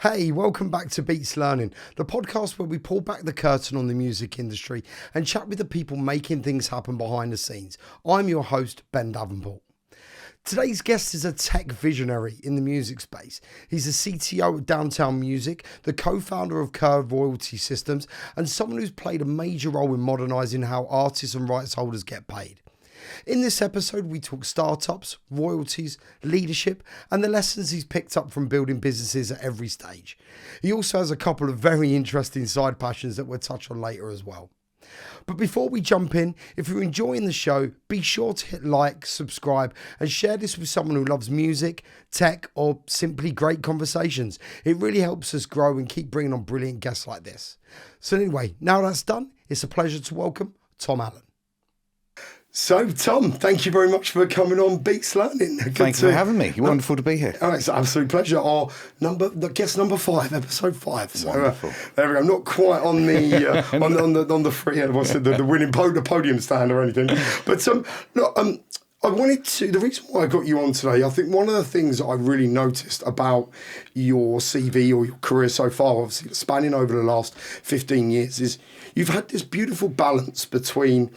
Hey, welcome back to Beats Learning, the podcast where we pull back the curtain on the music industry and chat with the people making things happen behind the scenes. I'm your host, Ben Davenport. Today's guest is a tech visionary in the music space. He's the CTO of Downtown Music, the co-founder of Curve Royalty Systems, and someone who's played a major role in modernising how artists and rights holders get paid. In this episode, we talk startups, royalties, leadership, and the lessons he's picked up from building businesses at every stage. He also has a couple of very interesting side passions that we'll touch on later as well. But before we jump in, if you're enjoying the show, be sure to hit like, subscribe, and share this with someone who loves music, tech, or simply great conversations. It really helps us grow and keep bringing on brilliant guests like this. So anyway, now that's done, it's a pleasure to welcome Tom Allen. So, Tom, thank you very much for coming on Beats Learning. Thanks for having me. You're wonderful to be here. Oh, it's an absolute pleasure. Our guest number 5, episode 5. So, Wonderful. There we go. I'm not quite on the on the free the winning podium stand or anything. But I wanted to. The reason why I got you on today, I think one of the things that I really noticed about your CV or your career so far, obviously spanning over the last 15 years, is you've had this beautiful balance between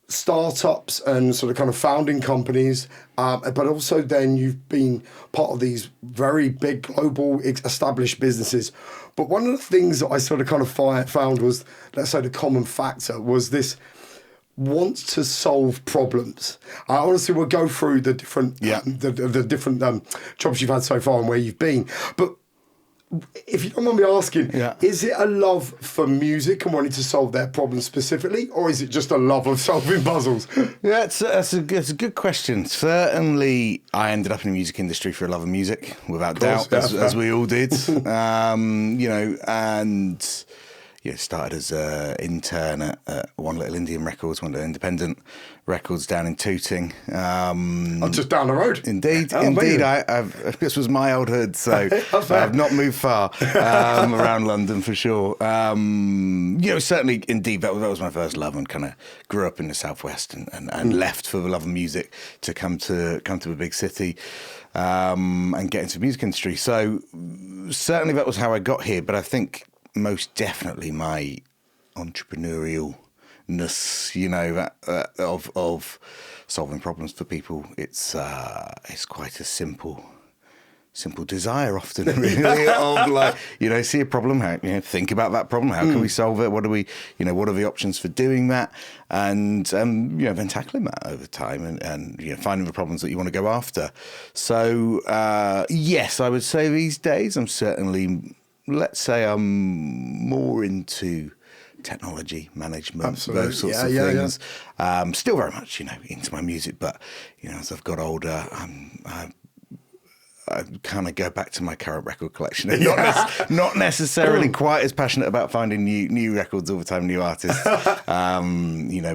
startups and sort of kind of founding companies, but also then you've been part of these very big global established businesses. But one of the things that I sort of kind of found was, let's say, the common factor was this want to solve problems. Honestly, we'll go through the different the different jobs you've had so far and where you've been. But if you don't mind me asking, is it a love for music and wanting to solve their problems specifically, or is it just a love of solving puzzles? Yeah, it's a good question. Certainly, I ended up in the music industry for a love of music, without doubt, as we all did. Started as an intern at One Little Indian Records, one little independent records down in Tooting. I'm just down the road. Indeed. This was my old hood, so I've not moved far around London for sure. Certainly, indeed, that was my first love, and kind of grew up in the southwest and left for the love of music to come to a big city and get into the music industry. So certainly that was how I got here, but I think most definitely my entrepreneurialness, of solving problems for people. It's quite a simple desire often, really, of see a problem, think about that problem, how can we solve it, what are the options for doing that, and then tackling that over time and finding the problems that you want to go after. So yes, I would say these days I'm certainly, let's say I'm more into technology management, absolutely, those sorts of things. Yeah. Still very much, into my music, but as I've got older, I kind of go back to my current record collection. Not necessarily quite as passionate about finding new records all the time, new artists.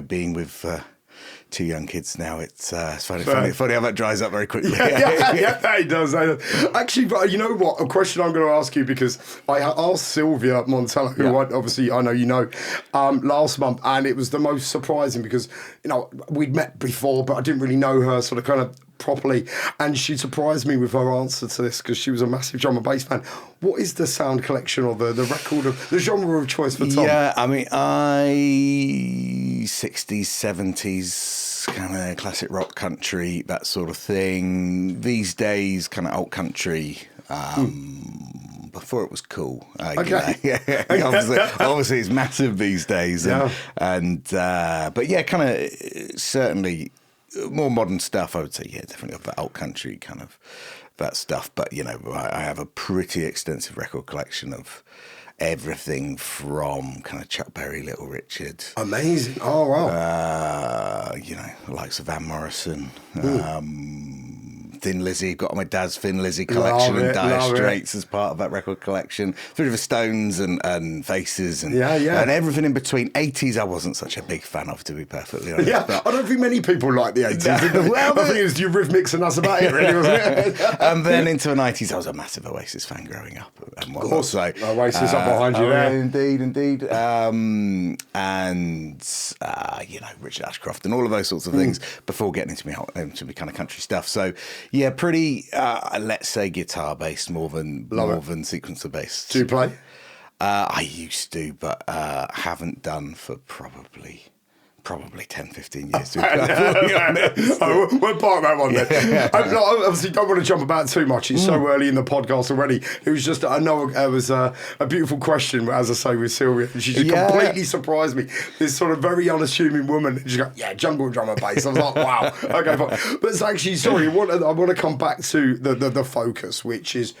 Being with two young kids now, it's funny how that dries up very quickly. Yeah, it does. Actually, but you know what? A question I'm going to ask you, because I asked Sylvia Montello, who I know last month, and it was the most surprising because we'd met before, but I didn't really know her sort of kind of properly, and she surprised me with her answer to this because she was a massive drum and bass fan. What is the sound collection or the record of the genre of choice for Tom? Yeah, I mean, 60s, 70s, kind of classic rock, country, that sort of thing. These days, kind of alt country. Before it was cool. Okay. Obviously, it's massive these days. But kind of certainly more modern stuff, I would say. Yeah, definitely of the alt country kind of that stuff. But I have a pretty extensive record collection of everything from kind of Chuck Berry, Little Richard. Amazing. Oh wow. The likes of Van Morrison. Thin Lizzy, got my dad's Thin Lizzy collection and Dire Straits as part of that record collection. Through the Stones and Faces and everything in between. 80s I wasn't such a big fan of, to be perfectly honest. Yeah, I don't think many people like the 80s. I think it was your Rhythmics and that's about it, really, wasn't it? And then into the 90s I was a massive Oasis fan growing up. And of course, Oasis up behind you there. Indeed. Richard Ashcroft and all of those sorts of things before getting into me kind of country stuff. So Yeah, pretty, let's say guitar based more than sequencer based. Do you play? I used to, but haven't done for probably 10, 15 years. To be perfectly honest. We'll park that one then. I obviously don't want to jump about too much. It's so early in the podcast already. It was just, I know it was a beautiful question, as I say, with Sylvia. She just completely surprised me. This sort of very unassuming woman. And she goes, yeah, jungle drum and bass. I was like, wow. Okay, fine. But it's actually, sorry, I want to come back to the focus, which is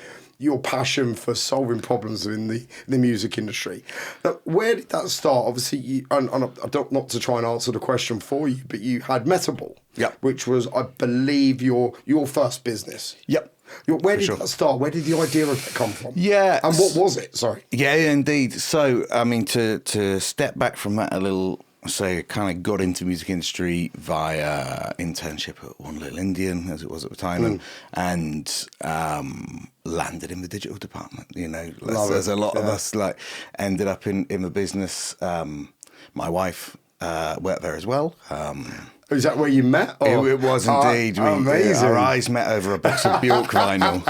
your passion for solving problems in the music industry. Now, where did that start? Obviously, I don't, not to try and answer the question for you, but you had Metabol, which was, I believe, your first business. Yep. Where did that start? Where did the idea of it come from? Yeah. And what was it? Sorry. Yeah, indeed. So, I mean, to step back from that a little, so I kind of got into music industry via internship at One Little Indian, as it was at the time, and landed in the digital department. You know, there's a lot of us like ended up in the business. My wife worked there as well. Is that where you met? It was indeed. Amazing. Our eyes met over a box of Bjork vinyl.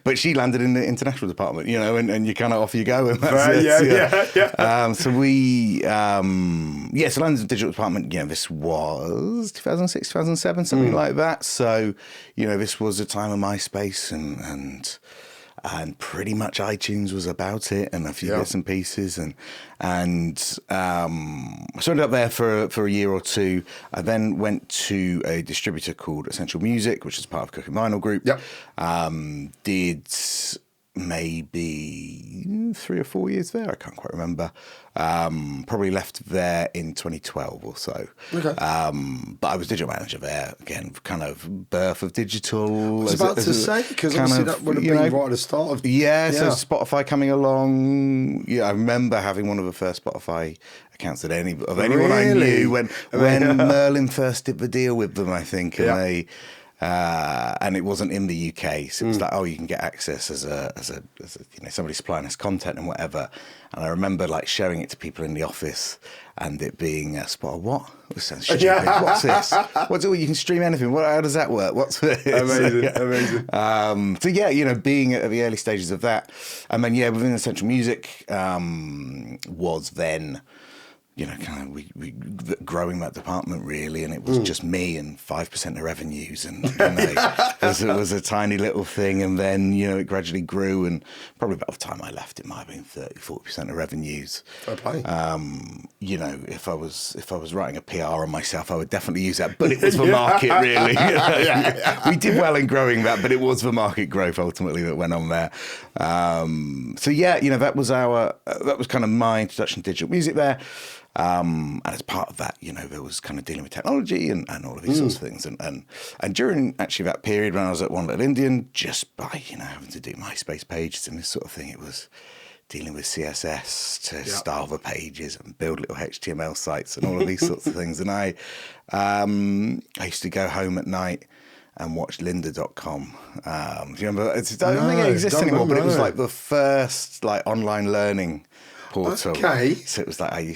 But she landed in the international department, you know, and you kind of off you go. And that's it. So we, so landed in the digital department. You know, this was 2006, 2007, something like that. So, you know, this was a time of MySpace and pretty much iTunes was about it, and a few bits and pieces, and so I ended up there for a year or two. I then went to a distributor called Essential Music, which is part of Cooking Vinyl Group. Did maybe 3 or 4 years there. I can't quite remember. Probably left there in 2012 or so. Okay. But I was digital manager there. Again, kind of birth of digital. I was about to say, because obviously that would have been right at the start of... So Spotify coming along. Yeah, I remember having one of the first Spotify accounts of anyone I knew when Merlin first did the deal with them, I think, and they... and it wasn't in the UK, so it was like, you can get access as a you know, somebody supplying us content and whatever. And I remember like showing it to people in the office, and it being a spot. What? This sounds stupid. What's this? What's it? You can stream anything. How does that work? What's this? Amazing. So yeah, you know, being at the early stages of that, and then within Essential Music was then, you know, kind of we growing that department really, and it was just me and 5% of revenues, and you know, it was a tiny little thing, and then, you know, it gradually grew, and probably about the time I left, it might have been 30-40% of revenues. Fair play. You know, if I was writing a PR on myself, I would definitely use that, but it was the market really. We did well in growing that, but it was the market growth ultimately that went on there. So yeah, you know, that was kind of my introduction to digital music there. And as part of that, you know, there was kind of dealing with technology and all of these sorts of things. And during actually that period when I was at One Little Indian, just by, you know, having to do MySpace pages and this sort of thing, it was dealing with CSS to style the pages and build little HTML sites and all of these sorts of things. And I used to go home at night and watch lynda.com. Do you remember? I don't think it exists anymore, but it was like the first like online learning portal. Okay. So it was like I learned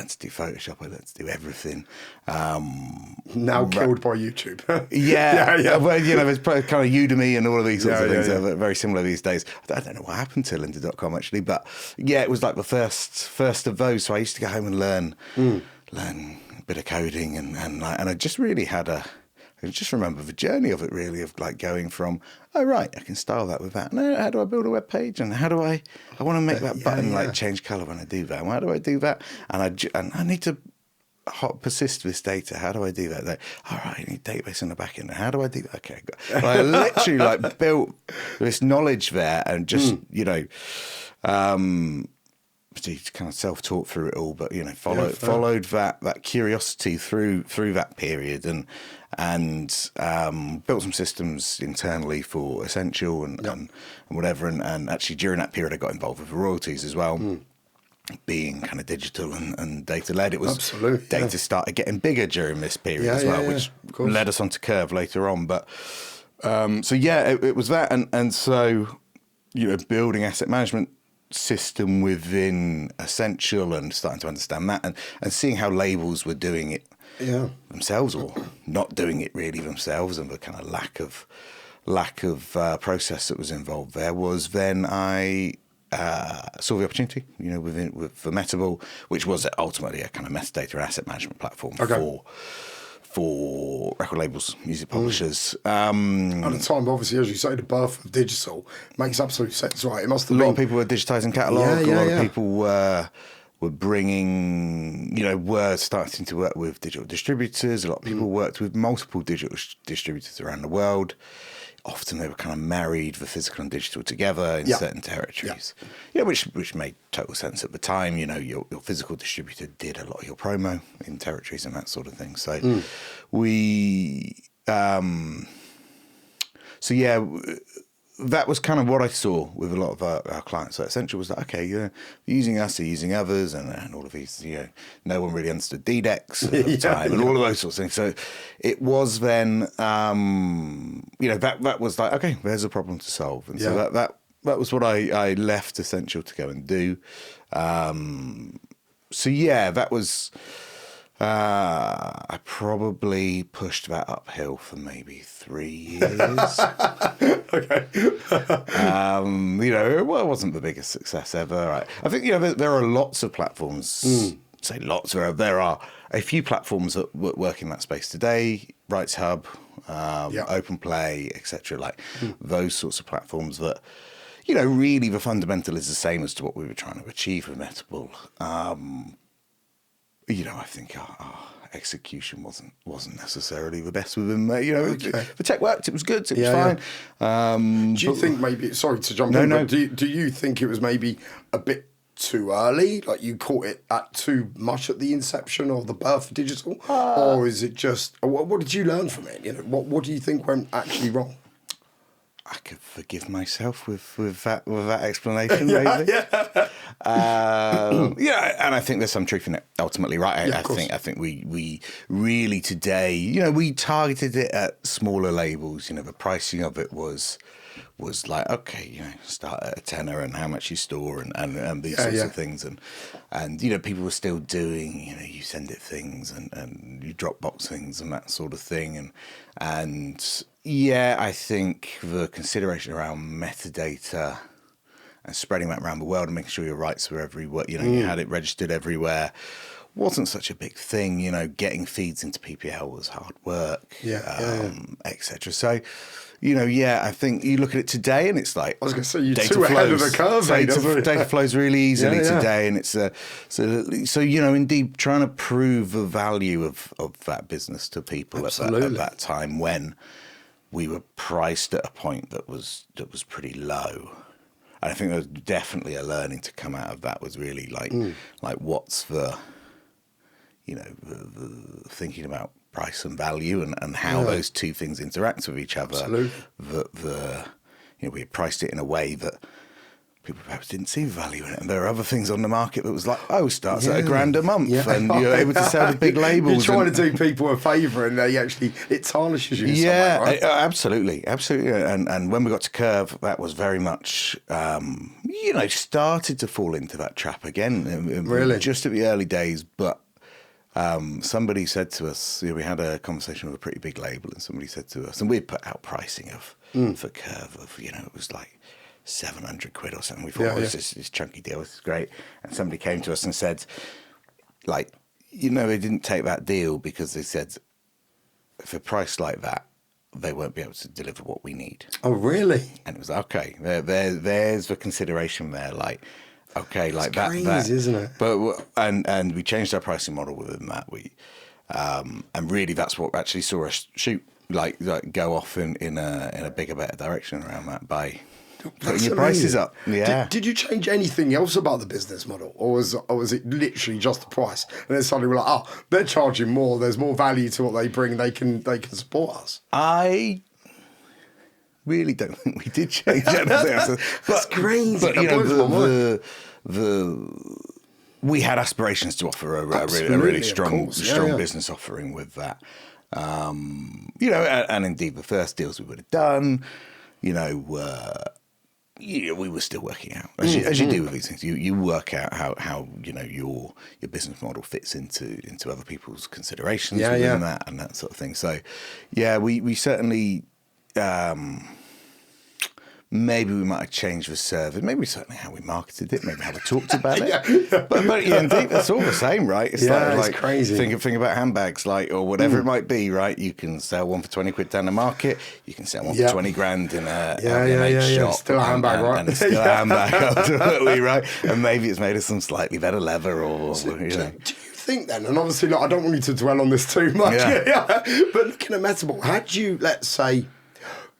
to do Photoshop, I learned to do everything. Now killed by YouTube. Yeah. Well, you know, there's kind of Udemy and all of these sorts of things that are very similar these days. I don't know what happened to lynda.com actually, but yeah, it was like the first of those. So I used to go home and learn a bit of coding and I just really I just remember the journey of it really, of like going from, I can style that with that. No, how do I build a web page? And how do I want to make that button like change color when I do that. And how do I do that? And I need to persist this data. How do I do that? All right, I need database in the back end. How do I do that? Okay. I literally like built this knowledge there and just, you know, kind of self-taught through it all, but you know, followed that curiosity through that period and built some systems internally for Essential and whatever. And actually during that period, I got involved with Royalties as well. Being kind of digital and data led, it was data started getting bigger during this period as well, which led us onto Curve later on. But it was that, and so, you know, building asset management system within Essential and starting to understand that and seeing how labels were doing it themselves, or not doing it really themselves, and the kind of lack of process that was involved there, was then I saw the opportunity, for Metabol, which was ultimately a kind of metadata and asset management platform for record labels, music publishers. At the time, obviously, as you say, the birth of digital makes absolute sense, right? It must have a lot been... of people were digitising catalogue. A lot of people were bringing, were starting to work with digital distributors. A lot of people worked with multiple digital distributors around the world. Often they were kind of married, the physical and digital together in certain territories. Which made total sense at the time. Your physical distributor did a lot of your promo in territories and that sort of thing. So that was kind of what I saw with a lot of our clients. So Essential was like, okay, using us, they're using others, and all of these, no one really understood DDEX at the time, and all of those sorts of things. So it was then, that was like, okay, there's a problem to solve. And so that was what I left Essential to go and do. That was... I probably pushed that uphill for maybe 3 years. Okay. It wasn't the biggest success ever. I think, there are lots of platforms, say lots, there are a few platforms that work in that space today, Rights Hub, Open Play, etc. Those sorts of platforms that, really the fundamental is the same as to what we were trying to achieve with Metabol. I think our execution wasn't necessarily the best within there. The tech worked, it was good, it was fine. Do you think maybe, sorry to jump in, but do you think it was maybe a bit too early? Like you caught it at too much at the inception of the birth of digital? Or is it just, what did you learn from it? What do you think went actually wrong? I could forgive myself with that explanation, maybe. And I think there's some truth in it. Ultimately, right? I think we really today, we targeted it at smaller labels. The pricing of it was like, okay, start at a tenner and how much you store and these sorts of things, and people were still doing, you send it things and you Dropbox things and that sort of thing, and I think the consideration around metadata and spreading that around the world and making sure your rights were everywhere, you had it registered everywhere, wasn't such a big thing. Getting feeds into PPL was hard work, etc. So, I think you look at it today and it's like, I was going to say, you're too ahead of the curve. Data flows really easily today, and it's so indeed trying to prove the value of that business to people at that time when we were priced at a point that was pretty low. And I think there was definitely a learning to come out of that. Was really like what's the thinking about price and value and how those two things interact with each other. Absolutely. We had priced it in a way that people perhaps didn't see the value in it, and there are other things on the market that was like, starts at $1,000 a month, and you're able to sell the big labels. You're trying to do people a favour, and it tarnishes you. Yeah, right? absolutely. And when we got to Curve, that was very much, started to fall into that trap again. Really, just at the early days, but. Somebody said to us, we had a conversation with a pretty big label, and somebody said to us, and we'd put out pricing for Curve of, it was like 700 quid or something. We thought, this chunky deal, this is great. And somebody came to us and said, they didn't take that deal because they said, for a price like that, they won't be able to deliver what we need. Oh, really? And it was, okay, there's the consideration there, okay, it's crazy, that, isn't it? But and we changed our pricing model within that. And really that's what actually saw us shoot go off in a bigger, better direction around that by putting your prices up. Yeah. Did you change anything else about the business model, or was it literally just the price? And then suddenly we're like, they're charging more. There's more value to what they bring. They can support us. I really don't think we did change anything. That's crazy. But we had aspirations to offer a really strong business offering with that. And indeed the first deals we would have done, we were still working out, as you do with these things. You work out how your business model fits into other people's considerations within that and that sort of thing. So, yeah, we certainly. Maybe we might have changed the service. Maybe certainly how we marketed it. Maybe how we talked about it. But yeah, indeed, it's all the same, right? It's like crazy. Think about handbags, or whatever it might be, right? You can sell one for 20 quid down the market. You can sell one for 20 grand in a shop. Still a handbag, right? And it's still a handbag, ultimately, right? And maybe it's made of some slightly better leather, or Do you think then? And obviously, I don't want you to dwell on this too much. But looking at Metabol, had you, let's say,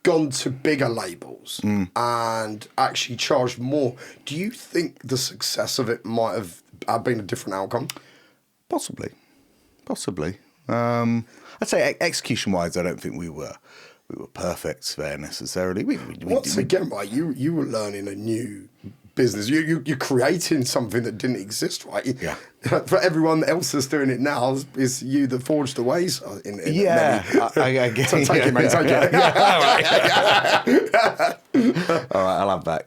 gone to bigger labels and actually charged more, do you think the success of it might have been a different outcome? Possibly. I'd say execution-wise, I don't think we were perfect there necessarily. Again, right? You were learning a new business. You're creating something that didn't exist, right? Yeah. For everyone else that's doing it now, is you that forged the ways. I guess. So take it, mate. Take it. All right, I'll have that.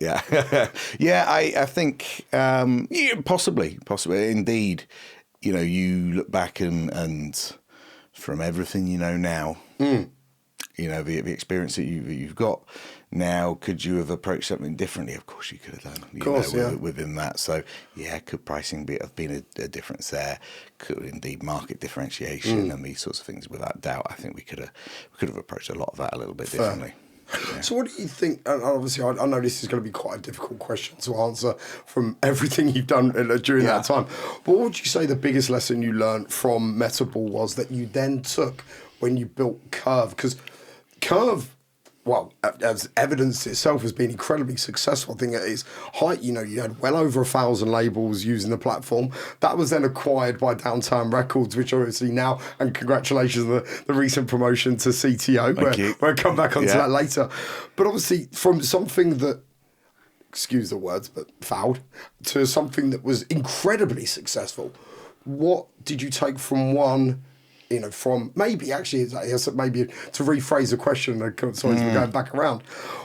Yeah, I think possibly, indeed. You look back and from everything you know now, the experience that you've got now, could you have approached something differently? Of course you could have done. Of course, within that. So, could pricing have been a difference there? Could indeed market differentiation and these sorts of things? Without doubt, I think we could have approached a lot of that a little bit differently. Yeah. So what do you think, and obviously I know this is going to be quite a difficult question to answer from everything you've done during that time, but what would you say the biggest lesson you learned from Metabol was that you then took when you built Curve? Because Curve, well, as evidence itself has been incredibly successful. I think at its height, you had well over 1,000 labels using the platform. That was then acquired by Downtown Records, which obviously now, and congratulations on the recent promotion to CTO, where I'll come back onto that later. But obviously from something that, excuse the words, but fouled, to something that was incredibly successful. What did you take from one, from maybe actually, maybe to rephrase the question, sorry, we're going back around.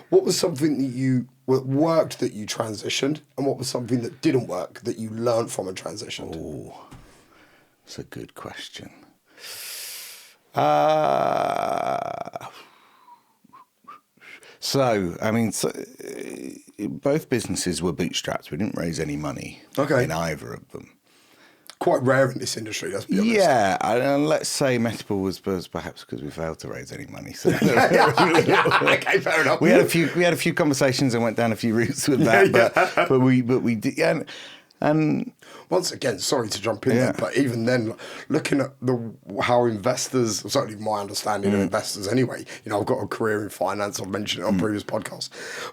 What was something that worked that you transitioned, and what was something that didn't work that you learned from and transitioned? Oh, that's a good question. Both businesses were bootstrapped. We didn't raise any money in either of them. Quite rare in this industry, let's be honest. Yeah, and let's say Metabol was perhaps because we failed to raise any money. So okay, fair enough. We had a few conversations and went down a few routes with that, but we did, and once again, sorry to jump in there, but even then, looking at how investors, certainly my understanding of investors anyway, I've got a career in finance, I've mentioned it on previous podcasts,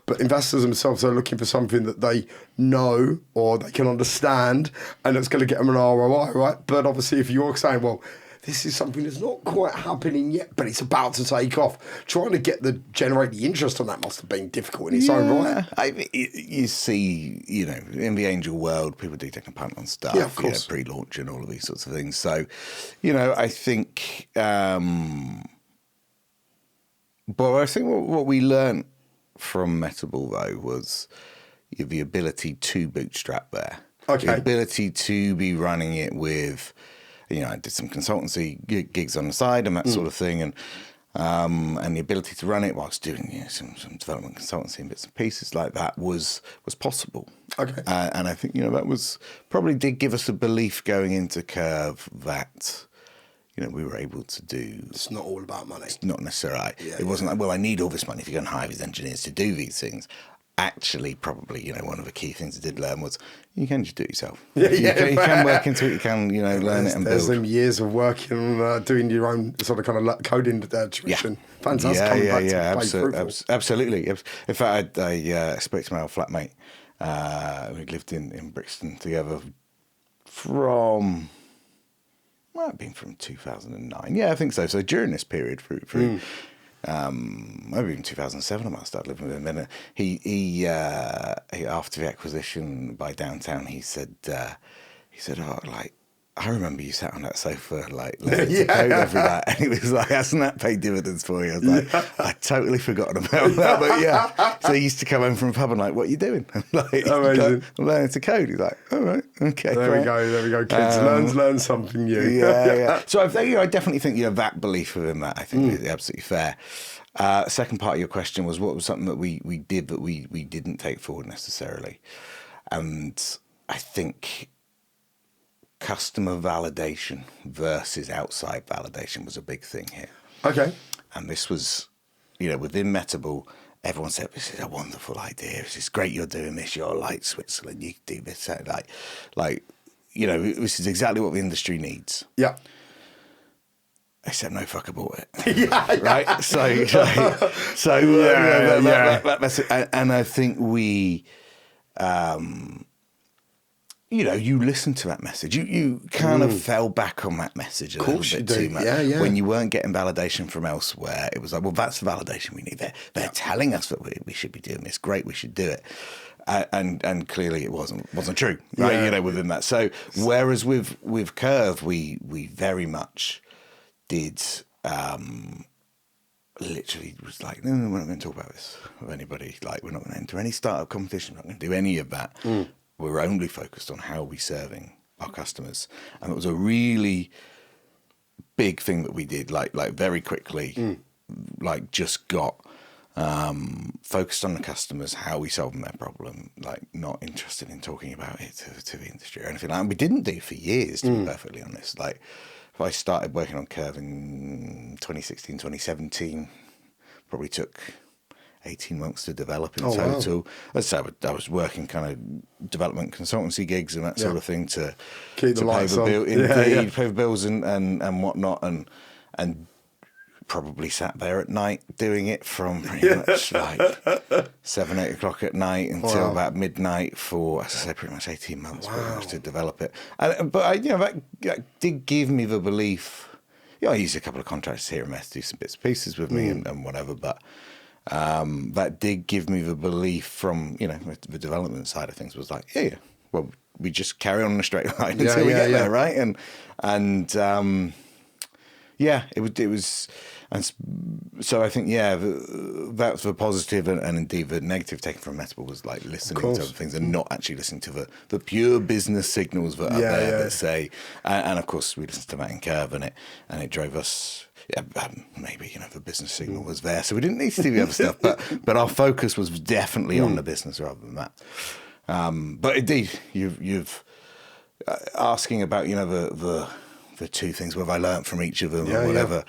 but investors themselves are looking for something that they know or they can understand, and it's going to get them an ROI, right? But obviously if you're saying, well, this is something that's not quite happening yet, but it's about to take off. Trying to generate the interest on that must have been difficult in its own right. You see, in the angel world, people do take a punt on stuff, of course. Pre-launch and all of these sorts of things. So, I think, but I think what we learned from Metabol though was the ability to bootstrap there. Okay. The ability to be running it with. I did some consultancy gigs on the side and that sort of thing, and the ability to run it whilst doing some development consultancy and bits and pieces like that was possible. Okay, and I think that was probably did give us a belief going into Curve that we were able to do. It's not all about money. It's not necessarily. It wasn't like, well, I need all this money if you're going to hire these engineers to do these things. Actually, probably, one of the key things I did learn was you can just do it yourself. You can work into it, you can, learn it and build. There's them years of working on doing your own sort of kind of coding tuition. Fantastic. Absolutely. In fact, I spoke to my old flatmate. We lived in Brixton together from, might have been from 2009. Yeah, I think so. So during this period through maybe in 2007 I might have started living with him. Then he after the acquisition by Downtown, he said, I remember you sat on that sofa like listening to code every night, and it was like, hasn't that paid dividends for you? I was like, I totally forgotten about that, but yeah. So he used to come home from a pub and like, what are you doing? I'm like, Amazing. I'm learning to code. He's like, all right, okay. There we go, kids. Learn something new. Yeah. So I definitely think, that belief within that, I think is absolutely fair. Second part of your question was, what was something that we did that we didn't take forward necessarily? And I think customer validation versus outside validation was a big thing here. Okay. And this was, within Metabol, everyone said, this is a wonderful idea. This is great you're doing this. You're like Switzerland. You do this. This is exactly what the industry needs. Yeah. Except no fucker bought it. Right? That's it. And I think we... you listen to that message. You kind of fell back on that message a little bit too much. Yeah. When you weren't getting validation from elsewhere, it was like, well, that's the validation we need. They're telling us that we should be doing this. Great, we should do it. And clearly it wasn't true, right? Yeah. Within that. So whereas with Curve, we very much did. Literally was like, no, we're not going to talk about this with anybody. Like, we're not going to enter any startup competition. We're not going to do any of that. We're only focused on how we're serving our customers. And it was a really big thing that we did, like very quickly, like just got focused on the customers, how we solving their problem, like not interested in talking about it to the industry or anything like that. And we didn't do for years, to be perfectly honest. Like, if I started working on Curve in 2016, 2017, probably took 18 months to develop in total. Wow. So I was working kind of development consultancy gigs and that sort of thing to keep the lights on. Pay the bills and whatnot, and probably sat there at night doing it from pretty much like 7, 8 o'clock at night until about midnight for, as I say, pretty much 18 months pretty much to develop it. But that did give me the belief. I used a couple of contractors here and there to do some bits and pieces with me and whatever, but that did give me the belief from, the development side of things was like, well, we just carry on in a straight line until we get there, right? And it was, and so I think, that's the positive and indeed the negative taken from Metabol was like listening to other things and not actually listening to the pure business signals that are there that say, and of course we listened to that in Curve and it drove us. Maybe the business signal was there, so we didn't need to do the other stuff. But our focus was definitely on the business rather than that. But indeed, you've asking about the two things, what have I learned from each of them or whatever.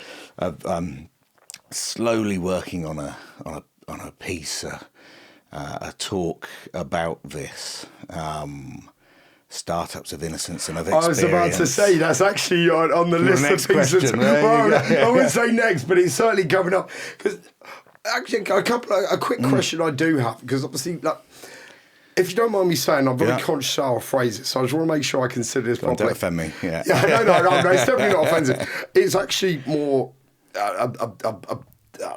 Slowly working on a piece, a talk about this. Startups of Innocence and of Experience. I was about to say, that's actually on the list of things. I wouldn't say next, but it's certainly coming up. Because actually, a quick question I do have, because obviously, like, if you don't mind me saying, I'm very conscious how I phrase it, so I just want to make sure I consider this properly. Don't offend me. No, it's definitely not offensive. It's actually more,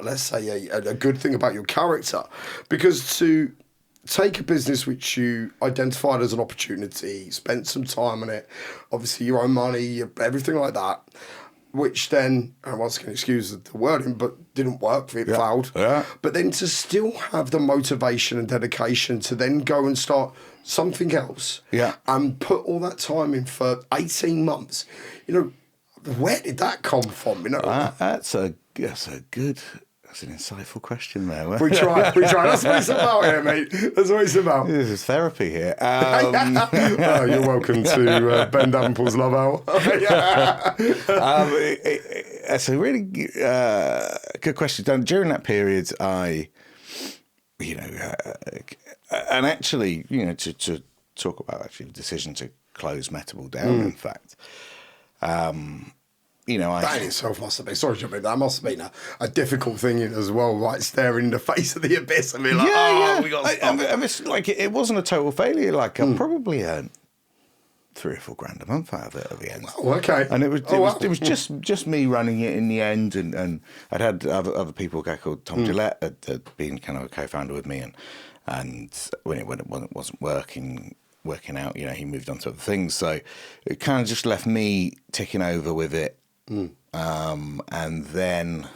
let's say, a good thing about your character, because to take a business which you identified as an opportunity, spent some time on it, obviously your own money, everything like that, which then, and once again, excuse the wording, but didn't work, it failed. Yeah. But then to still have the motivation and dedication to then go and start something else and put all that time in for 18 months, where did that come from? That's a good... That's an insightful question there. We try. That's what it's about here, mate. That's what it's about. This is therapy here. You're welcome to Ben Davenport's Love Hour. That's a really good question. During that period, I, and actually, to talk about actually the decision to close Metabol down, in fact, that in itself must have been, sorry to jump in, that must have been a difficult thing as well, right? Staring in the face of the abyss and being like, we got to stop. And it's like, it wasn't a total failure. Like, I probably earned $3 or $4 grand a month out of it at the end. Oh, okay. And it was just me running it in the end. And I'd had other people, a guy called Tom Gillette had been kind of a co-founder with me. And when it wasn't working, working out. You know, he moved on to other things, so it kind of just left me ticking over with it. And then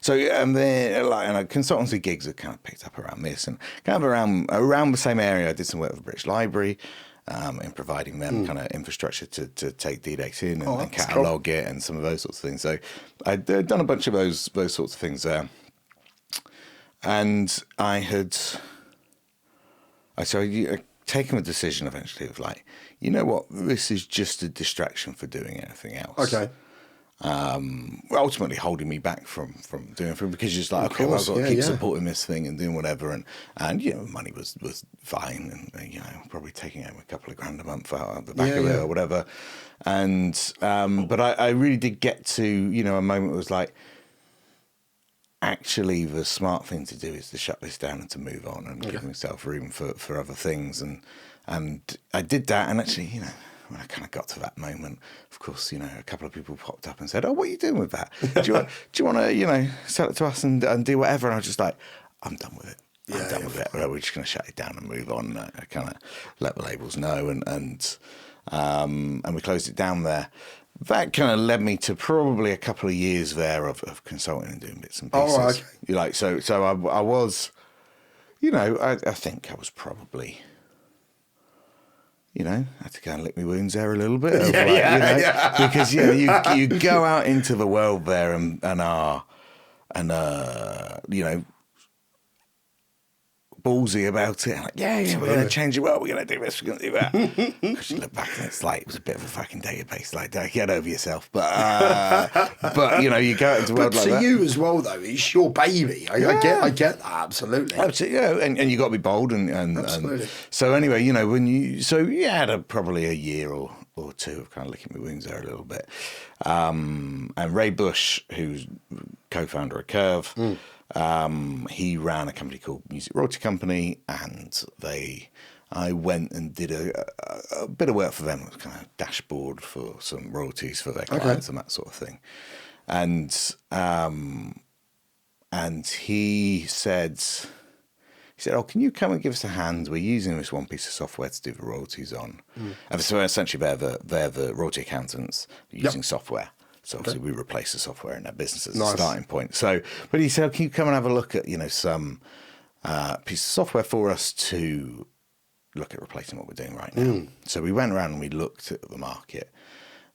consultancy gigs have kind of picked up around this, and kind of around the same area. I did some work with the British Library, in providing them kind of infrastructure to take DDEX in and catalog it and some of those sorts of things. So I'd done a bunch of those sorts of things there, and I had taken a decision eventually of like, you know what, this is just a distraction for doing anything else. Okay. Ultimately holding me back from doing it, because you're just like, okay, well, I've got to keep supporting this thing and doing whatever, and you know, money was fine, and you know, probably taking home a couple of grand a month out of the back of it or whatever, and but I really did get to, you know, a moment that was like, actually the smart thing to do is to shut this down and to move on and give myself room for other things, and I did that, and actually, you know, when I kind of got to that moment, of course, you know, a couple of people popped up and said, "Oh, what are you doing with that? Do you want to, you know, sell it to us and do whatever?" And I was just like, "I'm done with it. I'm done with it. We're just going to shut it down and move on." I kind of let the labels know, and we closed it down there. That kind of led me to probably a couple of years there of consulting and doing bits and pieces. Oh, okay. You like, so I was, you know, I think I was probably, you know, I had to kind of lick my wounds there a little bit. Because, you know, you go out into the world there and you know, ballsy about it. Like, we're going to change the world. We're going to do this. We're going to do that. Because you look back and it's like, it was a bit of a fucking database. Like, get over yourself. But you know, you go out into the world like that. But to you as well, though, it's your baby. I get that, absolutely. Absolutely, yeah. And you got to be bold and absolutely. So anyway, you know, I had probably a year or two of kind of licking my wounds there a little bit. And Ray Bush, who's co-founder of Curve, he ran a company called Music Royalty Company, and I went and did a bit of work for them. It was kind of dashboard for some royalties for their clients and that sort of thing. And he said, "Oh, can you come and give us a hand? We're using this one piece of software to do the royalties on." And so essentially they're the royalty accountants using software. So obviously we replace the software in their business as a starting point. So, but he said, "Can you come and have a look at, you know, some piece of software for us to look at replacing what we're doing right now?" So we went around and we looked at the market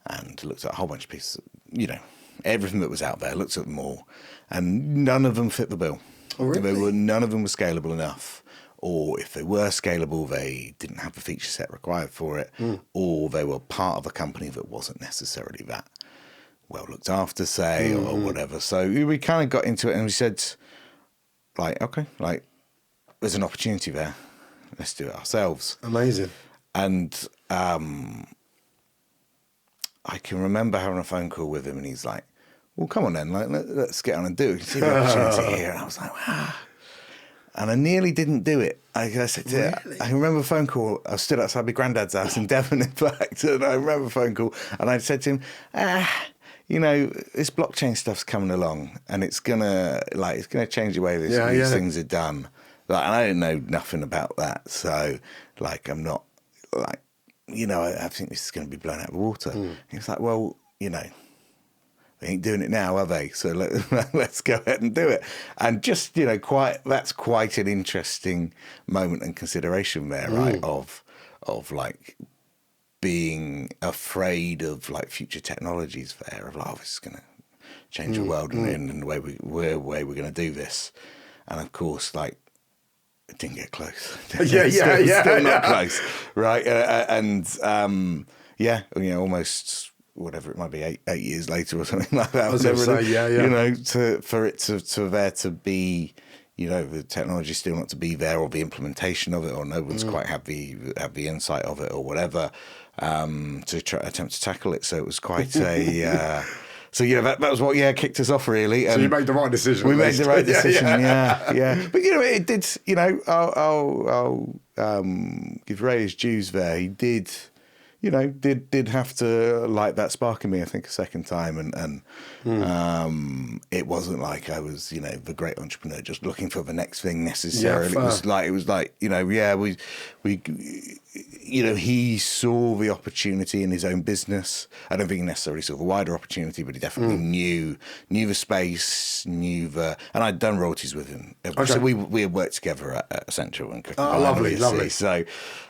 and looked at a whole bunch of pieces, you know, everything that was out there, looked at them all, and none of them fit the bill. Oh, really? None of them were scalable enough, or if they were scalable, they didn't have the feature set required for it, or they were part of a company that wasn't necessarily that well looked after, say, or whatever. So we kind of got into it and we said, like, okay, like, there's an opportunity there. Let's do it ourselves. Amazing. And I can remember having a phone call with him and he's like, "Well, come on then, like, let's get on and do it. See the opportunity here." And I was like, wow. And I nearly didn't do it. I said, really? I remember a phone call. I stood outside my granddad's house in Devon, in fact, and I remember a phone call, and I said to him, you know, this blockchain stuff's coming along, and it's gonna change the way these things are done. Like, and I didn't know nothing about that, so like, I'm not like, you know, I think this is going to be blown out of the water. He was like, "Well, you know, they ain't doing it now, are they? So let's go ahead and do it." And just, you know, that's quite an interesting moment and consideration there, right? Of like being afraid of like future technologies there, of like, oh, this is going to change the world in the way we're going to do this. And of course, like, it didn't get close. Still not close, right? You know, almost whatever it might be, 8 years later or something like that. I was going to say, You know, for it to there to be, you know, the technology still not to be there, or the implementation of it, or no one's quite have the insight of it, or whatever, to attempt to tackle it. So it was quite a. So yeah, that was what kicked us off, really. So you made the right decision. We made the right decision, yeah. But you know, it did. You know, I'll give Ray his dues there. He you know, did have to light that spark in me, I think, a second time. And it wasn't like I was, you know, the great entrepreneur just looking for the next thing necessarily. Yeah, It was like, you know, we you know, he saw the opportunity in his own business. I don't think he necessarily saw the wider opportunity, but he definitely knew the space, and I'd done royalties with him. Okay. So we had worked together at Central and Cooking. Lovely. So,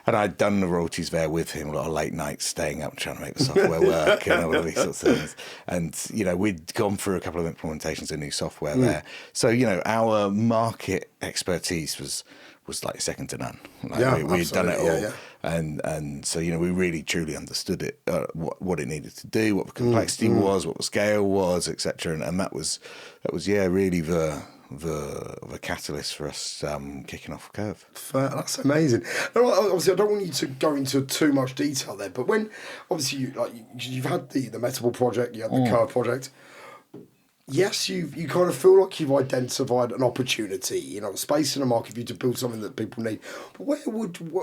and I'd done the royalties there with him, a lot of late nights staying up trying to make the software work and all of these sorts of things. And, you know, we'd gone through a couple of implementations of new software there. So, you know, our market expertise was like second to none. Like we had done it all. And so, you know, we really truly understood it, what it needed to do, what the complexity was, what the scale was, etc. And that was really the catalyst for us kicking off the curve. That's amazing. And obviously, I don't want you to go into too much detail there, but when obviously you've had the Metabol project, you had the Curve project. Yes, you kind of feel like you've identified an opportunity, you know, a space in the market for you to build something that people need. But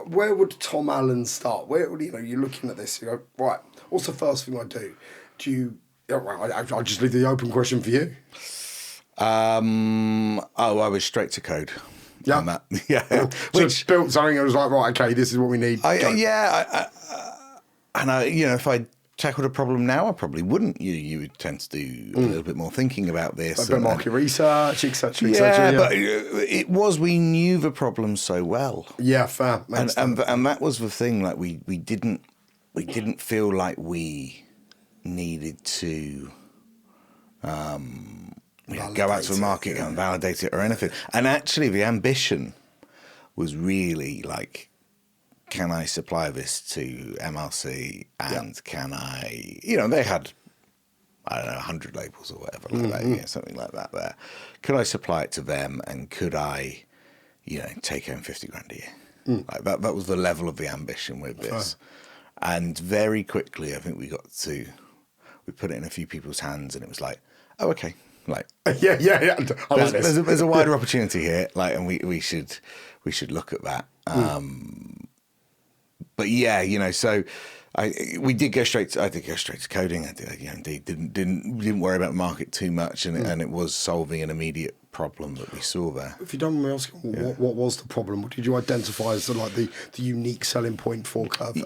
where would Tom Allen start? Where would, you know, you're looking at this, you go, right, what's the first thing I do? Do you? I'll just leave the open question for you. I was straight to code. Yeah. On that. Yeah. So Which built something that was like, right, okay, this is what we need. And you know, if I tackled a problem now, I probably wouldn't. You would tend to do a little bit more thinking about this. A bit of market research, etc. Yeah, but it was, we knew the problem so well. Yeah, fair. And that was the thing. Like we didn't feel like we needed to go out to the market and validate it or anything. And actually, the ambition was really like, can I supply this to MLC and can I, you know, they had, I don't know, 100 labels or whatever like that, yeah, something like that there. Could I supply it to them and could I, you know, take home 50 grand a year? Like that was the level of the ambition with this. And very quickly, I think we put it in a few people's hands and it was like, oh, okay. Like, yeah. There's a wider opportunity here, like, and we should look at that. But yeah, you know, so I did go straight to coding. I did, you know, indeed didn't worry about the market too much, and it was solving an immediate problem that we saw there. If you don't mind me asking, what was the problem? What did you identify as the unique selling point for Curve?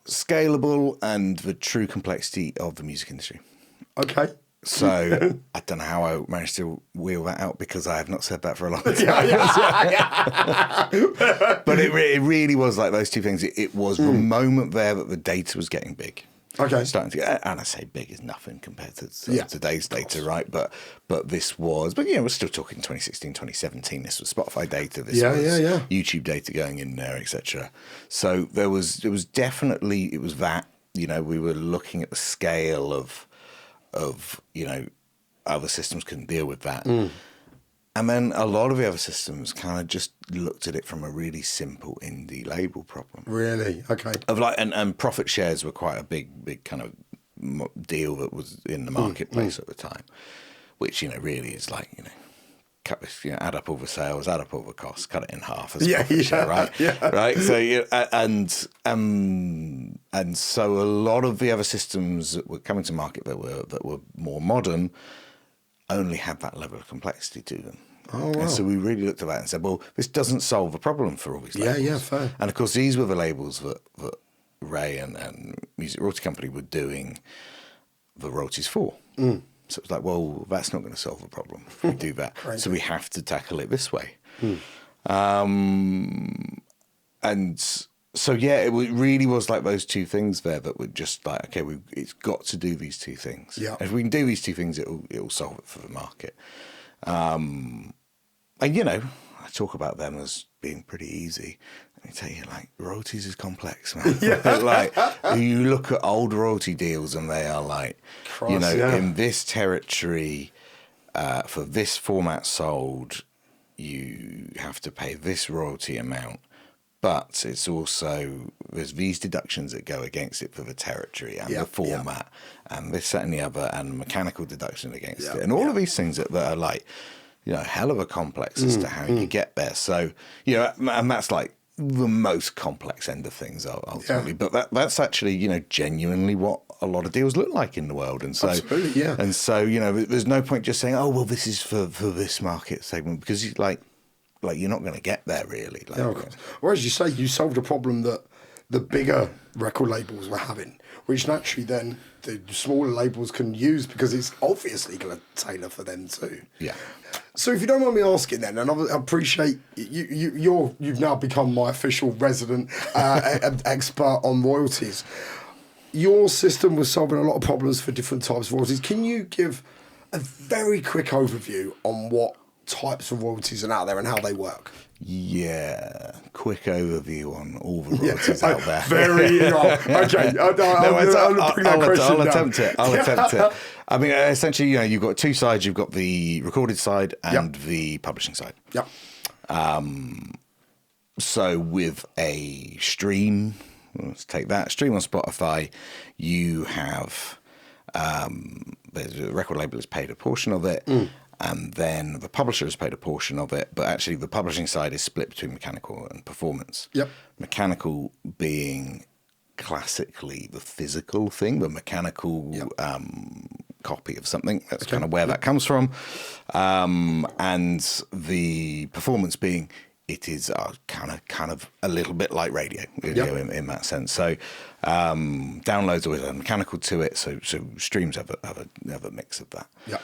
Scalable and the true complexity of the music industry. Okay. So I don't know how I managed to wheel that out because I have not said that for a long time. But it really was like those two things. It was the moment there that the data was getting big. Okay. Starting to get, and I say big is nothing compared to today's data, right? But this was, but we're still talking 2016, 2017. This was Spotify data. This was YouTube data going in there, etc. So it was that, you know, we were looking at the scale of, you know, other systems couldn't deal with that. And then a lot of the other systems kind of just looked at it from a really simple indie label problem. Really? Okay. Of like, and profit shares were quite a big kind of deal that was in the marketplace at the time, which, you know, really is like, you know, cut this, you know, add up all the sales, add up all the costs, cut it in half as profit share, right? Yeah. Right. So, and so a lot of the other systems that were coming to market that were more modern only had that level of complexity to them. Oh, wow. And so we really looked at that and said, well, this doesn't solve a problem for all these labels. Yeah, fair. And of course, these were the labels that Ray and Music Royalty Company were doing the royalties for. So it was like, well, that's not going to solve a problem if we do that. So we have to tackle it this way. And so, yeah, it really was like those two things there that were just like, okay, it's got to do these two things. Yeah. If we can do these two things, it'll solve it for the market. And, you know, I talk about them as being pretty easy. Let me tell you, like, royalties is complex, man. Like, you look at old royalty deals and they are like, you know, in this territory, for this format sold, you have to pay this royalty amount. But it's also, there's these deductions that go against it for the territory and the format and this, that and the other, and mechanical deduction against it. And all of these things that are like, you know, hell of a complex as to how you get there. So, you know, and that's like, the most complex end of things ultimately, but that's actually genuinely what a lot of deals look like in the world. And so absolutely, yeah. And so there's no point just saying, oh well, this is for this market segment, because you're not going to get there really. Or as you say, you solved a problem that the bigger record labels were having, which naturally then the smaller labels can use, because it's obviously going to tailor for them too. Yeah. So if you don't mind me asking then, and I appreciate you've now become my official resident expert on royalties. Your system was solving a lot of problems for different types of royalties. Can you give a very quick overview on what types of royalties are out there and how they work? Yeah, quick overview on all the royalties out there. Very okay. I'll attempt it. I mean, essentially, you've got two sides. You've got the recorded side and the publishing side. Yep. So with a stream, let's take that stream on Spotify. You have the record label has paid a portion of it. And then the publisher has paid a portion of it, but actually the publishing side is split between mechanical and performance. Yep. Mechanical being classically the physical thing, the mechanical copy of something. That's kind of where that comes from. And the performance being, it is kind of a little bit like radio in that sense. So downloads always have mechanical to it. So streams have a mix of that. Yeah.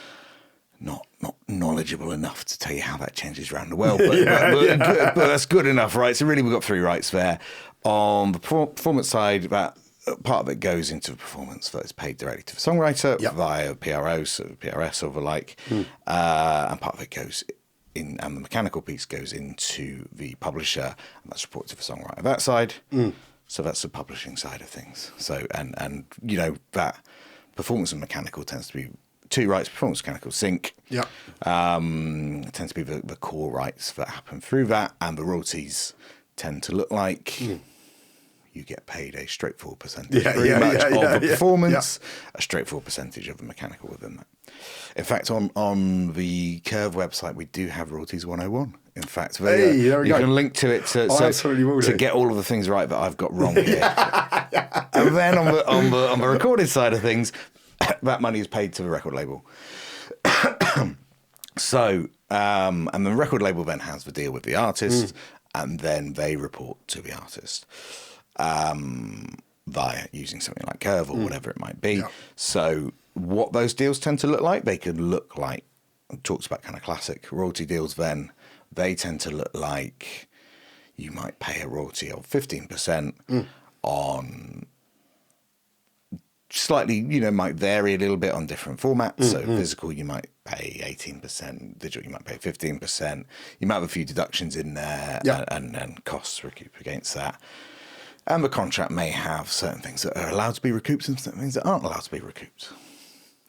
Not knowledgeable enough to tell you how that changes around the world, but that's good enough, right? So really, we've got three rights there. On the performance side, that part of it goes into performance that is paid directly to the songwriter via PROs, or PRS or the like, and part of it goes in, and the mechanical piece goes into the publisher, and that's reported to the songwriter. That side, so that's the publishing side of things. So and that performance and mechanical tends to be two rights: performance, mechanical, sync. Yeah. Tends to be the core rights that happen through that, and the royalties tend to look like you get paid a straightforward percentage of the performance, a straightforward percentage of the mechanical within that. In fact, on the Curve website, we do have Royalties 101. In fact, you can link to it to get all of the things right that I've got wrong here. And then on the recorded side of things, that money is paid to the record label. So, and the record label then has the deal with the artist, and then they report to the artist via using something like Curve or whatever it might be. Yeah. So what those deals tend to look like, they could look like, talks about kind of classic royalty deals then, they tend to look like you might pay a royalty of 15% on... Slightly, might vary a little bit on different formats. So physical, you might pay 18%. Digital, you might pay 15%. You might have a few deductions in there and costs recoup against that. And the contract may have certain things that are allowed to be recouped and certain things that aren't allowed to be recouped.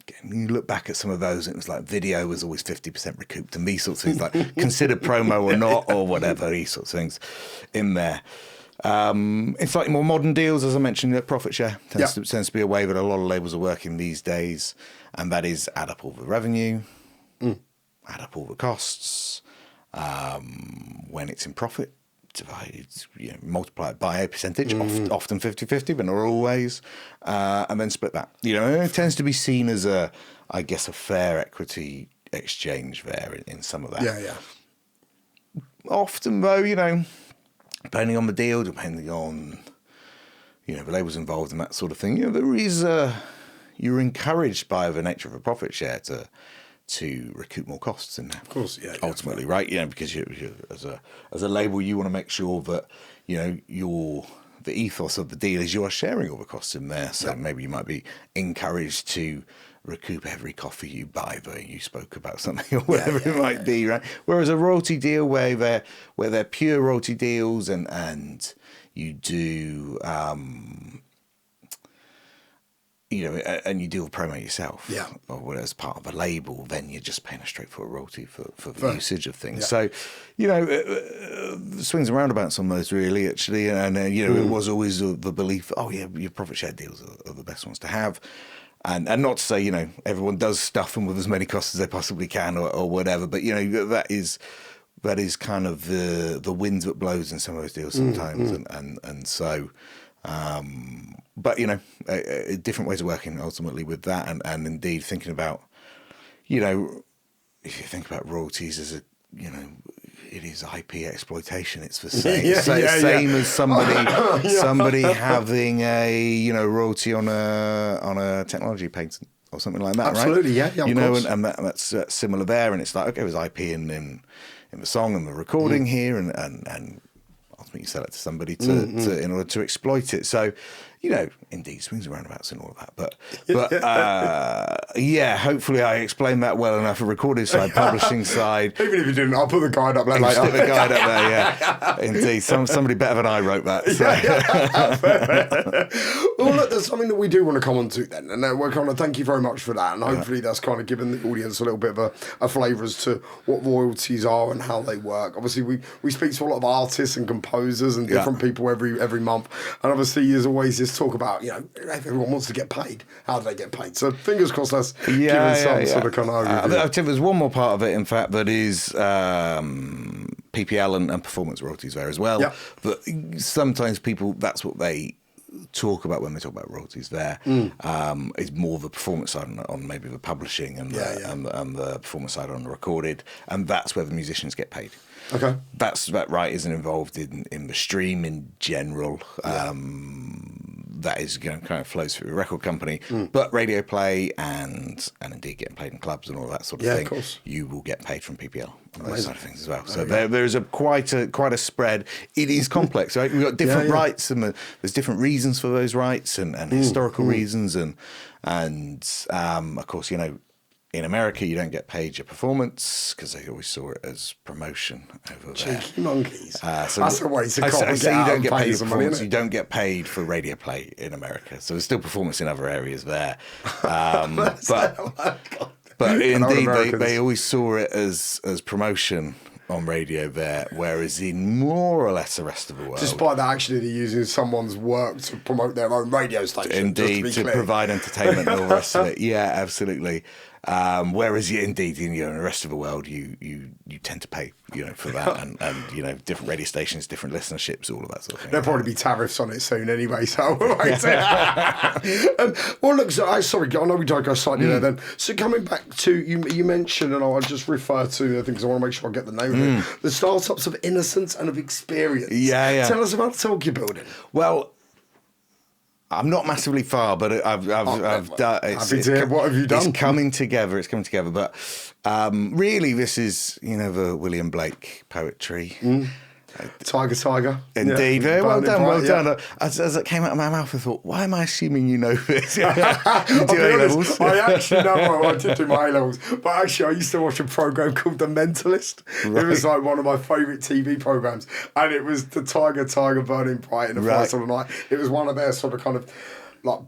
Again, you look back at some of those, and it was like video was always 50% recouped, and these sorts of things, like considered promo or not, or whatever, these sorts of things in there. In slightly more modern deals, as I mentioned, profit share tends to be a way that a lot of labels are working these days, and that is add up all the revenue, add up all the costs, when it's in profit, multiply it by a percentage, often 50-50, but not always, and then split that. It tends to be seen as a fair equity exchange there in some of that. Yeah. Often though, depending on the deal, depending on, the labels involved and that sort of thing, there is you're encouraged by the nature of a profit share to recoup more costs in there. Of course, ultimately, right? Because you as a label, you want to make sure that the ethos of the deal is you are sharing all the costs in there. So maybe you might be encouraged to recoup every coffee you buy that you spoke about something or whatever it might be, right? Whereas a royalty deal where they're pure royalty deals and you do and you deal with promo yourself, or as part of a label, then you're just paying a straightforward royalty for the usage of things. So, swings and roundabouts on those really, actually, and it was always the belief, your profit share deals are the best ones to have. And not to say, everyone does stuff them with as many costs as they possibly can or whatever, but, that is kind of the wind that blows in some of those deals sometimes, and so. But different ways of working ultimately with that, and indeed thinking about, if you think about royalties as it is IP exploitation. It's the same, same as somebody having a royalty on a technology patent or something like that. Absolutely, right? Of course. And that's similar there. And it's like, okay, there's IP in the song and the recording here, and ultimately you sell it to somebody to in order to exploit it. So, indeed, swings and roundabouts and all of that. But hopefully I explained that well enough. A recorded side, publishing side. Even if you didn't, I'll put the guide up there later. Stick the guide up there, yeah. Indeed, somebody better than I wrote that. So. Well, look, there's something that we do want to come on to then, and we're kind of thank you very much for that. And hopefully that's kind of given the audience a little bit of a flavour as to what royalties are and how they work. Obviously, we speak to a lot of artists and composers and different people every month, and obviously there's always this talk about everyone wants to get paid. How do they get paid? So fingers crossed that's given some sort of kind of overview. I think there's one more part of it, in fact, that is PPL and performance royalties there as well. Yep. But sometimes people, that's what they talk about when they talk about royalties there. Is more the performance side on maybe the publishing and the performance side on the recorded, and that's where the musicians get paid. Okay. That right isn't involved in the stream in general. That is kind of flows through a record company, but radio play and indeed getting played in clubs and all that sort of thing. Of course. You will get paid from PPL and those side of things as well. So there is quite a spread. It is complex, right? We've got different rights, and there's different reasons for those rights and historical reasons, and of course, in America, you don't get paid your performance because they always saw it as promotion over there. Cheeky monkeys. So that's a way to complicate so you don't get paid some for money, you don't get paid for radio play in America. So there's still performance in other areas there. But indeed, they always saw it as promotion on radio there, whereas in more or less the rest of the world, despite that, actually they're using someone's work to promote their own radio station. Indeed, to provide entertainment and all the rest of it. Yeah, absolutely. Whereas indeed in the rest of the world, you tend to pay for that, and different radio stations, different listenerships, all of that sort of thing. There'll probably be tariffs on it soon anyway. So well, look. So, sorry, I know we digress slightly there. Then, so coming back to you mentioned, and I'll just refer to the things I want to make sure I get the name of it. The startups of Innocence and of Experience. Yeah. Tell us about the talk you're building. Well, I'm not massively far, but I've done. Happy to hear. What have you done? It's coming together. But really, this is the William Blake poetry. Tiger. Indeed, very well done. As it came out of my mouth, I thought, why am I assuming you know this? You do A-levels. I actually know. I did do my A-levels, but actually, I used to watch a program called The Mentalist. Right. It was like one of my favourite TV programs, and it was the tiger burning bright in the forest of the night. It was one of their sort of kind of like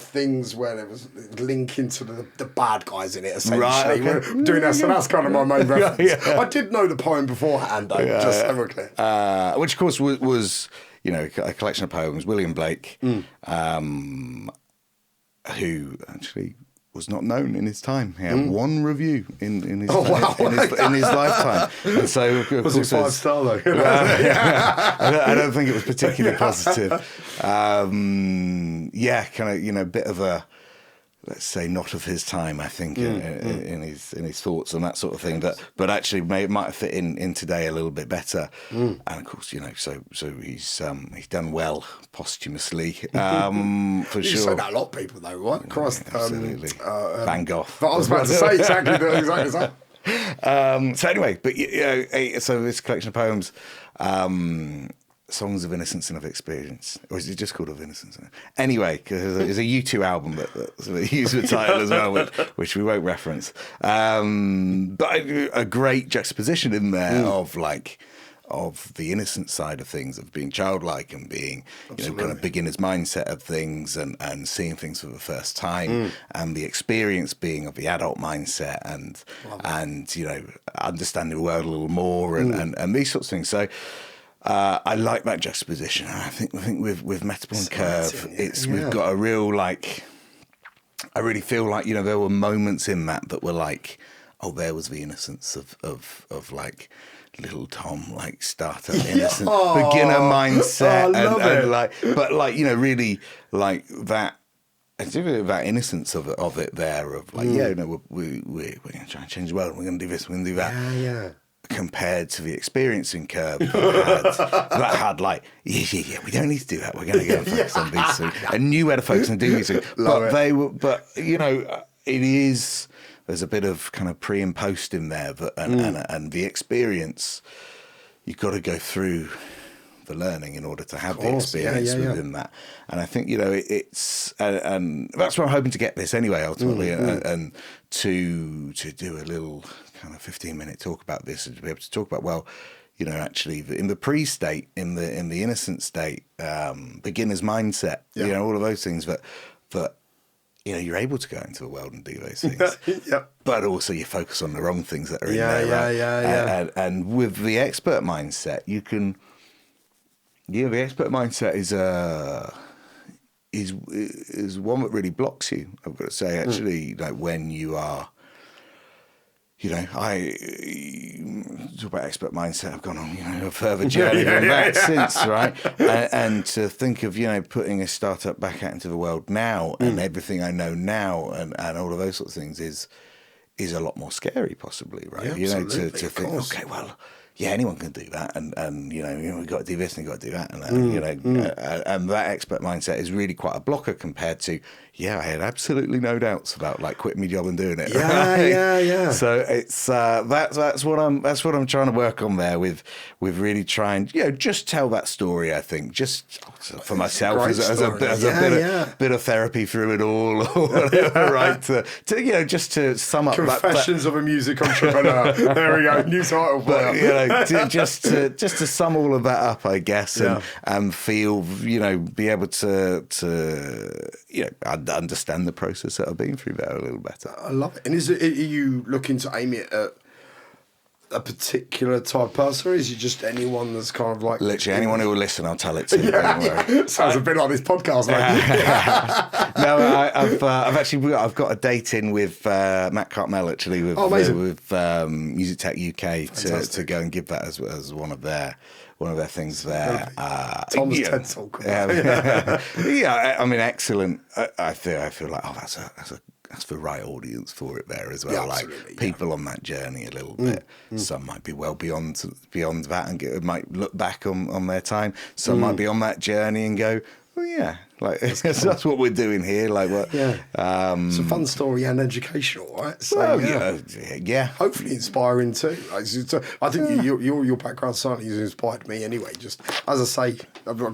things where there was linking to the bad guys in it, essentially. Right, okay. Doing that, so that's kind of my main reference. I did know the poem beforehand, though, just so we're clear. Which, of course, was a collection of poems. William Blake, who actually was not known in his time. He had one review in his lifetime. And so, of was course, it 5-star though? I don't think it was particularly positive. Kind of, bit of a, let's say, not of his time, I think, in his thoughts and that sort of thing. But actually, might have fit in today a little bit better. And of course, so he's done well posthumously, for you sure. You say that a lot of people, though, right? Christ, absolutely. Van Gogh. But I was about to say exactly that. So anyway, so this collection of poems. Songs of Innocence and of Experience, or is it just called Of Innocence? Anyway, because there's a U2 album that used the title as well, which we won't reference. But a great juxtaposition in there of the innocent side of things, of being childlike and being kind of beginner's mindset of things, and seeing things for the first time, and the experience being of the adult mindset, and understanding the world a little more, and these sorts of things. So. I like that juxtaposition. I think with Metabol and Curve, we've got a real I really feel like there were moments in that were like, oh, there was the innocence of little Tom, like startup innocent beginner mindset, and like, but like, you know, really like that. It's really that innocence of it there, of like, yeah, no, we're going to try and change the world. We're going to do this. We're going to do that. Yeah. Compared to the experiencing curve that had like, yeah, we don't need to do that. We're going to go and focus on these things. And knew where to focus and do these things. But you know, it is, there's a bit of kind of pre and post in there, and the experience, you've got to go through the learning in order to have the experience within that. And I think, you know, it's and that's why I'm hoping to get this anyway, ultimately, and to do a little kind of 15-minute talk about this, and to be able to talk about, well, you know, actually in the pre-state, in the innocent state, beginner's mindset, you know, all of those things, but you know, you're able to go into the world and do those things, but also you focus on the wrong things that are in there, and with the expert mindset, you can. Yeah, the expert mindset is one that really blocks you. I've got to say, actually, like when you are, you know, I talk about expert mindset. I've gone on, you know, a further journey than that since, right? And to think of, you know, putting a startup back out into the world now and everything I know now and all of those sorts of things is a lot more scary, possibly, right? Yeah, you know, to think, course. okay, well. Yeah, anyone can do that, and you know we've got to do this and we've got to do that, and you know, and that expert mindset is really quite a blocker compared to, I had absolutely no doubts about like quitting my job and doing it. Yeah. So it's that's what I'm trying to work on there with really trying, you know, just tell that story. I think just for myself as a bit of therapy through it all, or whatever, right? To you know, just to sum up Confessions of a Music Entrepreneur. There we go, new title. But you know, just to sum all of that up, I guess, and feel, you know, be able to you know, understand the process that I've been through there a little better. I love it. And are you looking to aim it at a particular type of person, or is it just anyone that's kind of like... Literally anyone who will listen, I'll tell it to. Sounds a bit like this podcast, mate. No, I've got a date in with Matt Cartmel, actually, with Music Tech UK to go and give that as one of their things there. Tom's TED Talk. I mean, excellent. I feel like, that's the right audience for it there as well. Like people on that journey a little bit. Some might be well beyond that and might look back on their time. Some might be on that journey and go, well, yeah, like that's what we're doing here. Like what? Yeah. It's a fun story and educational, right? So hopefully inspiring too. I think your background certainly has inspired me anyway. Just as I say,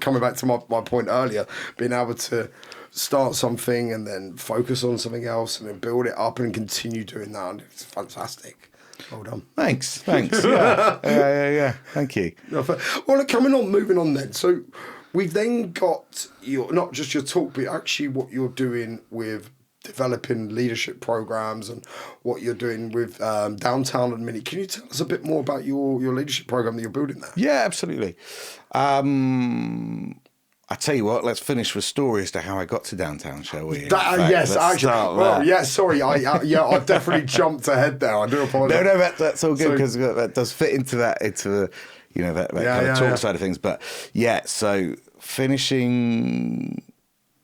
coming back to my point earlier, being able to start something and then focus on something else and then build it up and continue doing that. And it's fantastic. Well done. Thanks. Yeah. Thank you. Well, look, moving on then. So we've then got not just your talk, but actually what you're doing with developing leadership programs and what you're doing with Downtown at the minute. Can you tell us a bit more about your leadership program that you're building there? Yeah, absolutely. I tell you what, let's finish with story as to how I got to Downtown, shall we? Yes, actually. Well, yeah, sorry. I definitely jumped ahead there. I do apologise. No, that's all good because that does fit into the, you know, that kind of talk side of things. But so finishing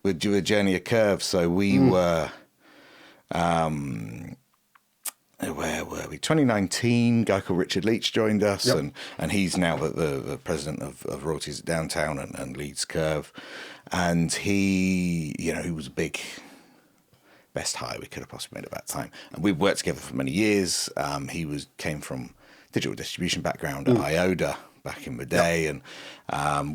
with a journey of curves. So we were, where were we? 2019, a guy called Richard Leach joined us, and he's now the president of Royalties at Downtown and leads Curve. And he was a big, best hire we could have possibly made at that time. And we've worked together for many years. He came from digital distribution background at IODA back in the day, and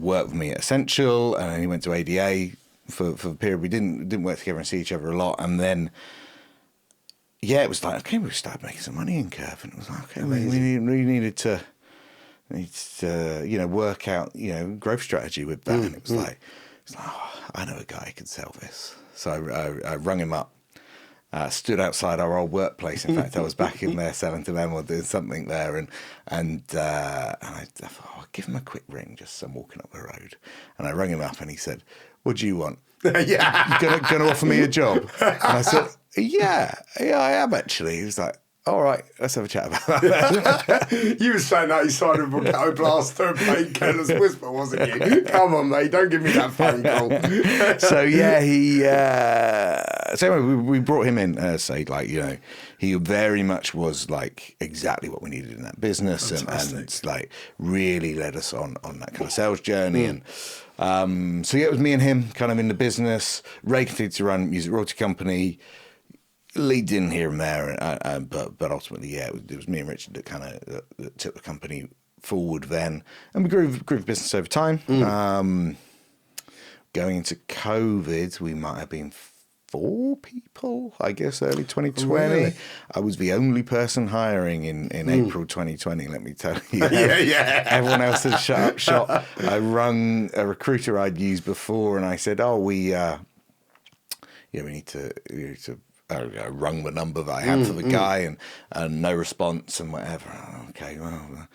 worked with me at Essential, and then he went to ADA for the period. We didn't work together and see each other a lot, and then it was like, okay, we started making some money in Curve, and it was like, okay, we needed to work out growth strategy with that, and it was like, I know a guy who can sell this. So I rung him up. Stood outside our old workplace. In fact, I was back in there selling to them or doing something there, and I thought, I'll give him a quick ring just as I'm walking up the road. And I rang him up, and he said, "What do you want? You gonna offer me a job?" And I said, "Yeah, I am actually." He was like, all right, let's have a chat about that. You were saying that you signed a Ghetto Blaster and played Careless Whisper, wasn't you? Come on, mate, don't give me that phone call. So yeah, so anyway, we brought him in, he very much was like exactly what we needed in that business, and like really led us on that kind of sales journey. And so yeah, it was me and him kind of in the business. Ray continued to run music royalty company, leads in here and there, but ultimately, yeah, it was me and Richard that kind of that took the company forward then, and we grew the business over time. Going into COVID, we might have been 4 people, I guess, early 2020. Really? I was the only person hiring in April 2020, let me tell you. Everyone else had shut up shop. I rung a recruiter I'd used before, and I said, we need to I rung the number that I had for the guy, and no response and whatever. Okay, well,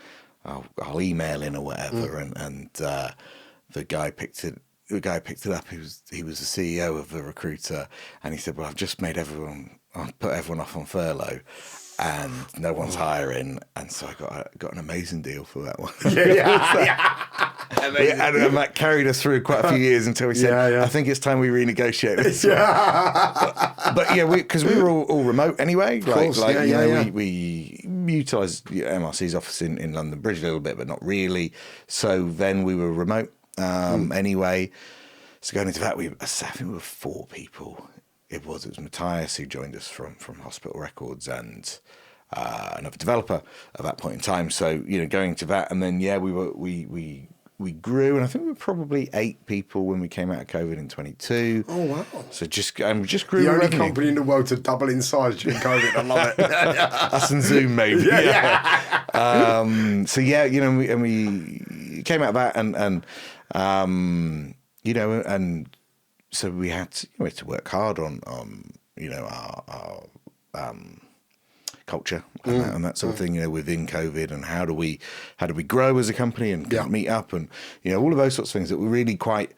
I'll email in or whatever, and the guy picked it. The guy picked it up. He was the CEO of the recruiter, and he said, "Well, I've just put everyone off on furlough, and no one's hiring." And so I got an amazing deal for that one. And that carried us through quite a few years until we said, I think it's time we renegotiate this one. But yeah, because we were all remote anyway. We utilised MRC's office in London Bridge a little bit, but not really. So then we were remote anyway. So going into that, I think we were 4 people. It was Matthias who joined us from Hospital Records, and another developer at that point in time. So going to that, and then we grew, and I think we were probably 8 people when we came out of COVID in 22. Oh wow! So just grew. The only company in the world to double in size during COVID. I love it. Us and Zoom, maybe. So we came out of that, and so we had to work hard on our culture and that sort of thing, within COVID, and how do we grow as a company and meet up, and all of those sorts of things that were really quite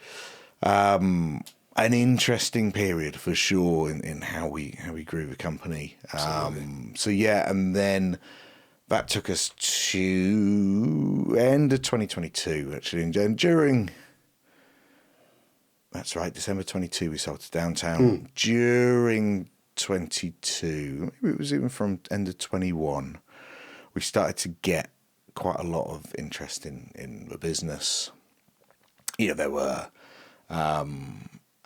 an interesting period for sure in how we grew the company. And then that took us to end of 2022 actually, and during. That's right, December 22 we sold to Downtown. During 22, maybe it was even from end of 21, we started to get quite a lot of interest in the business. There were a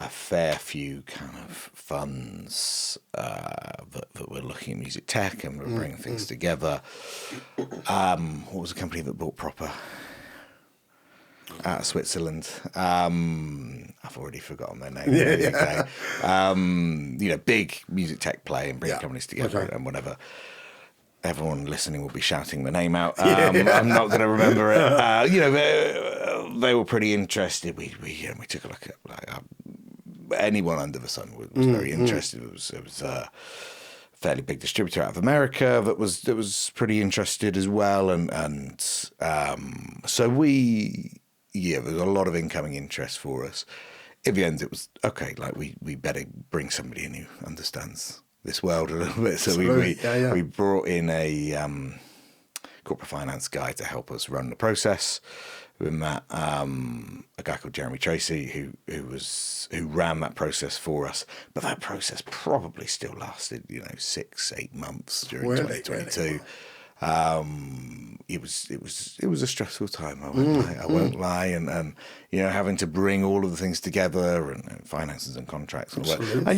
fair few kind of funds that were looking at music tech and were bringing things together. What was the company that bought Proper? Out of Switzerland. I've already forgotten their name. Big music tech play and bring companies together and whatever. Everyone listening will be shouting the name out. I'm not going to remember it. They were pretty interested. We took a look at anyone under the sun was very interested. It was a fairly big distributor out of America that was pretty interested as well, and so there was a lot of incoming interest for us. In the end, it was okay. Like we better bring somebody in who understands this world a little bit. So we brought in a corporate finance guy to help us run the process. We met a guy called Jeremy Tracy who ran that process for us. But that process probably still lasted 6-8 months during 2022. Really? It was a stressful time. I won't lie, and having to bring all of the things together and finances and contracts and all that. And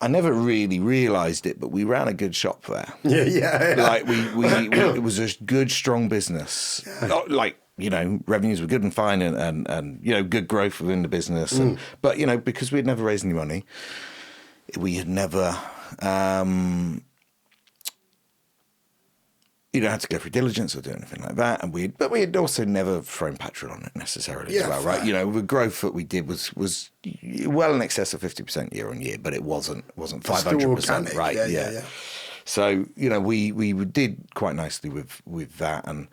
I never really realised it, but we ran a good shop there. Like it was a good, strong business. Revenues were good and fine, and good growth within the business. But because we had never raised any money, we had never. You don't have to go through diligence or do anything like that, but we had also never thrown petrol on it necessarily as well, right? The growth that we did was well in excess of 50% year on year, but it wasn't 500%, right? Yeah. So we did quite nicely with that, I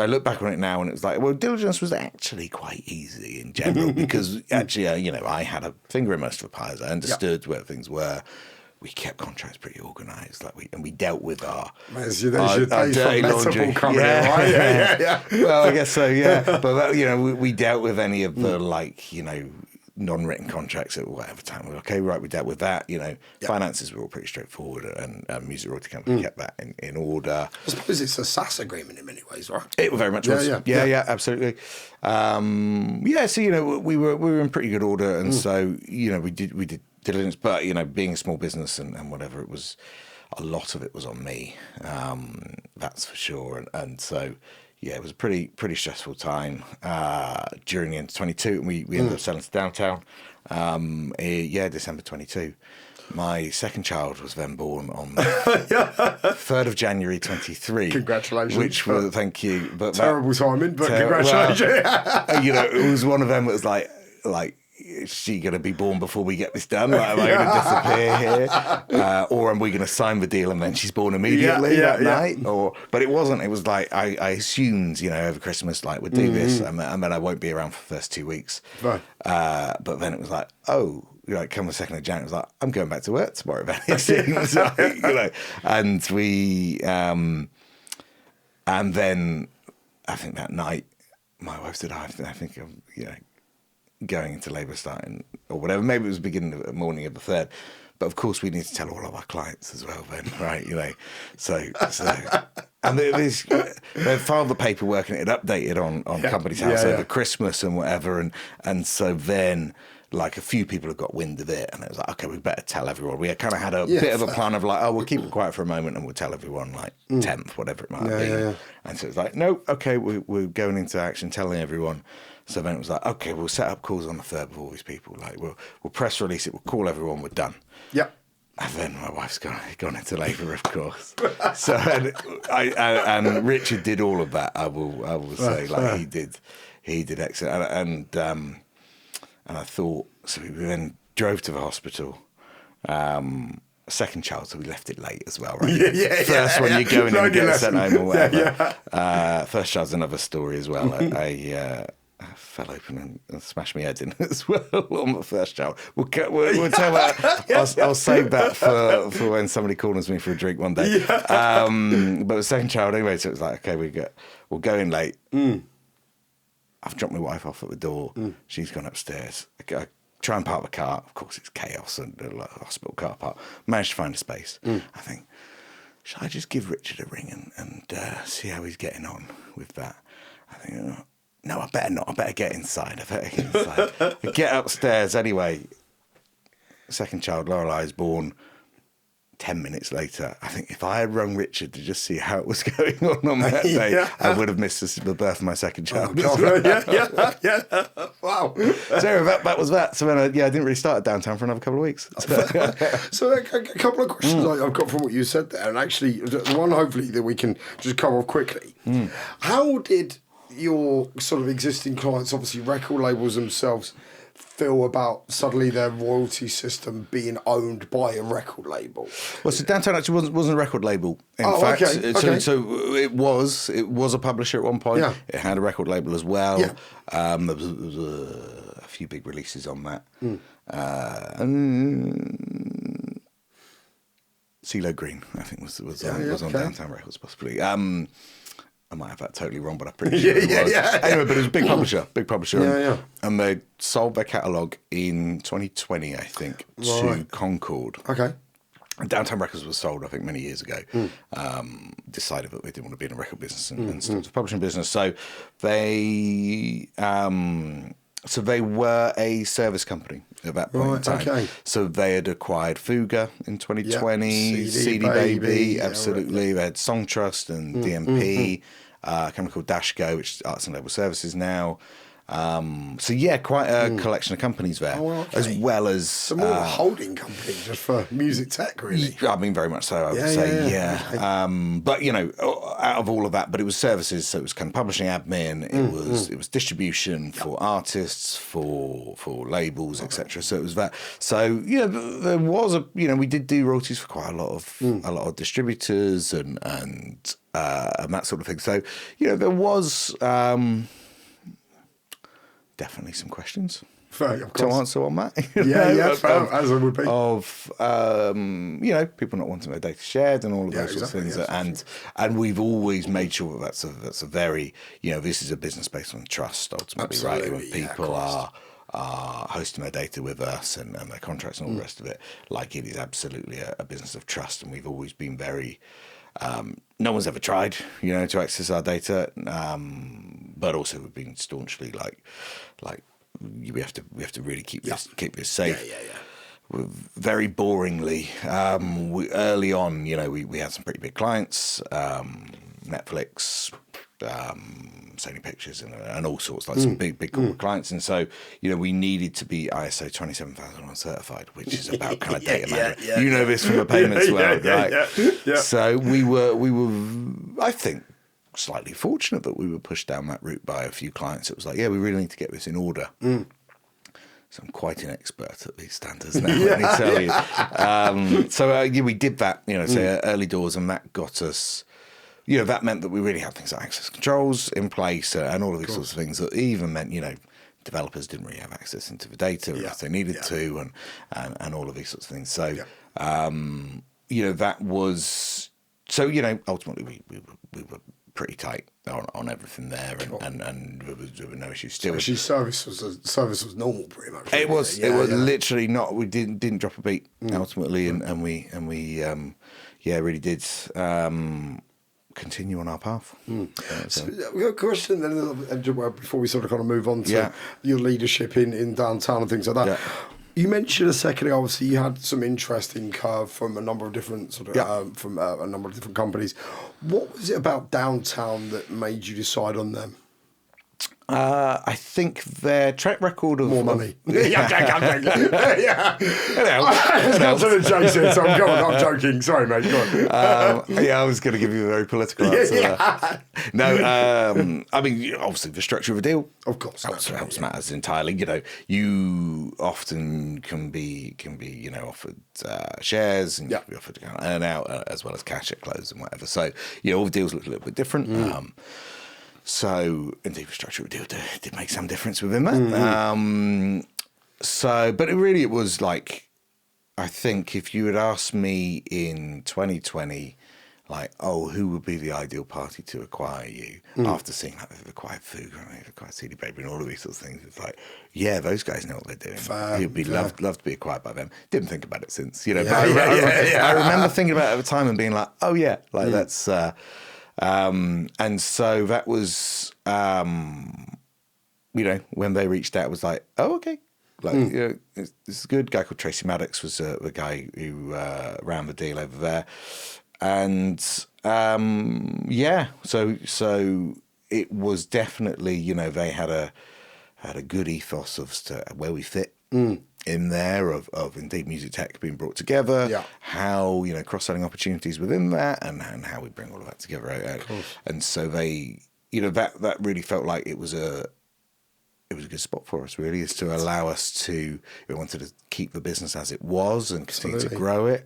look back on it now and it was like, well, diligence was actually quite easy in general because actually I had a finger in most of the pies. I understood where things were. we kept contracts pretty organised, we dealt with our There's your days from dirty laundry. Metabol coming in, right? Yeah. Well, I guess so, yeah. But we dealt with any of the non-written contracts at whatever time. We're okay, right? We dealt with that. Finances were all pretty straightforward, and music royalty company kept that in order. I suppose it's a SaaS agreement in many ways, right? It very much was. Yeah, absolutely. So we were in pretty good order, and so we did diligence, but being a small business and whatever, it was a lot of it was on me. That's for sure, and so. Yeah, it was a pretty stressful time during the end of 22, and we ended up selling to Downtown. December 22. My second child was then born on the 3rd of January 23. Congratulations. Which was, thank you. But terrible timing, but congratulations. It was one of them that was like, is she going to be born before we get this done? Like, am I going to disappear here? Or am we going to sign the deal and then she's born immediately that night? But it wasn't. It was like, I assumed, over Christmas, we'd do this and then I won't be around for the first 2 weeks. Right. But then it was like, come the 2nd of January, it was like, I'm going back to work tomorrow, then it seems. And we, and then I think that night, my wife said, I think I'm, going into labour starting or whatever.Maybe it was the beginning of the morning of the 3rd. But of course we need to tell all of our clients as well then, right? So and they filed the paperwork and it updated on Company's House over Christmas and whatever. And so then a few people have got wind of it and it was like, okay, we better tell everyone. We kind of had a bit of a plan of we'll keep it quiet for a moment and we'll tell everyone 10th, whatever it might be. Yeah. And so it's like, no, okay, we're going into action, telling everyone. So then it was like, okay, we'll set up calls on the 3rd with all these people. We'll press release it, we'll call everyone, we're done. Yeah. And then my wife's gone into labour, of course. So and Richard did all of that. I will say, he did excellent. And I thought, so we then drove to the hospital. Second child, so we left it late as well, right? First one, you go in and get sent home or whatever. First child's another story as well. I fell open and smashed my head in as well on the first child. We'll tell that. I'll save that for when somebody calls me for a drink one day. But the second child anyway, so it was like, okay, we'll go in late. I've dropped my wife off at the door. She's gone upstairs. I try and park the car. Of course, it's chaos and a hospital car park. Managed to find a space. I think, should I just give Richard a ring and see how he's getting on with that? I think, no, I better not. I better get inside. We get upstairs anyway. Second child, Lorelei, is born 10 minutes later. I think if I had rung Richard to just see how it was going on that day, I would have missed the birth of my second child. Yeah. Wow. So that was that. So then I didn't really start at Downtown for another couple of weeks. So a couple of questions I've got from what you said there, and actually the one hopefully that we can just cover off quickly. How did your sort of existing clients, obviously record labels themselves, feel about suddenly their royalty system being owned by a record label? Well, so Downtown actually wasn't a record label. In fact, okay. So it was a publisher at one point. Yeah. It had a record label as well. Yeah. There was a few big releases on that. CeeLo Green, I think, was on Downtown Records possibly. I might have that totally wrong, but I'm pretty sure it was. Anyway, but it was a big publisher. And they sold their catalogue in 2020, I think, to Concord. Okay. And Downtown Records was sold, I think, many years ago. Decided that they didn't want to be in a record business and started a publishing business. So they were a service company at that point in time. Okay. So they had acquired Fuga in 2020, CD Baby, absolutely. They had Song Trust and DMP, a company called Dashgo, which is Arts and Label Services now. Quite a collection of companies there, as well as some more holding company just for music tech, really. I mean, very much so. I would say, Okay. But out of all of that, but it was services, so it was kind of publishing, admin. It was distribution for artists, for labels, etc. So it was that. So there was we did do royalties for quite a lot of distributors and that sort of thing. So there was. Definitely some questions. Fair, of to course. answer on that. Fair, as it would be. Of people not wanting their data shared and all of those sorts of things. And we've always made sure that that's a very, this is a business based on trust ultimately, right? When people are hosting their data with us and their contracts and all the rest of it, like it is absolutely a business of trust. And we've always been very, no one's ever tried, to access our data. But also we've been staunchly like we have to really keep this safe. Very boringly, early on, we had some pretty big clients, Netflix, Sony Pictures, and all sorts, like some big corporate clients. And so, we needed to be ISO 27001 certified, which is about kind of data management. This from the payments world, right? So we were, I think, slightly fortunate that we were pushed down that route by a few clients. It was like, we really need to get this in order. So I'm quite an expert at these standards now, let me tell you. So we did that, say early doors, and that got us, that meant that we really had things like access controls in place and all of these sorts of things that even meant, developers didn't really have access into the data if they needed to and all of these sorts of things. So, that was, so, ultimately we were pretty tight on everything there, and there were no issues still. Actually, service was normal pretty much. It was literally not. We didn't drop a beat ultimately, and we really did continue on our path. So we got a question then before we sort of kind of move on to your leadership in downtown and things like that. You mentioned a second ago, obviously, you had some interest in Curve from a number of different from a number of different companies. What was it about downtown that made you decide on them? I think their track record of more money. I'm joking. Sorry, mate. Go on. I was going to give you a very political answer. No, I mean, obviously the structure of a deal, of course, helps matters entirely. You often can be offered shares, and you can be offered to kind of earn out as well as cash at close and whatever. So all the deals look a little bit different. So, indeed, the structure of the deal did make some difference within that. But it was like, I think if you had asked me in 2020, like, who would be the ideal party to acquire you after seeing that they've acquired Fuga and they've acquired CD Baby and all of these sorts of things, it's like, those guys know what they're doing. You'd be loved to be acquired by them. Didn't think about it since, I remember thinking about it at the time and being like, that's. And so that was, when they reached out, it was like, okay, this is good. A guy called Tracy Maddox was the guy who ran the deal over there, and so it was definitely, they had a good ethos of where we fit. In there of indeed music tech being brought together, how cross-selling opportunities within that, and how we bring all of that together out. And so they, that really felt like it was a good spot for us, really, is to allow us to. We wanted to keep the business as it was and continue to grow it.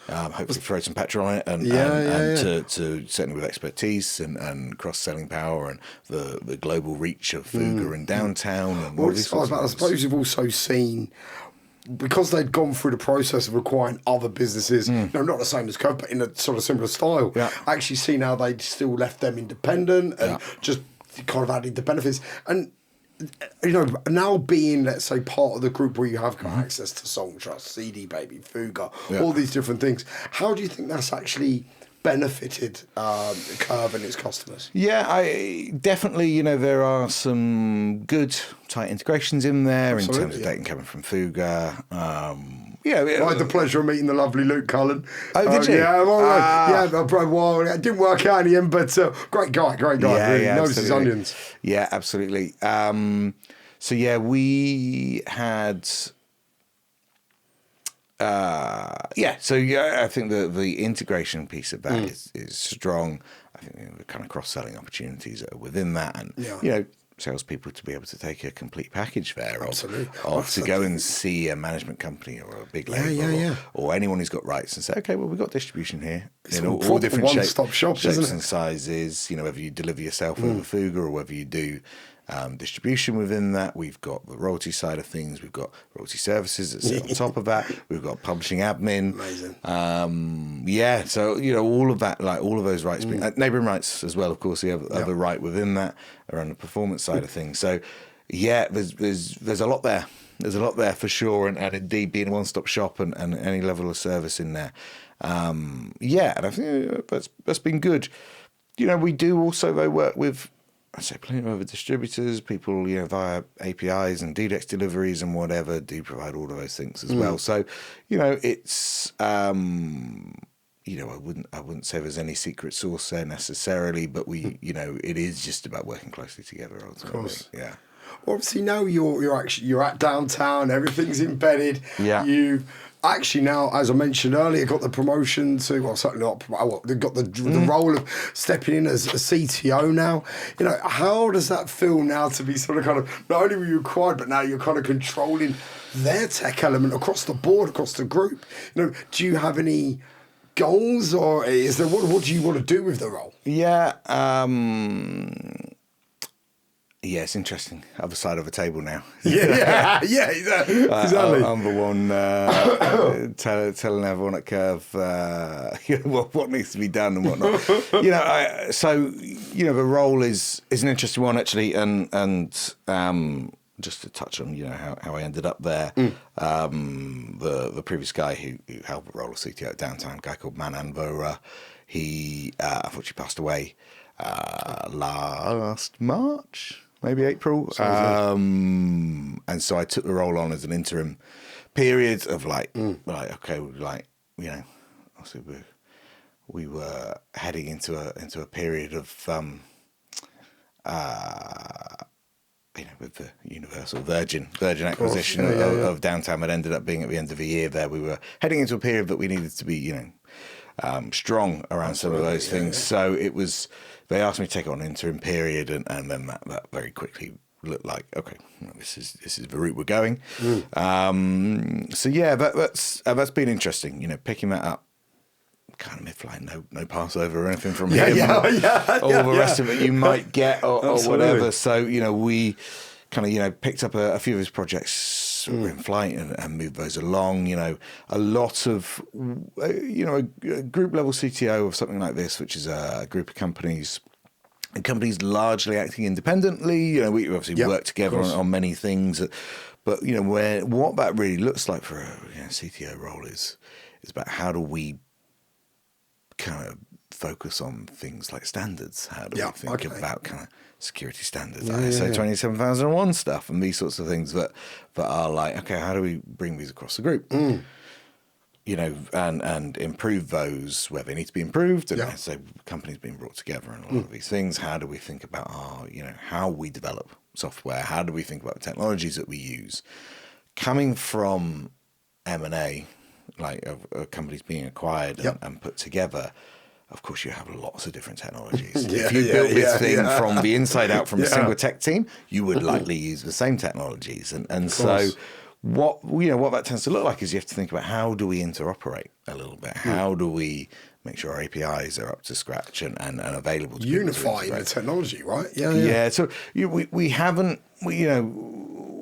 Hopefully throw some petrol on it and to certainly with expertise and cross-selling power and the global reach of Fuga and downtown. And I suppose you've also seen, because they'd gone through the process of acquiring other businesses, not the same as Curve, but in a sort of similar style, actually seen how they'd still left them independent and just kind of added the benefits. And now being, let's say, part of the group where you have got access to Song Trust, CD Baby, Fuga, all these different things, how do you think that's actually benefited Curve and its customers? Yeah, I definitely, there are some good tight integrations in there. Absolutely, in terms of data coming from Fuga. I had the pleasure of meeting the lovely Luke Cullen. Oh, did you? Well, it didn't work out in the end, but great guy, really knows his onions. Yeah, absolutely. We had... I think the integration piece of that is strong. I think the kind of cross-selling opportunities that are within that, and salespeople to be able to take a complete package there of to go and see a management company or a big label or anyone who's got rights and say, okay, well, we've got distribution here in all different shapes and sizes. Whether you deliver yourself over Fuga or whether you do distribution within that. We've got the royalty side of things. We've got royalty services that sit on top of that. We've got publishing admin. Amazing. So, all of that, like all of those rights, neighbouring rights as well, of course, the other right within that around the performance side of things. So, there's a lot there. There's a lot there for sure, and indeed being a one-stop shop and any level of service in there. And I think that's been good. We do also, though, work with, I say, plenty of other distributors, people, via APIs and DDEX deliveries and whatever, do provide all of those things as well. So, it's, I wouldn't say there's any secret sauce there necessarily, but it is just about working closely together ultimately. Of course. Yeah. Obviously now you're at downtown, everything's embedded. Yeah. You've actually now, as I mentioned earlier, got the promotion to, well, certainly not, they've got the role of stepping in as a CTO now. How does that feel now to be sort of kind of, not only were you acquired, but now you're kind of controlling their tech element across the board, across the group? Do you have any goals, or is there, what do you want to do with the role? Yeah. Yeah, it's interesting. Other side of the table now. Exactly. I'm the one telling everyone at Curve what needs to be done and whatnot. The role is an interesting one actually, and just to touch on how I ended up there. The previous guy who held the role of CTO at Downtown, a guy called Manan Vohra, he unfortunately passed away last March. Maybe April. And so I took the role on as an interim period of obviously we were heading into a period of with the Universal Virgin acquisition of Downtown. It ended up being at the end of the year there. We were heading into a period that we needed to be, strong around some of those things. So it was, they asked me to take on an interim period, and then that very quickly looked like, okay, this is the route we're going. That's been interesting, picking that up, kind of mid-flight, no Passover or anything from him. The rest of it you might get or whatever. So, we kind of, picked up a few of his projects in flight and moved those along. A lot of, a group level CTO of something like this, which is a group of companies, and companies largely acting independently. We obviously work together on many things, but what that really looks like for a CTO role is about how do we kind of focus on things like standards. How do we think about kind of security standards, ISO 27001 stuff, and these sorts of things that are like, okay, how do we bring these across the group? And improve those where they need to be improved. And so companies being brought together and a lot of these things. How do we think about how we develop software? How do we think about the technologies that we use? Coming from M&A, like of companies being acquired and put together, of course you have lots of different technologies. If you built this thing from the inside out from a single tech team, you would likely use the same technologies. And so what that tends to look like is you have to think about how do we interoperate a little bit? How do we make sure our APIs are up to scratch and available to unifying the technology, right? So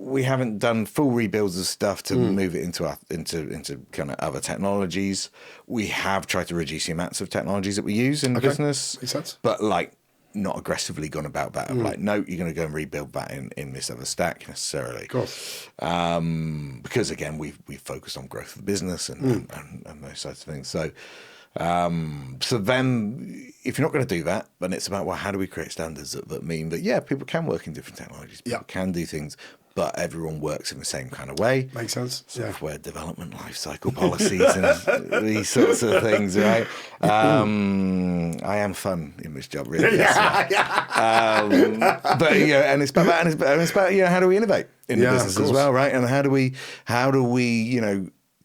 we haven't done full rebuilds of stuff to move it into kind of other technologies. We have tried to reduce the amounts of technologies that we use in the business. Makes sense. But not aggressively gone about that. No, you're going to go and rebuild that in this other stack necessarily. Of course. Because again, we've focused on growth of the business and those sorts of things. So then if you're not going to do that, then it's about, well, how do we create standards that mean that, people can work in different technologies, people can do things, but everyone works in the same kind of way. Makes sense. Software development, life cycle policies, and these sorts of things, right? I am fun in this job, really. But and it's about that, and it's about how do we innovate in the business as well, right? And how do we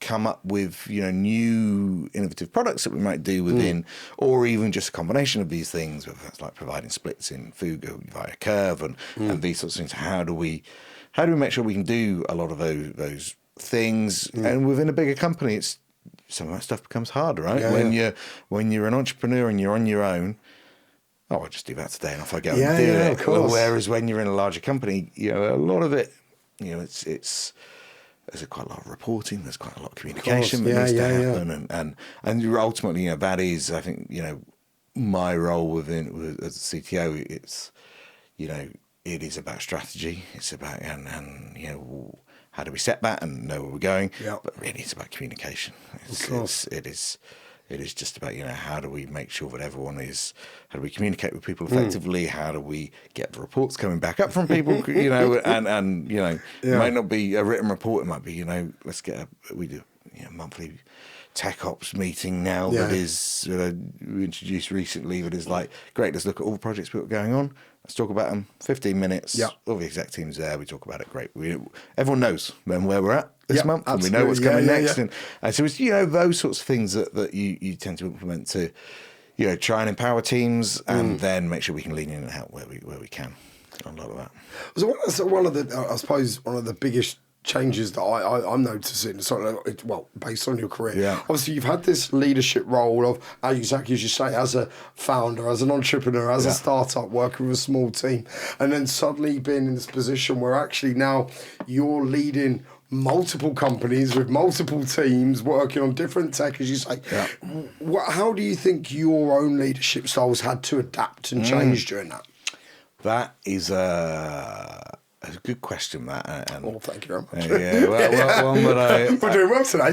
come up with new innovative products that we might do within, or even just a combination of these things, whether that's like providing splits in food via Curve and these sorts of things. How do we make sure we can do a lot of those things? And within a bigger company, it's some of that stuff becomes harder, right? When you're an entrepreneur and you're on your own, oh, I'll just do that today and off I go Yeah, and do yeah, it. of course. Whereas when you're in a larger company, you know, a lot of it, you know, there's quite a lot of reporting, there's quite a lot of communication that needs to happen. And you're ultimately, you know, that is, I think, you know, my role as a CTO, it's, you know, it is about strategy. It's about, and you know, how do we set that and know where we're going? Yeah. But really it's about communication. It is just about, you know, how do we make sure that how do we communicate with people effectively? How do we get the reports coming back up from people, you know, and you know, it might not be a written report. It might be, you know, we do, you know, monthly tech ops meeting now that is, we introduced recently that is like, great, let's look at all the projects we've got going on. Let's talk about them. 15 minutes. Yeah. All the exec team's there. We talk about it. Great. Everyone knows where we're at this month, and we know what's coming next. And so it's, you know, those sorts of things that you tend to implement to, you know, try and empower teams, and then make sure we can lean in and help where we can. A lot of that. So one of the, I suppose, one of the biggest changes that I'm noticing, well, based on your career. Yeah. Obviously, you've had this leadership role of, exactly as you say, as a founder, as an entrepreneur, as a startup, working with a small team, and then suddenly being in this position where actually now you're leading multiple companies with multiple teams working on different tech, as you say. Yeah. How do you think your own leadership styles had to adapt and change during that? That is a good question, Matt. Thank you very much. One that we're doing well today.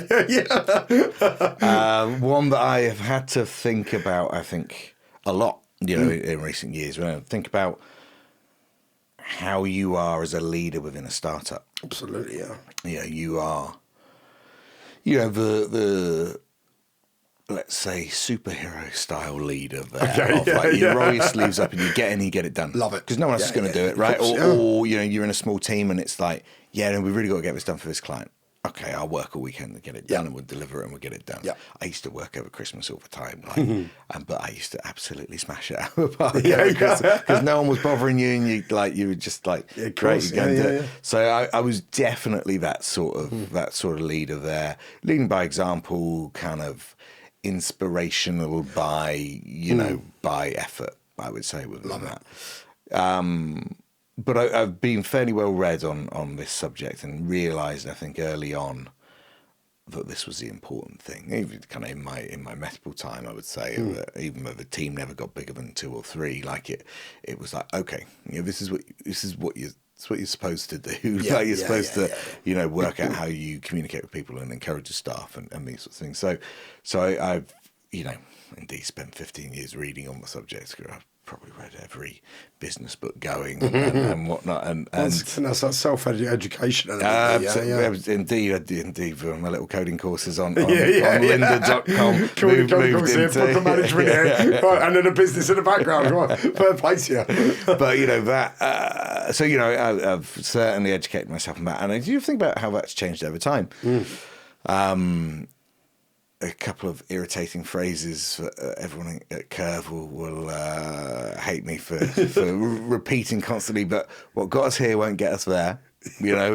One that I have had to think about, I think, a lot, you know, in recent years. When I think about how you are as a leader within a startup. Absolutely, yeah. Yeah, you are, you know, the let's say, superhero style leader there. You roll your sleeves up and you get in and you get it done. Love it. Because no one else is going to do it, right? Or, you know, you're in a small team and it's like, no, we've really got to get this done for this client. Okay, I'll work all weekend to get it done and we'll deliver it and we'll get it done. Yeah. I used to work over Christmas all the time, but I used to absolutely smash it out of the park because no one was bothering you and you were just like, great, you go and do it. So I was definitely that sort of leader there, leading by example, kind of inspirational by, you know, by effort, I would say with that. But I've been fairly well read on this subject and realised, I think, early on that this was the important thing. Even kind of in my Metabol time, I would say, that even though the team never got bigger than 2 or 3, like it was like, okay, you know, this is what you're supposed to do. You're supposed to, you know, work out how you communicate with people and encourage the staff and these sorts of things. So I've, you know, indeed spent 15 years reading on the subject. I've probably read every business book going and whatnot. And that's that self-education. Indeed, I did my little coding courses on lynda.com. Proper management here. Right, and then a business in the background. Right, third place here. But, you know, that... so, you know, I've certainly educated myself on that. And I do think about how that's changed over time. A couple of irritating phrases. Everyone at Curve will hate me for repeating constantly, but what got us here won't get us there. You know,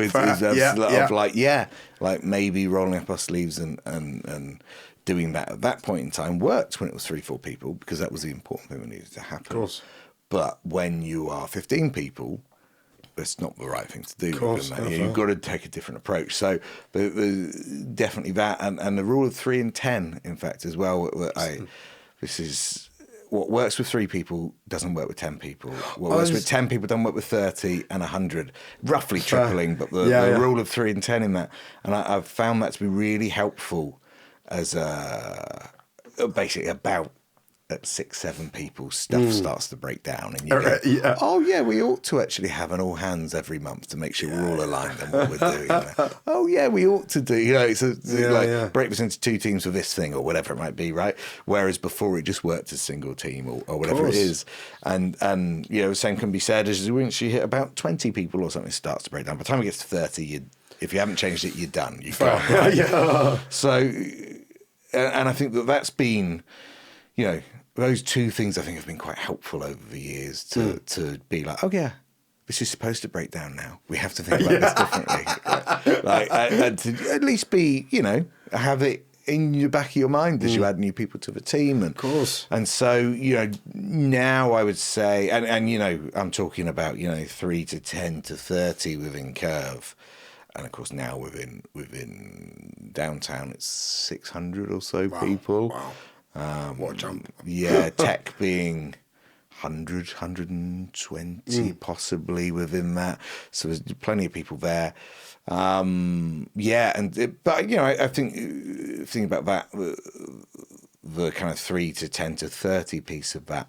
like maybe rolling up our sleeves and doing that at that point in time worked when it was 3-4 people, because that was the important thing that needed to happen. Of course. But when you are 15 people, it's not the right thing to do. Of course, you've got to take a different approach. So definitely that, and the rule of 3 and 10, in fact, as well. This is what works with 3 people doesn't work with 10 people. What works with 10 people doesn't work with 30 and 100, roughly tripling. But the rule of 3 and 10 in that, and I've found that to be really helpful as basically about. At 6-7 people, stuff starts to break down, and you go, we ought to actually have an all hands every month to make sure we're all aligned on what we're doing. We ought to do, you know, break this into 2 teams for this thing or whatever it might be, right? Whereas before it just worked as a single team or whatever it is, and you know, the same can be said as once you hit about 20 people or something, it starts to break down. By the time it gets to 30, if you haven't changed it, you're done. You've gone. Right? So, and I think that's been, you know. Those 2 things I think have been quite helpful over the years to be like, this is supposed to break down now. We have to think about this differently. And to at least be, you know, have it in the back of your mind as you add new people to the team. And, of course. And so, you know, now I would say, and you know, I'm talking about, you know, 3 to 10 to 30 within Curve. And of course now within downtown, it's 600 or so people. Wow. What a jump. Yeah, tech being 100, 120 possibly within that. So there's plenty of people there. But you know, I think thinking about that, the kind of 3 to 10 to 30 piece of that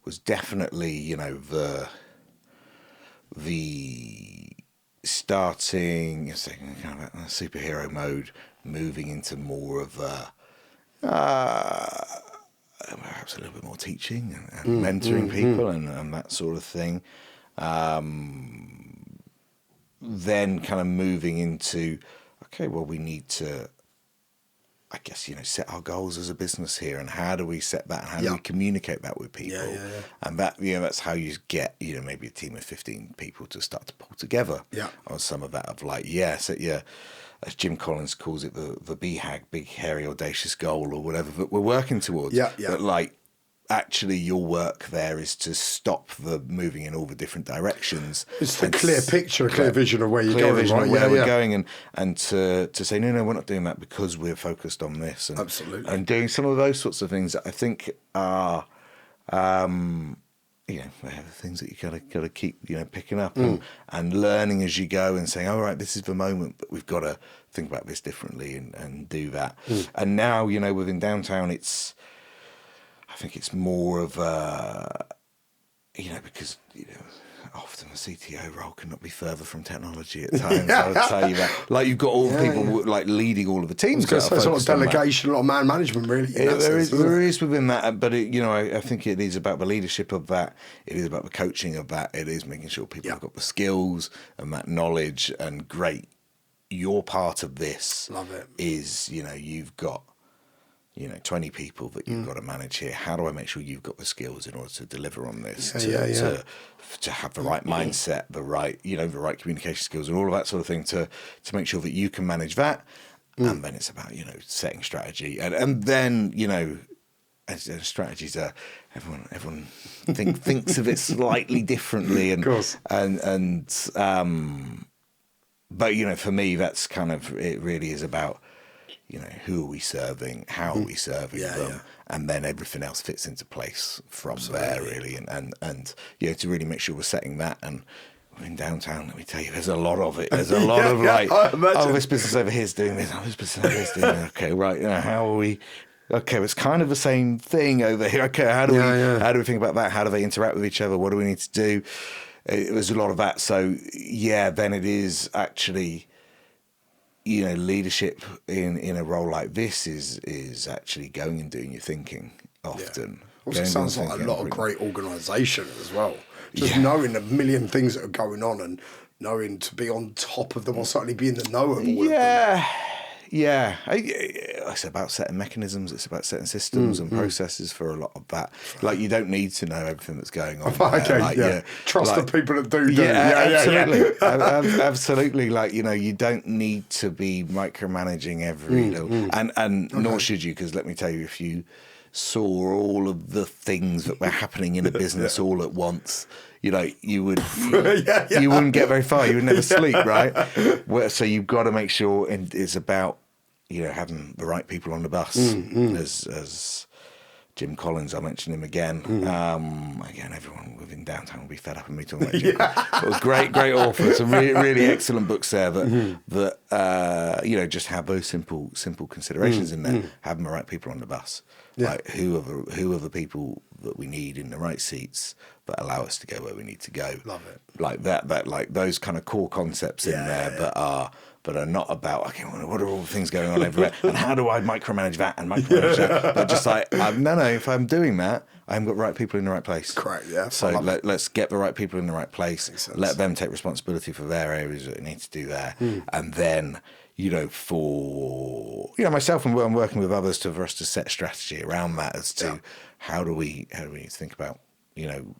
was definitely, you know, the starting, kind of a superhero mode, moving into more of a perhaps a little bit more teaching and mentoring people and that sort of thing. Then kind of moving into, okay, well, we need to, I guess, you know, set our goals as a business here, and how do we set that? And how do we communicate that with people? And that, you know, that's how you get, you know, maybe a team of 15 people to start to pull together on some of that of like, as Jim Collins calls it, the BHAG, big, hairy, audacious goal or whatever that we're working towards. But like, actually your work there is to stop the moving in all the different directions. It's the clear picture, a clear vision of where you're going, vision right? Of where we're going, and to say, no, we're not doing that because we're focused on this. And, absolutely. And doing some of those sorts of things that I think are, you know, they're the things that you gotta keep, you know, picking up and learning as you go and saying, all right, this is the moment, but we've got to think about this differently and do that. And now, you know, within downtown, I think it's more of a, you know, because, you know, often the CTO role cannot be further from technology at times. I would tell you that. Like, you've got all the people like leading all of the teams. There's a lot of delegation, a lot of man management, really. There is within that, but you know, I think it is about the leadership of that. It is about the coaching of that. It is making sure people have got the skills and that knowledge. And great, your part of this is, you know, you've got, you know, 20 people that you've got to manage here. How do I make sure you've got the skills in order to deliver on this? To have the right mindset, the right communication skills, and all of that sort of thing to make sure that you can manage that. And then it's about, you know, setting strategy, and then, you know, as strategies are, everyone thinks of it slightly differently, and of course, but you know, for me, that's kind of, it really is about, you know, who are we serving? How are we serving them? And then everything else fits into place from there, really. And you know, to really make sure we're setting that. And in downtown, let me tell you, there's a lot of it. There's a lot of like, oh, this business over here is doing this. Oh, this business over here is doing that. Okay, right. You know, how are we? Okay, it's kind of the same thing over here. Okay, how do we think about that? How do they interact with each other? What do we need to do? It was a lot of that. So yeah, then it is actually, you know, leadership in a role like this is actually going and doing your thinking often. Also sounds like a lot of great organisation as well. Just knowing a million things that are going on and knowing to be on top of them, or certainly be in the know of all of them. Yeah, it's about setting mechanisms. It's about setting systems and processes for a lot of that. Like, you don't need to know everything that's going on. Trust the people that do. Absolutely. Absolutely. Like, you know, you don't need to be micromanaging every little, and nor should you, because let me tell you, if you saw all of the things that were happening in a business all at once, you know, you wouldn't get very far. You would never sleep, right? So you've got to make sure, and it's about, you know, having the right people on the bus. As Jim Collins, I mentioned him again. Again, everyone within downtown will be fed up with me talking about Jim Collins. It was great author. Some really excellent books there that you know, just have those simple considerations in there. Having the right people on the bus. Like, who are the people that we need in the right seats that allow us to go where we need to go? Love it. Like that like those kind of core concepts in there that are not about, okay, what are all the things going on everywhere, and how do I micromanage that and micromanage that? But just like, no, if I'm doing that, I haven't got the right people in the right place. Correct, yeah. So let's get the right people in the right place. Let them take responsibility for their areas that they need to do there, and then, you know, for, you know, myself and I'm working with others for us to set strategy around that as to how do we think about, you know,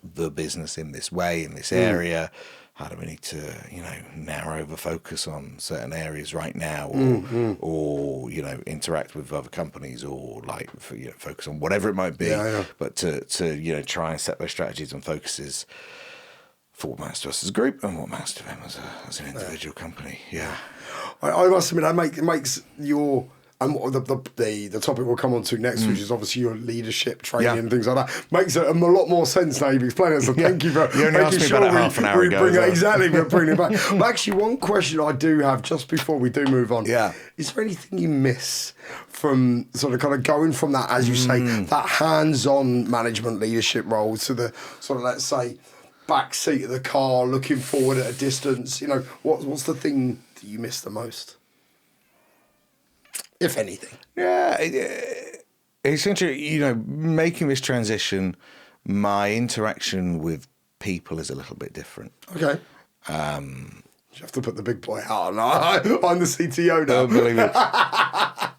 the business in this way, in this area. how do we need to, narrow the focus on certain areas right now, or interact with other companies, or focus on whatever it might be. But to try and set those strategies and focuses for what matters to us as a group and what matters to them as an individual company. Yeah. I must admit, that makes your... And the topic we'll come on to next, which is obviously your leadership training and things like that, makes a lot more sense now you've explained it. So thank you for making sure we bring it exactly. We're bringing it back. But actually, one question I do have just before we do move on: is there anything you miss from sort of kind of going from that, as you say, that hands-on management leadership role to the sort of, let's say, back seat of the car, looking forward at a distance? What's the thing that you miss the most, if anything? Yeah, essentially, making this transition, my interaction with people is a little bit different. Okay. You have to put the big boy hat on. I'm the CTO now. Don't believe it.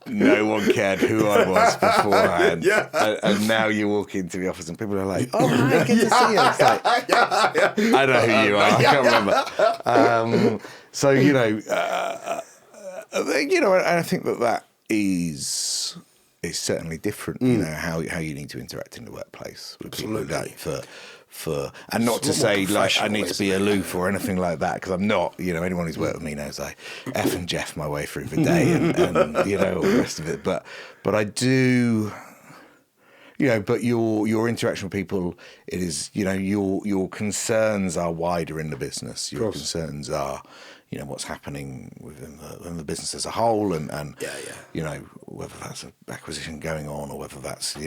No one cared who I was beforehand. And now you walk into the office and people are like, "Oh, hi, good to see you." It's like, I know who you are. I can't remember. And I think that is certainly different. How you need to interact in the workplace with people. And not to say I need to be aloof or anything like that, because I'm not. Anyone who's worked with me knows I F and Jeff my way through the day and all the rest of it. But I do. But your interaction with people, it is, your concerns are wider in the business. Your concerns are, what's happening within the business as a whole, and whether that's an acquisition going on or whether that's,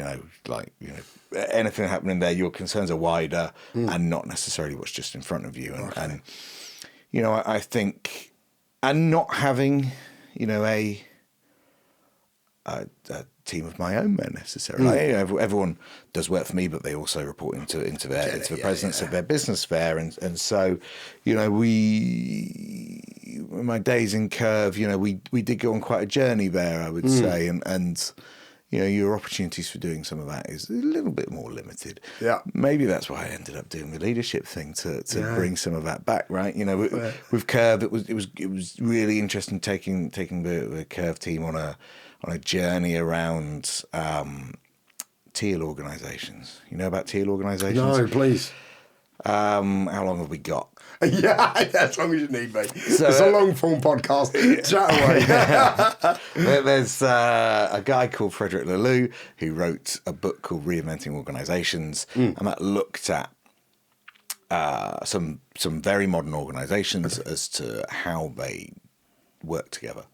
anything happening there, your concerns are wider and not necessarily what's just in front of you. And I think, and not having, a team of my own necessarily. Everyone does work for me, but they also report into the presidents of their business sphere, and so my days in Curve, we did go on quite a journey there, I would say, and your opportunities for doing some of that is a little bit more limited. Maybe that's why I ended up doing the leadership thing to bring some of that back, right? With Curve, it was really interesting taking the Curve team on a journey around teal organisations. You know about teal organisations? No, please. How long have we got? As long as you need me. So, it's a long-form podcast. Chat away. There's a guy called Frederick Laloux who wrote a book called Reinventing Organisations, and that looked at some very modern organisations as to how they work together.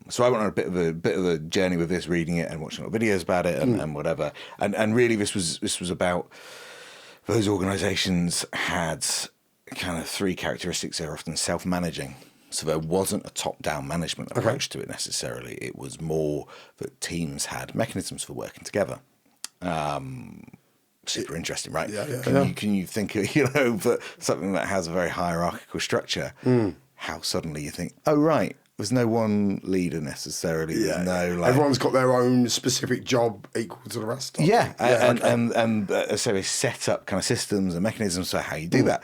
So I went on a bit of a journey with this, reading it and watching little videos about it and whatever. And really this was about those organisations had kind of three characteristics. They're often self-managing. So there wasn't a top-down management approach to it necessarily. It was more that teams had mechanisms for working together. Super interesting, right? Can you think of, for something that has a very hierarchical structure, how suddenly you think, oh, right, there's no one leader necessarily. There's no everyone's got their own specific job equal to the rest. So they set up kind of systems and mechanisms for how you do that.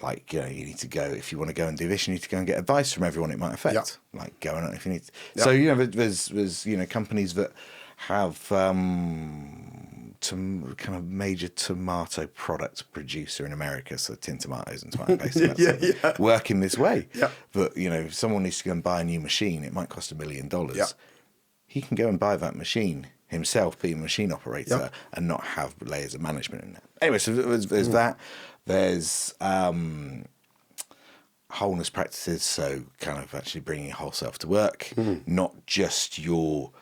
Like, you need to go, if you want to go and do this, you need to go and get advice from everyone it might affect. Like going on if you need to. So, there's companies that have kind of major tomato product producer in America, so tin tomatoes and tomato paste work in this way. But if someone needs to go and buy a new machine, it might cost $1 million. He can go and buy that machine himself, be a machine operator, and not have layers of management in there. Anyway, so there's that. There's wholeness practices, so kind of actually bringing your whole self to work, not just your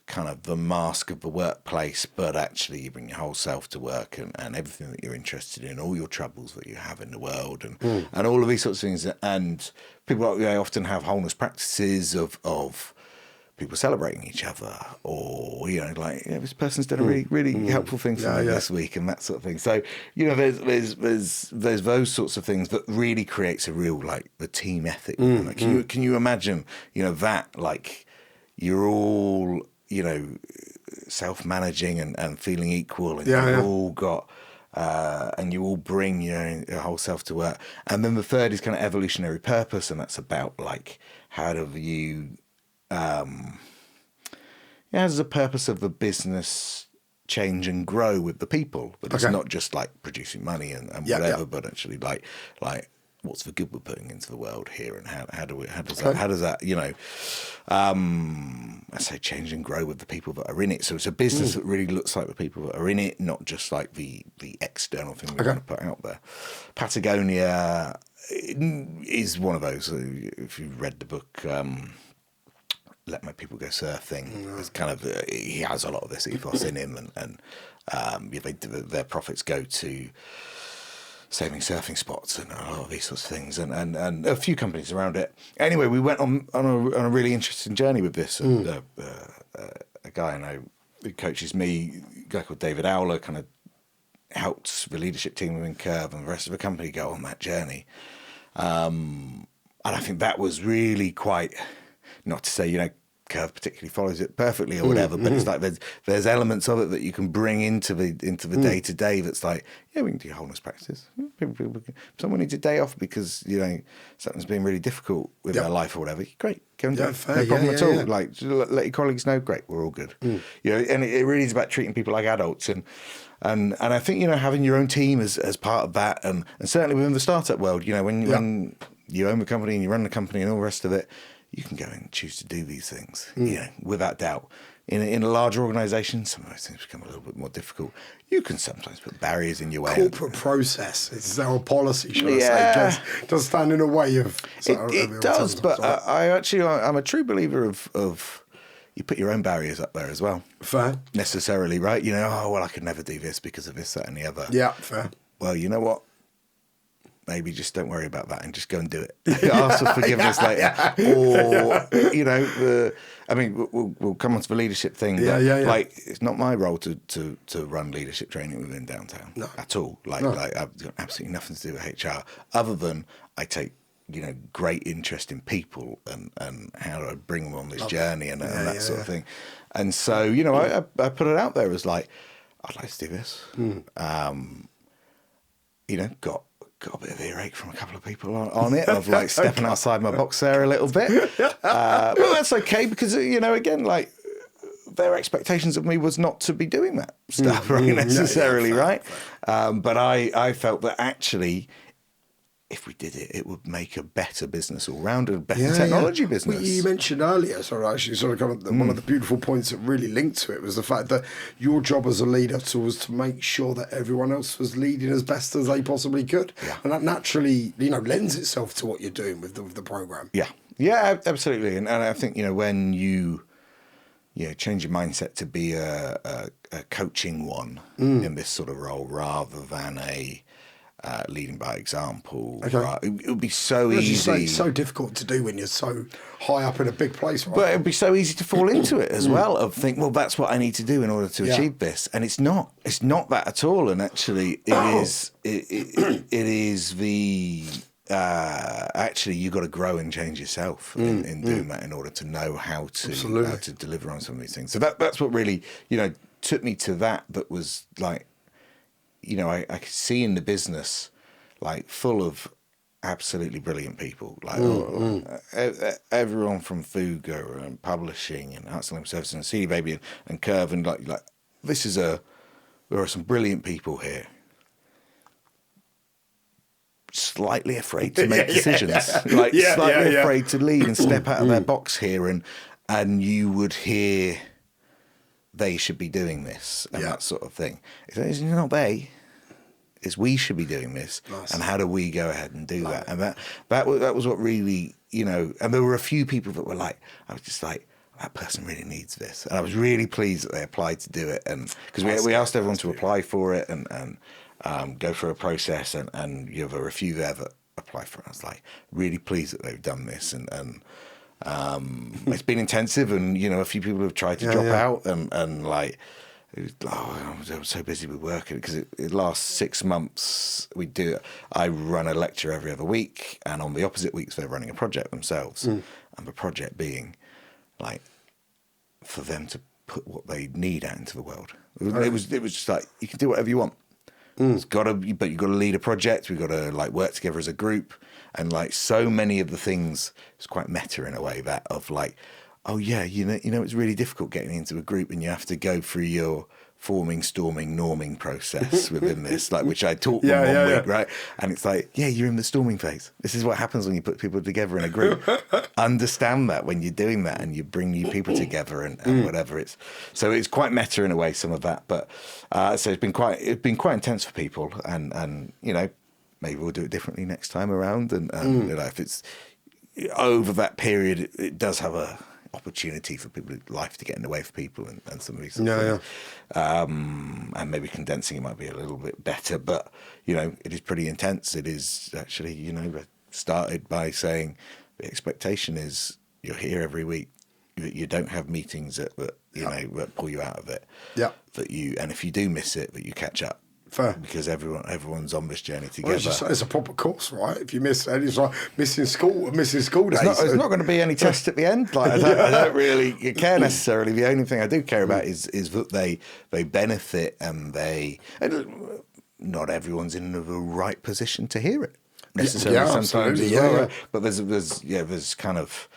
kind of the mask of the workplace, but actually you bring your whole self to work and everything that you're interested in, all your troubles that you have in the world, and all of these sorts of things. And people often have wholeness practices of people celebrating each other, or this person's done a really helpful thing for me this week, and that sort of thing. So there's those sorts of things that really creates a real the team ethic. Can you imagine that you're all self-managing and feeling equal, and you've all got and you all bring your whole self to work. And then the third is kind of evolutionary purpose, and that's about like how do you, how does the purpose of the business change and grow with the people? But it's not just like producing money and whatever, but actually like what's the good we're putting into the world here, and how does that I say change and grow with the people that are in it. So it's a business that really looks like the people that are in it, not just like the external thing we want to put out there. Patagonia is one of those. If you've read the book Let My People Go Surfing, it's kind of he has a lot of this ethos in him, and their profits go to saving surfing spots and a lot of these sorts of things, and a few companies around it. Anyway, we went on a really interesting journey with this. And, a guy I know who coaches me, a guy called David Owler, kind of helped the leadership team within Curve and the rest of the company go on that journey. And I think that was really quite, not to say, Curve particularly follows it perfectly or whatever, but it's like there's elements of it that you can bring into the day to day. That's like, we can do wholeness practices. Someone needs a day off because something's been really difficult with their life or whatever. Great, go and do it. No problem at all. Like, let your colleagues know. Great, we're all good. And it really is about treating people like adults. And I think having your own team as part of that, and certainly within the startup world, when you own the company and you run the company and all the rest of it, you can go and choose to do these things, without doubt. In a larger organisation, some of those things become a little bit more difficult. You can sometimes put barriers in your way. Corporate process, it's our policy, should I say, does stand in a way of... It does, but I'm a true believer of you put your own barriers up there as well. Fair. Necessarily, right? I could never do this because of this, that and the other. Yeah, fair. Well, you know what? Maybe just don't worry about that and just go and do it. Ask for forgiveness later. Or, we'll come on to the leadership thing. Like, it's not my role to run leadership training within Downtown at all. Like, I've got absolutely nothing to do with HR other than I take, great interest in people and how do I bring them on this journey and that sort of thing. And so, I put it out there as like, I'd like to do this. Got a bit of earache from a couple of people on it of like stepping outside my box there a little bit. But that's okay because, again, like their expectations of me was not to be doing that stuff necessarily, right? But I felt that actually, if we did it, it would make a better business all round, a better technology business. Well, you mentioned earlier, one of the beautiful points that really linked to it was the fact that your job as a leader was to make sure that everyone else was leading as best as they possibly could. Yeah. And that naturally, lends itself to what you're doing with the program. Yeah. Yeah, absolutely. And I think, when you change your mindset to be a coaching one in this sort of role rather than a leading by example. Right? It would be so easy. It's so difficult to do when you're so high up in a big place, right? But it would be so easy to fall into it as well, of think, well, that's what I need to do in order to achieve this. And it's not. It's not that at all. And actually, it is the... actually, you've got to grow and change yourself in doing that in order to know how to deliver on some of these things. So that's what really, took me to that was like, I could see in the business, like, full of absolutely brilliant people, like everyone from Fuga and publishing and Outstanding Services and CD Baby and Curve, and like there are some brilliant people here. Slightly afraid to make decisions, slightly afraid to lead and step out of their box here, and you would hear they should be doing this and that sort of thing. It's not they. It's we should be doing this, and how do we go ahead and do that? And that was what really, and there were a few people that were like, I was just like, that person really needs this, and I was really pleased that they applied to do it, and because we asked everyone to apply for it and go through a process, and you have a few there that apply for it. I was like really pleased that they've done this, and it's been intensive, and a few people have tried to drop out, and like. I was so busy with work because it lasts 6 months. I run a lecture every other week, and on the opposite weeks they're running a project themselves, and the project being like for them to put what they need out into the world. It was just like, you can do whatever you want. It's got to, but you've got to lead a project. We've got to like work together as a group, and like so many of the things, it's quite meta in a way that of like, oh yeah, you know, it's really difficult getting into a group, and you have to go through your forming, storming, norming process within this, like which I taught them one week, right? And it's like, yeah, you're in the storming phase. This is what happens when you put people together in a group. Understand that when you're doing that and you bring new people together and whatever. It's quite meta in a way, some of that. But so it's been quite intense for people, and you know, maybe we'll do it differently next time around. And you know, if it's over that period, it does have a opportunity for people, life to get in the way for people, and some of these things. And maybe condensing it might be a little bit better, but you know, it is pretty intense. It is actually, you know, started by saying the expectation is you're here every week. You don't have meetings that you know that pull you out of it. And if you do miss it, that you catch up. Fair. Because everyone's on this journey together. Well, it's a proper course, right? If you miss it, it's like missing school days. It's not going to be any test at the end. Like I don't really care necessarily. The only thing I do care about is that they benefit, and not everyone's in the right position to hear it necessarily. Sometimes as well. Right? But there's kind of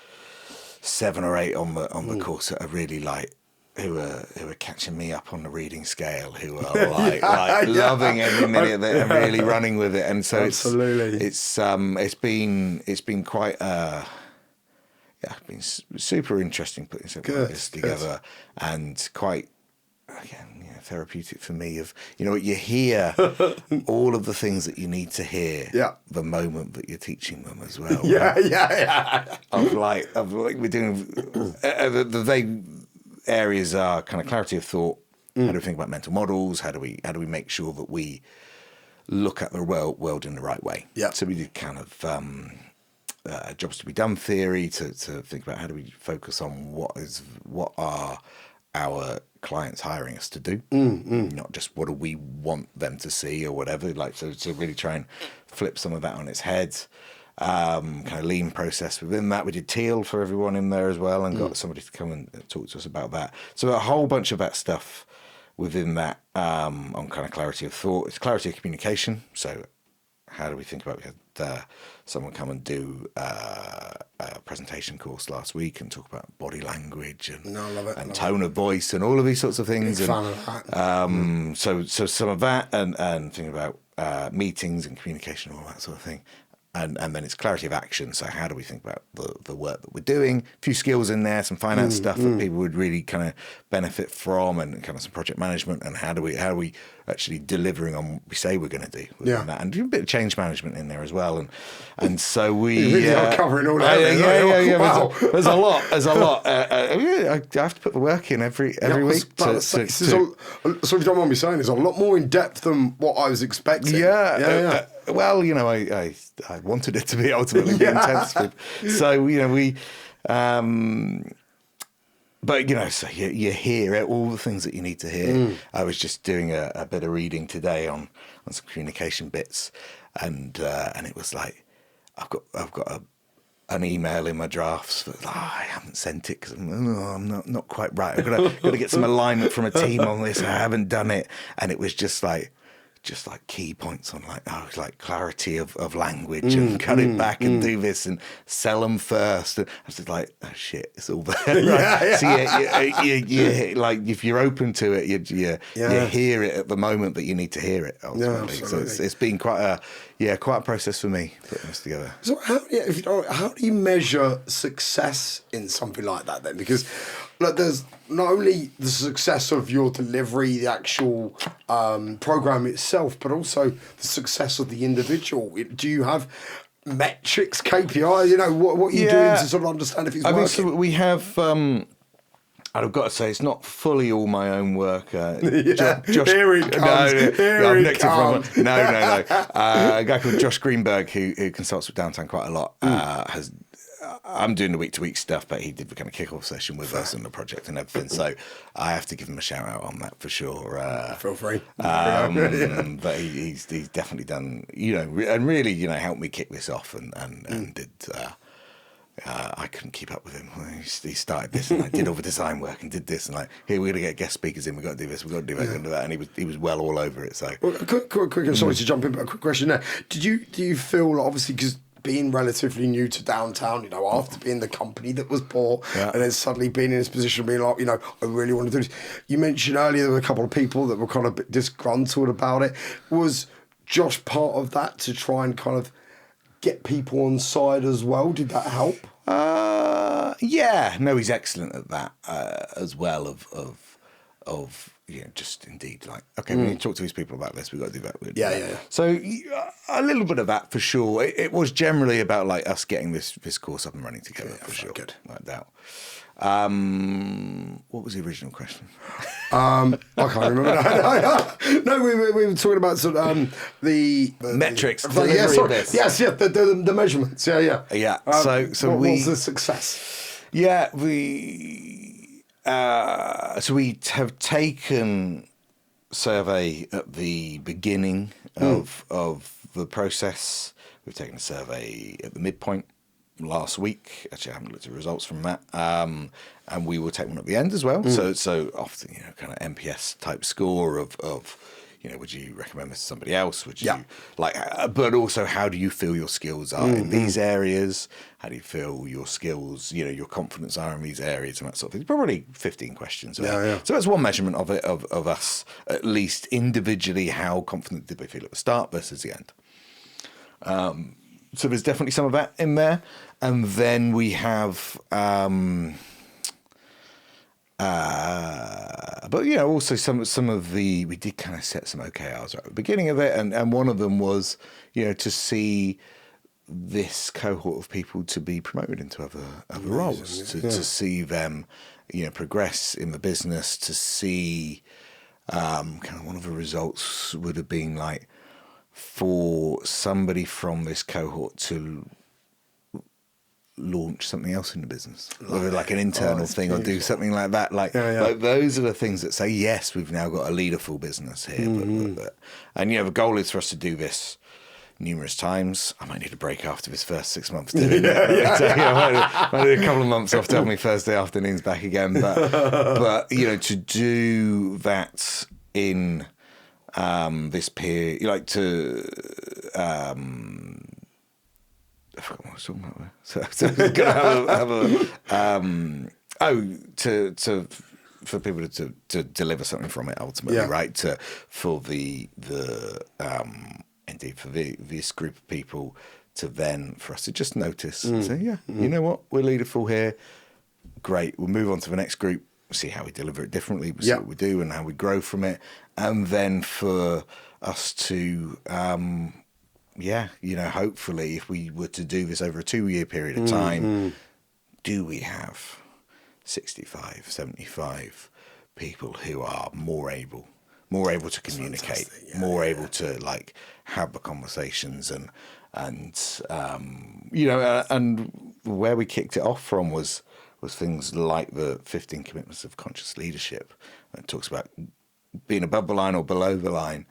7 or 8 on the course that are really like, who are catching me up on the reading scale, who are like loving every minute of it and really running with it. And so it's been quite it's been super interesting putting something like this together, and quite, again, you know, therapeutic for me. Of, you know, you hear all of the things that you need to hear the moment that you're teaching them as well. Of like we're doing the vague areas are kind of clarity of thought. How do we think about mental models? How do we make sure that we look at the world in the right way? So we did kind of jobs to be done theory to think about how do we focus on what are our clients hiring us to do, not just what do we want them to see or whatever. Like so really try and flip some of that on its head. Kind of lean process within that. We did Teal for everyone in there as well, and got somebody to come and talk to us about that. So a whole bunch of that stuff within that on kind of clarity of thought. It's clarity of communication. So how do we think about, we had someone come and do a presentation course last week and talk about body language and tone of voice and all of these sorts of things. Fan of that. So some of that and thinking about meetings and communication, all that sort of thing. And then it's clarity of action. So how do we think about the work that we're doing? A few skills in there, some finance stuff that people would really kind of benefit from, and kind of some project management, and how do we actually delivering on what we say we're going to do that, and do a bit of change management in there as well. And so we you really are covering all that. Wow. There's a lot. I have to put the work in every week. So if you don't mind me saying, it's a lot more in depth than what I was expecting. Well, you know, I wanted it to be ultimately intense. So, you know, we, but, you know, so you hear all the things that you need to hear. I was just doing a bit of reading today on some communication bits, and it was like, I've got an email in my drafts, but I haven't sent it because I'm not quite right. I've got to get some alignment from a team on this. I haven't done it. And it was just like key points on like clarity of language and cut it back and do this and sell them first. And I was just like, oh shit, it's all there. Right? So you like, if you're open to it, you hear it at the moment that you need to hear it. Ultimately. So it's been quite a process for me putting this together. So how do you measure success in something like that then? Because look, there's not only the success of your delivery, the actual program itself, but also the success of the individual. Do you have metrics, KPIs? You know, what are you doing to sort of understand if it's working? So we have. I've got to say, it's not fully all my own work. Josh, here it comes. A guy called Josh Greenberg, who consults with Downtown quite a lot, I'm doing the week-to-week stuff, but he did the kind of kick-off session with us on the project and everything. So I have to give him a shout-out on that for sure. Feel free. But he's definitely done, you know, and really, you know, helped me kick this off and did... I couldn't keep up with him. he started this and I did all the design work and did this and like, here we're gonna get guest speakers in. We've got to do this. We've got to do that. We've got to do that. And he was well all over it. So well, quick. Sorry to jump in, but a quick question there. Do you feel like, obviously because being relatively new to downtown, after being the company that was bought, and then suddenly being in this position of being like, I really want to do this. You mentioned earlier there were a couple of people that were kind of a bit disgruntled about it. Was Josh part of that to try and kind of get people on side as well? Did that help? Yeah, no, he's excellent at that as well. Of just indeed like, okay, we need to talk to these people about this. We've got to do that. Yeah. So a little bit of that for sure. It was generally about like us getting this course up and running together for sure. Good. Like that. What was the original question? I can't remember. No, we were talking about sort of the metrics. Yes, the measurements. Yeah. So what was the success? Yeah, so we have taken survey at the beginning of the process. We've taken a survey at the midpoint last week. Actually, I haven't looked at results from that. And we will take one at the end as well. So often, kind of NPS type score of would you recommend this to somebody else? Would you but also how do you feel your skills are in these areas? How do you feel your skills, your confidence are in these areas and that sort of thing? Probably 15 questions. Right? So that's one measurement of it, of us, at least individually, how confident did we feel at the start versus the end? So there's definitely some of that in there. And then we have, but also some of we did kind of set some OKRs right at the beginning of it, and one of them was, to see this cohort of people to be promoted into other roles, to see them, progress in the business, to see, kind of one of the results would have been like for somebody from this cohort to launch something else in the business, whether like an internal thing or do something like that. Like those are the things that say, yes, we've now got a leaderful business here. But the goal is for us to do this numerous times. I might need a break after this first 6 months doing it. So, I might need a couple of months off to have my Thursday afternoons back again. But to do that in this period, I forgot what I was talking about there. So going to have for people to deliver something from it ultimately, right? For this group of people to then for us to just notice and say, you know what, we're leaderful here. Great, we'll move on to the next group. See how we deliver it differently. We'll see what we do and how we grow from it, and then for us to. Hopefully if we were to do this over a 2-year period of time, do we have 65, 75 people who are more able to communicate, more able to like have the conversations and where we kicked it off from was things like the 15 commitments of conscious leadership. It talks about being above the line or below the line.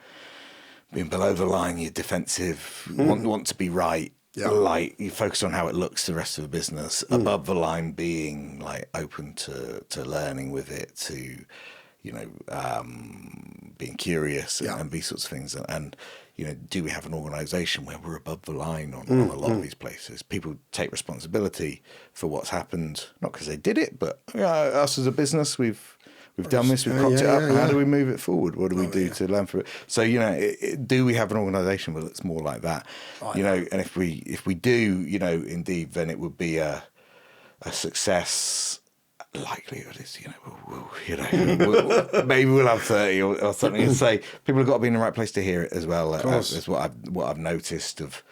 Being below the line, you're defensive, want to be right. Like you focus on how it looks to the rest of the business. Above the line, being like open to learning with it, to being curious and these sorts of things. And do we have an organisation where we're above the line on a lot of these places? People take responsibility for what's happened, not because they did it, but us as a business, we've done this, we've cocked it up. How do we move it forward? What do we do to learn from it? So, do we have an organisation that's more like that? And if we do, indeed, then it would be a success. Likelihood is, maybe we'll have 30 or something, and say people have got to be in the right place to hear it as well. That's what I've noticed of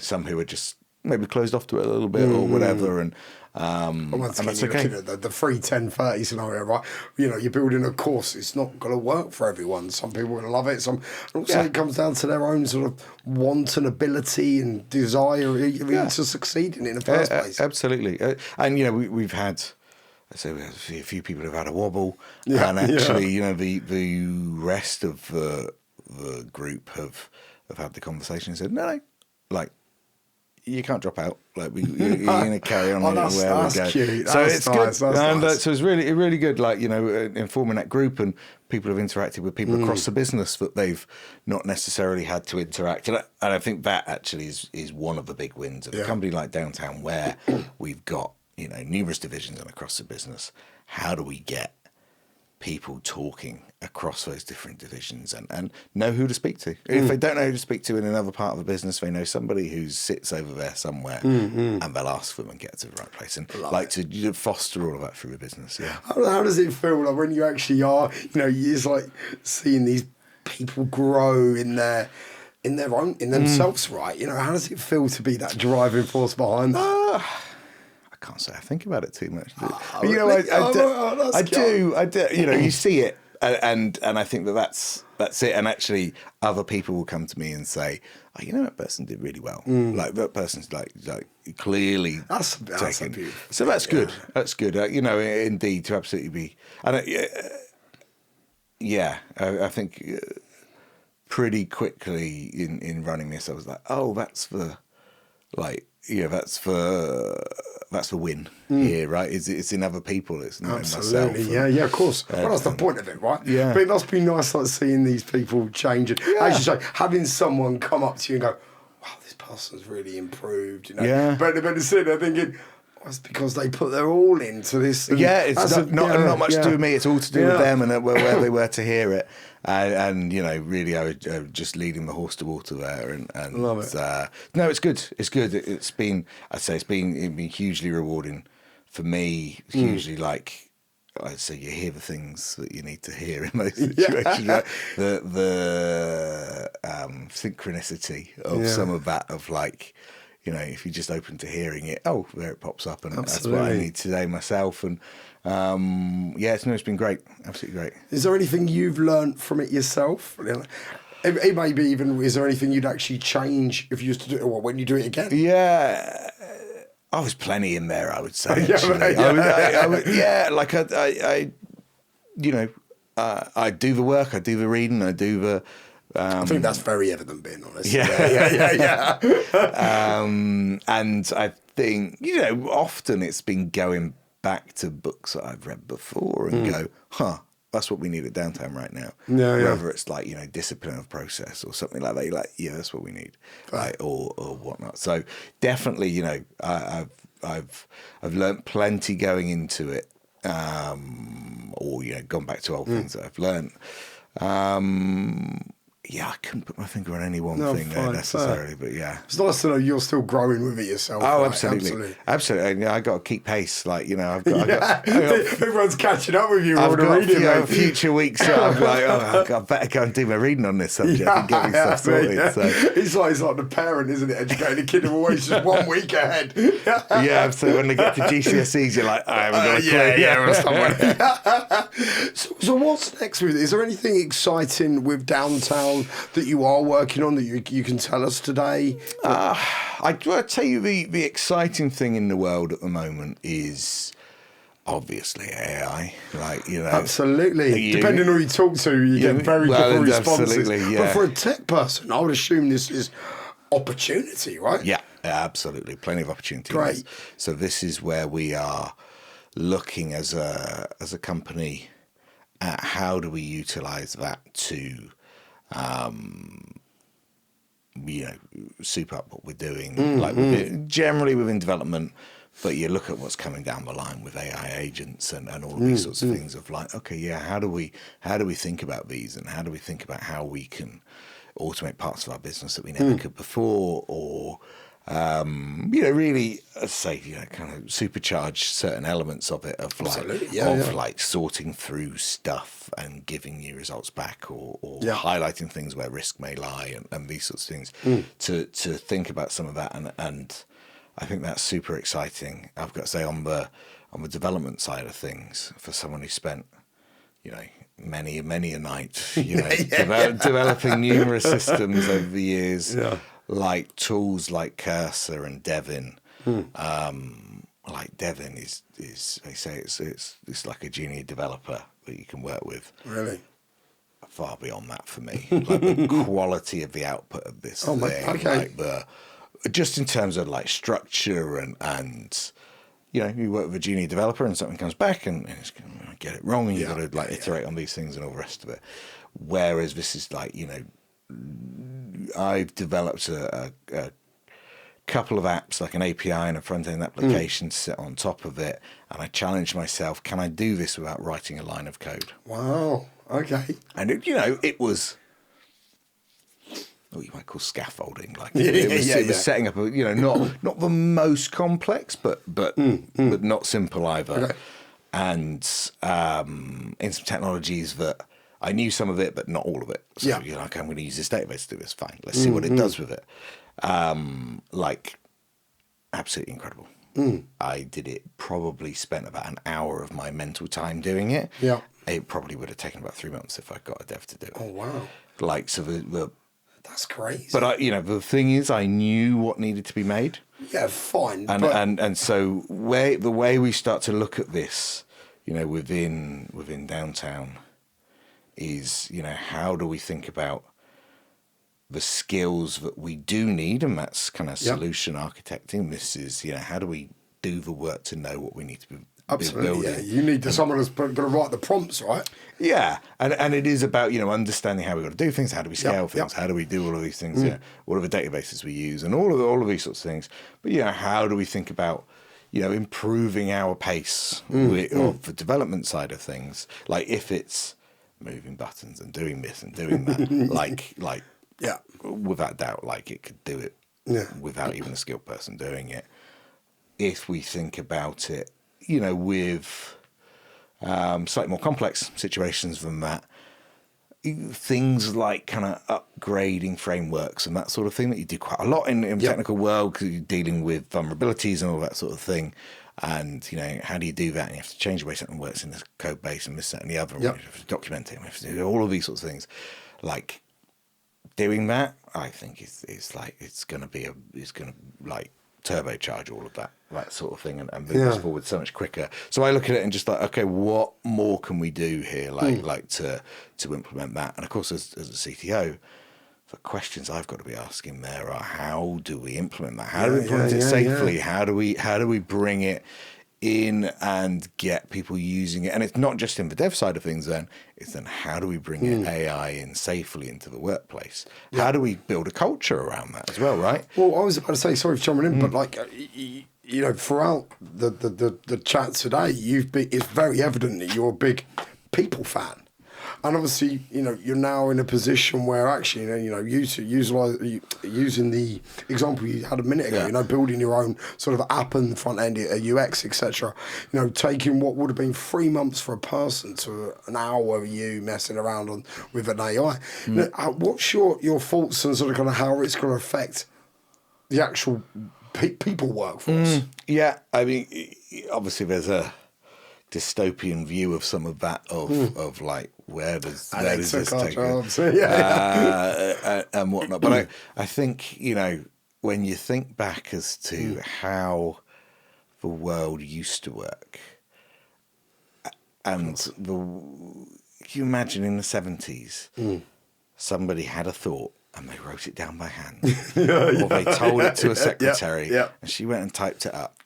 some who are just maybe closed off to it a little bit or whatever, and that's okay. The 3-10-30 scenario, right? You're building a course. It's not going to work for everyone. Some people are going to love it. It comes down to their own sort of want and ability and desire to succeed in the first place. Absolutely. And we've had. So we have a few people who've had a wobble, and actually, the rest of the group have had the conversation and said, no, like. you can't drop out. Like you're going to carry on where we go. Cute. So that's it's nice. good. That's And nice. so it's really good. Like, you know, informing that group, and people have interacted with people across the business that they've not necessarily had to interact. And I think that actually is one of the big wins of a company like Downtown, where we've got, you know, numerous divisions and across the business. How do we get people talking across those different divisions and know who to speak to? If they don't know who to speak to in another part of the business, they know somebody who sits over there somewhere, and they'll ask them and get to the right place. And to foster all of that through the business. Yeah. How does it feel like when you actually are, you know, it's like seeing these people grow in themselves, right? You know, how does it feel to be that driving force behind that? I can't say I think about it too much. But, Really? you know, I do. You know, you see it, and I think that's it. And actually, other people will come to me and say, "Oh, you know, that person did really well. Like that person's like clearly That's taken." beautiful. So that's good. That's good. You know, indeed, to absolutely be. And I think pretty quickly in running this, I was like, "Oh, that's the that's the win here, right? It's in other people. It's not in myself. Yeah, of course. Well, that's the point of it, right? Yeah. But it must be nice, like seeing these people change. And as you say, having someone come up to you and go, "Wow, this person's really improved." You know. Yeah. But instead they're thinking, "Oh, it's because they put their all into this." And It's not much to do with me. It's all to do with them and where they were to hear it. And you know, really, I was just leading the horse to water there, and love it. No, it's good. It's good. It's been hugely rewarding for me. Hugely, like I'd say, you hear the things that you need to hear in those situations. Like the synchronicity of some of that. Of like, you know, if you're just open to hearing it, oh, there it pops up, and that's what I need today myself. And it's been great, absolutely great. Is there anything you've learned from it yourself? It maybe even, is there anything you'd actually change if you used to do it, or when you do it again? Yeah, I was plenty in there, I would say. Actually. I do the work, I do the reading, I do the. I think that's very evident, being honest. Yeah. And I think, you know, often it's been going back to books that I've read before and go, that's what we need at Downtown right now. Whether it's like, you know, discipline of process or something like that, you're like, yeah, that's what we need, right? Or whatnot. So definitely, you know, I've learned plenty going into it, or, you know, gone back to old things that I've learned. I couldn't put my finger on any one thing necessarily, but yeah. It's nice to know you're still growing with it yourself. Oh, right? Absolutely. I got to keep pace. Like, you know, I've got everyone's catching up with you. I've got future weeks that I'm like, I better go and do my reading on this subject and get myself sorted. So. It's like the parent, isn't it? Educating a kid who always just 1 week ahead. So when they get to GCSEs, you're like, I haven't got a clue. So what's next with it? Is there anything exciting with Downtown that you are working on that you can tell us today? I'll tell you the exciting thing in the world at the moment is obviously AI. Like, you know, absolutely. Depending on who you talk to, you get very different responses. But for a tech person, I would assume this is opportunity, right? Yeah, absolutely. Plenty of opportunity. Great. So this is where we are looking as a company at how do we utilize that to soup up what we're doing, generally within development, but you look at what's coming down the line with AI agents and all of these sorts of things of like, okay, how do we think about these, and how do we think about how we can automate parts of our business that we never could before, or really, say, kind of supercharge certain elements of it, of like, like sorting through stuff and giving you results back, or highlighting things where risk may lie, and these sorts of things. To think about some of that, and I think that's super exciting. I've got to say, on the development side of things, for someone who spent, many a night, developing numerous systems over the years. Like tools like Cursor and Devin. Like Devin is they say it's like a junior developer that you can work with. Really? Far beyond that for me. Like the quality of the output of this thing. Okay. Like just in terms of like structure and you know, you work with a junior developer and something comes back and it's going to get it wrong and you've got to like iterate on these things and all the rest of it. Whereas this is like, you know, I've developed a couple of apps, like an API and a front-end application to sit on top of it. And I challenged myself, can I do this without writing a line of code? Wow. Okay. And, it, you know, it was what you might call scaffolding. Like it was setting up, you know, not the most complex, but not simple either. Okay. And in some technologies that I knew some of it, but not all of it. So you're like, I'm going to use this database to do this. Fine. Let's see what it does with it. Like, absolutely incredible. I did it, probably spent about an hour of my mental time doing it. Yeah. It probably would have taken about 3 months if I got a dev to do it. Oh, wow. Like, so that's crazy. but you know, the thing is, I knew what needed to be made. Yeah, fine. And so the way we start to look at this, you know, within downtown is, you know, how do we think about the skills that we do need, and that's kind of solution architecting. This is, you know, how do we do the work to know what we need to be absolutely building? Yeah. You need someone that's going to write the prompts, right? Yeah, and it is about, you know, understanding how we've got to do things, how do we scale things, how do we do all of these things, yeah, what are the databases we use, and all of these sorts of things. But, you know, how do we think about, you know, improving our pace of the development side of things? Like, if it's moving buttons and doing this and doing that, like yeah, without doubt, like it could do it without even a skilled person doing it. If we think about it, you know, with slightly more complex situations than that, things like kind of upgrading frameworks and that sort of thing that you do quite a lot in the technical world, because you're dealing with vulnerabilities and all that sort of thing. And, you know, how do you do that? And you have to change the way something works in the code base and this, that, and the other. And you have to document it. And you have to do all of these sorts of things. Like, doing that, I think is like, it's going to like turbocharge all of that sort of thing and move us forward so much quicker. So I look at it and just like, okay, what more can we do here? Like to implement that. And of course, as a CTO, the questions I've got to be asking there are, how do we implement that? How do we implement it safely? How do we bring it in and get people using it? And it's not just in the dev side of things then, it's then how do we bring AI in safely into the workplace? How do we build a culture around that as well, right? Well, I was about to say, sorry for jumping in, but like, you know, throughout the chat today, it's very evident that you're a big people fan. And obviously, you know, you're now in a position where actually, you know, using the example you had a minute ago, you know, building your own sort of app and front end, UX, etc. You know, taking what would have been 3 months for a person to an hour of you messing around with an AI. You know, what's your thoughts on sort of kind of how it's going to affect the actual people workforce? Yeah, I mean, obviously there's a dystopian view of some of that of like, where does this take us? And whatnot. But I think, you know, when you think back as to how the world used to work, and can you imagine in the 70s, somebody had a thought and they wrote it down by hand, or they told it to a secretary, and she went and typed it up.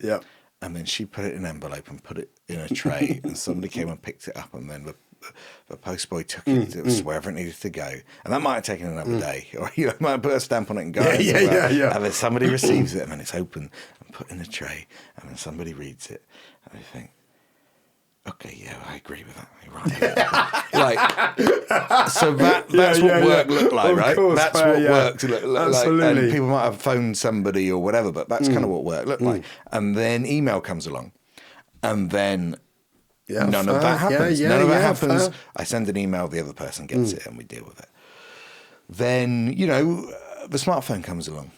And then she put it in an envelope and put it in a tray, and somebody came and picked it up, and then the postboy took it to wherever it needed to go. And that might have taken another day, or you know, might have put a stamp on it and go. And then somebody receives it, and then it's open and put in a tray, and then somebody reads it, and they think, okay, yeah, I agree with that. Right. Like, so that's what work looked like, right? That's what work looked like. Absolutely. And people might have phoned somebody or whatever, but that's kind of what work looked like. And then email comes along, and then none of that happens. None of that happens. Fair. I send an email, the other person gets it, and we deal with it. Then, you know, the smartphone comes along.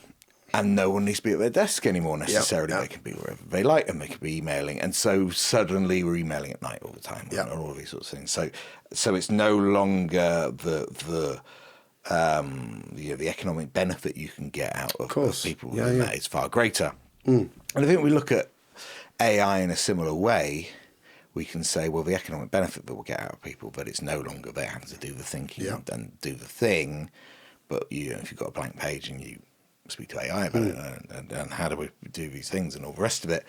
And no one needs to be at their desk anymore necessarily. They can be wherever they like, and they can be emailing. And so suddenly we're emailing at night all the time, and all of these sorts of things. So it's no longer the economic benefit you can get out of people. That is far greater. And I think we look at AI in a similar way. We can say, well, the economic benefit that we'll get out of people, but it's no longer they having to do the thinking and do the thing. But you know, if you've got a blank page and you speak to AI about it, and how do we do these things and all the rest of it.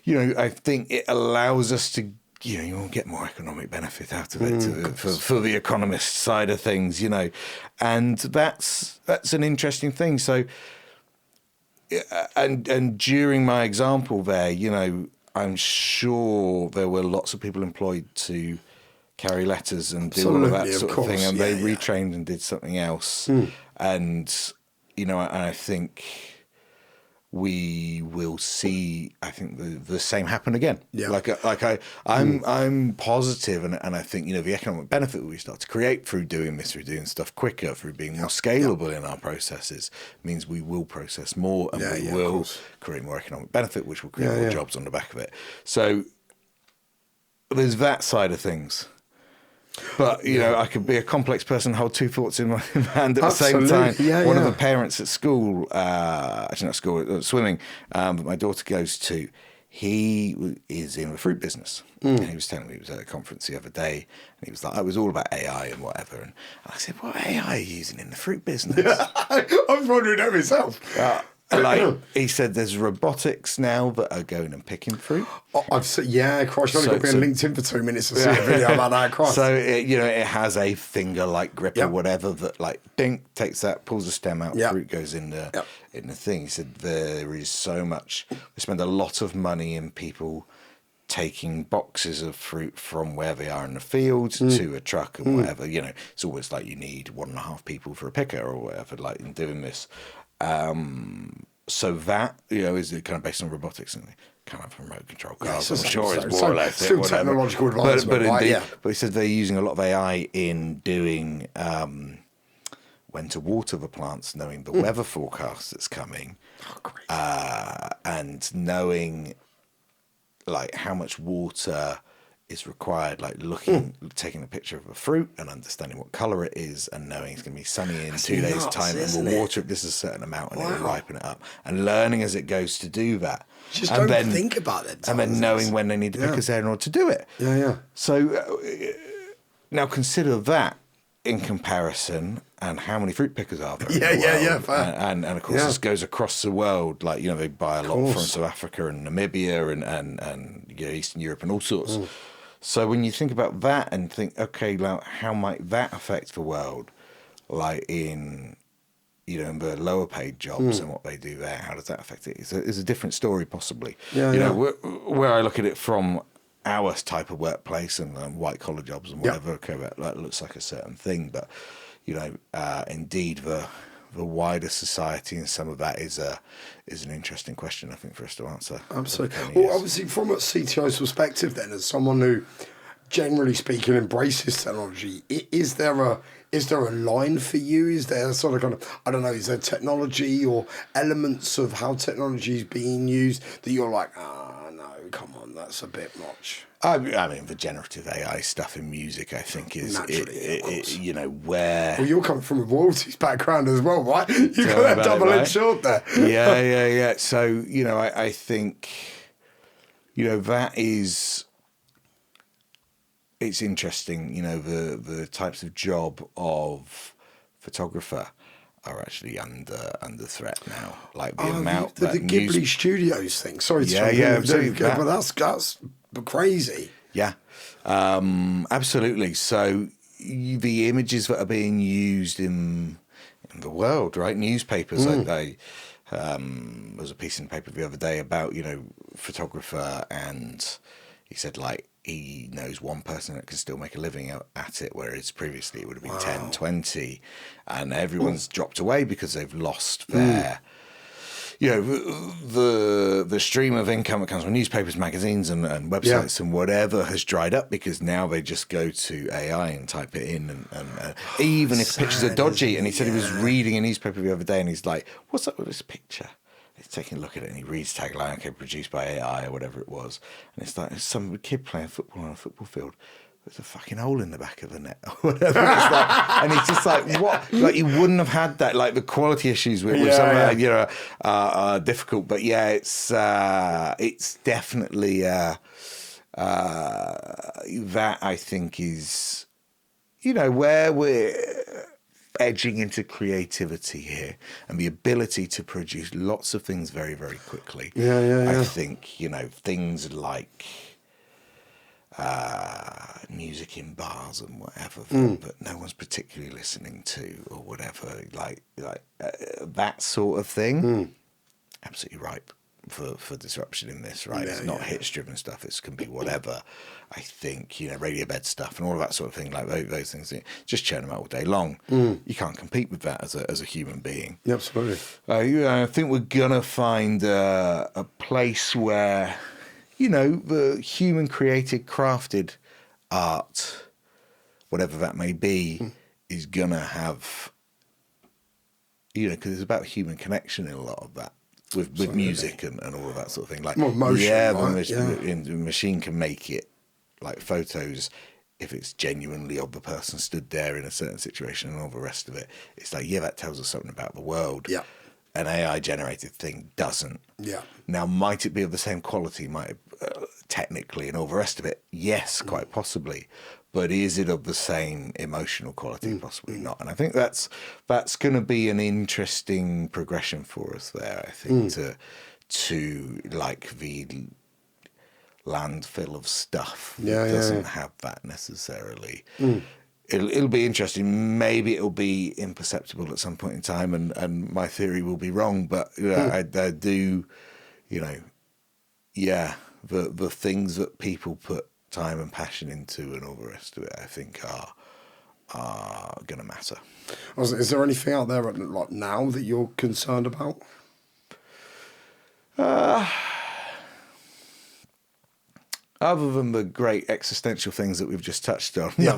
I think it allows us to, you will get more economic benefit out of it for the economist side of things, and that's an interesting thing. So, and during my example there, I'm sure there were lots of people employed to carry letters and do all of that sort of thing, and they retrained and did something else. And I think we will see, I think, the same happen again. Yeah. I'm positive, and I think the economic benefit that we start to create through doing this, through doing stuff quicker, through being more scalable in our processes, means we will process more, and we will create more economic benefit, which will create more jobs on the back of it. So there's that side of things. But, I could be a complex person, hold two thoughts in my hand at the same time. One of the parents at school, actually not school, swimming, that my daughter goes to, he is in the fruit business. And he was telling me, he was at a conference the other day, and he was like, it was all about AI and whatever. And I said, what AI are you using in the fruit business? I was wondering that myself. He said there's robotics now that are going and picking fruit. I've seen, Christ, I've only got to be on LinkedIn for 2 minutes to see a video about that, Christ. So, it has a finger-like grip or whatever that, ding, takes that, pulls the stem out, fruit goes in the thing. He said there is so much, we spend a lot of money in people taking boxes of fruit from where they are in the field to a truck and whatever. It's always like you need 1.5 people for a picker or whatever, in doing this. So that, is kind of based on robotics and kind of remote control cars. I'm sure it's more or less still technological advancement. But he said they're using a lot of AI in doing when to water the plants, knowing the weather forecast that's coming, and knowing how much water is required, taking a picture of a fruit and understanding what colour it is and knowing it's going to be sunny in 2 days' time, and we'll water it this a certain amount and it'll ripen it up, and learning as it goes to do that. Just and don't think about it. And then knowing when they need the pickers there in order to do it. So now consider that in comparison, and how many fruit pickers are there? Fair. And of course this goes across the world. They buy a lot from South Africa and Namibia and Eastern Europe and all sorts. So when you think about that and think, okay, now how might that affect the world, in the lower paid jobs and what they do there, how does that affect it? It's a different story possibly. Where I look at it from our type of workplace and white collar jobs and whatever, that looks like a certain thing, but indeed the wider society, and some of that is an interesting question, I think, for us to answer. Absolutely. Well, obviously, from a CTO's perspective, then, as someone who, generally speaking, embraces technology, is there a line for you? Is there sort of kind of, I don't know, is there technology or elements of how technology is being used that you're like, no, come on, that's a bit much? I mean, the generative AI stuff in music, I think, is where. Well, you're coming from a royalties background as well, right? You've got that double-edged sword there. Yeah. So I think that is. It's interesting, the types of job of photographer are actually under threat now. The amount the Ghibli Studios thing. Sorry to but that's crazy. Yeah, absolutely. So the images that are being used in the world, right? Newspapers, there was a piece in the paper the other day about photographer, and he said he knows one person that can still make a living at it, whereas previously it would have been 10, 20, and everyone's dropped away because they've lost their, the stream of income that comes from newspapers, magazines, and websites and whatever has dried up, because now they just go to AI and type it in, and even if pictures are dodgy. And he said he was reading a newspaper the other day, and he's like, "What's up with this picture?" He's taking a look at it, and he reads tagline, okay, produced by AI or whatever it was. And it's like some kid playing football on a football field. There's a fucking hole in the back of the net or whatever. And he's just like, what? You wouldn't have had that. The quality issues with some of that, are difficult. But it's definitely that I think is, where we're. edging into creativity here and the ability to produce lots of things very, very quickly. I think, you know, things like music in bars and whatever that no one's particularly listening to or whatever, like that sort of thing, absolutely ripe for disruption in this, right? It's not hits-driven stuff. It can be whatever. I think, you know, radio bed stuff and all of that sort of thing, like those things, just churn them out all day long. You can't compete with that as a human being. Absolutely. I think we're going to find a place where, you know, the human created, crafted art, whatever that may be, is going to have, you know, because it's about human connection in a lot of that. With music and all of that sort of thing, like more emotion, the machine can make it like photos if it's genuinely of the person stood there in a certain situation and all the rest of it. It's like, that tells us something about the world. Yeah, an AI generated thing doesn't. Yeah. Now, might it be of the same quality? Might it, technically and all the rest of it? Yes, quite possibly. But is it of the same emotional quality? Possibly not. And I think that's going to be an interesting progression for us there. I think to like the landfill of stuff that doesn't have that necessarily. It'll be interesting. Maybe it'll be imperceptible at some point in time, and my theory will be wrong. But I do, you know, the things that people put time and passion into and all the rest of it, I think are going to matter. Is there anything out there like now that you're concerned about? Other than the great existential things that we've just touched on. No,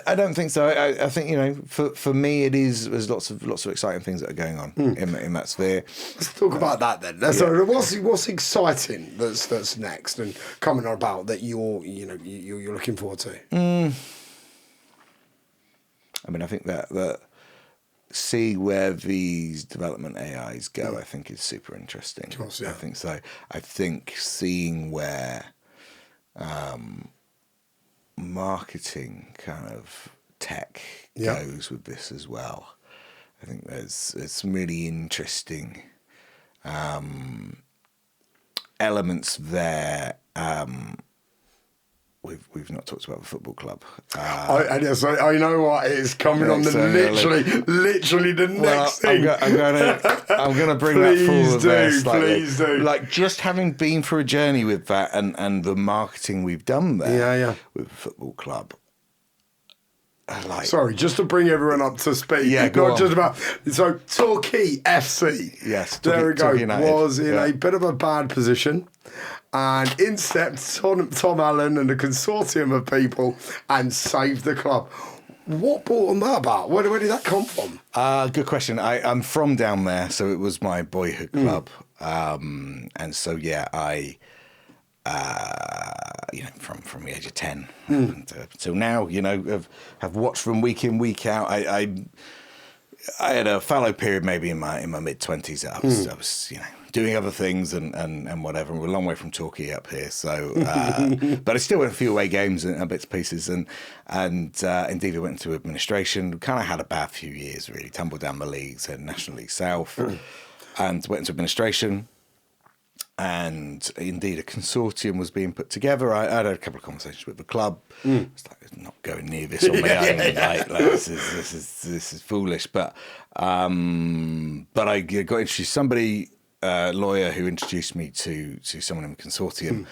I don't think so. I think, you know, for me, there's lots of exciting things that are going on in that sphere. Let's talk about that then. So what's exciting that's next and coming about that you're looking forward to? I mean, I think that see where these development AIs go, I think is super interesting. Of course, I think so. I think seeing where marketing kind of tech goes with this as well. I think there's some really interesting elements there. We've not talked about the football club. I know what is coming on literally the next thing. I'm going to bring that forward there slightly. Please do. Like just having been through a journey with that and the marketing we've done there with the football club. Sorry, just to bring everyone up to speed. Just about. So Torquay FC. Yes, there we go. Was in a bit of a bad position. And in stepped Tom Allen and a consortium of people and saved the club. What brought on that about? Where did that come from? Good question. I'm from down there, so it was my boyhood club. And so, I from the age of 10 until now, have watched them week in, week out. I had a fallow period maybe in my mid-20s. I was doing other things and whatever. We're a long way from Torquay up here, so but I still went a few away games and bits and pieces, and indeed I went into administration. Kind of had a bad few years, really. Tumbled down the leagues, had National League South, and went into administration. And indeed, a consortium was being put together. I had a couple of conversations with the club. It's like, not going near this on my own. This is foolish. But I got introduced somebody. Lawyer who introduced me to someone in the consortium.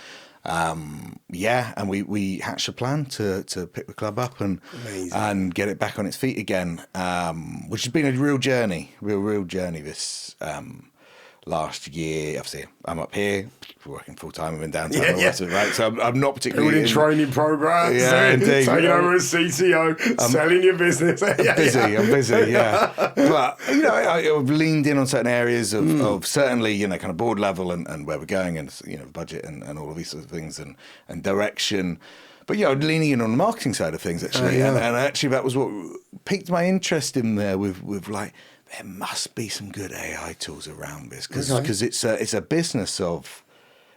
And we hatched a plan to pick the club up and get it back on its feet again, which has been a real journey this last year. Obviously, I'm up here working full time. I'm in downtown, right? So I'm not particularly in training programs. Indeed. Taking over as CTO, selling your business. I'm busy. But I've leaned in on certain areas of certainly kind of board level and where we're going and budget and all of these sorts of things and direction. But leaning in on the marketing side of things actually, and actually that was what piqued my interest in there with like. There must be some good AI tools around this because it's a business of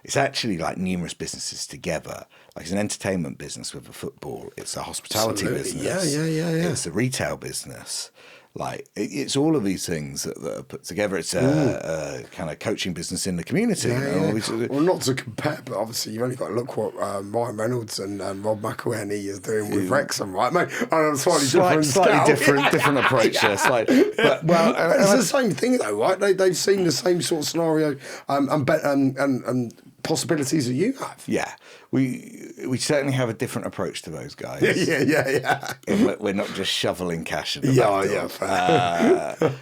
it's actually like numerous businesses together. Like it's an entertainment business with a football. It's a hospitality business. Yeah. It's a retail business. Like it's all of these things that are put together. It's a kind of coaching business in the community. Well, not to compare, but obviously you've only got to look what Ryan Reynolds and Rob McElhenney is doing with Wrexham, right, mate? On a slightly different approach. But it's the same thing though, right? They've seen the same sort of scenario and possibilities that you have. Yeah, we certainly have a different approach to those guys. Yeah. We're not just shoveling cash in the back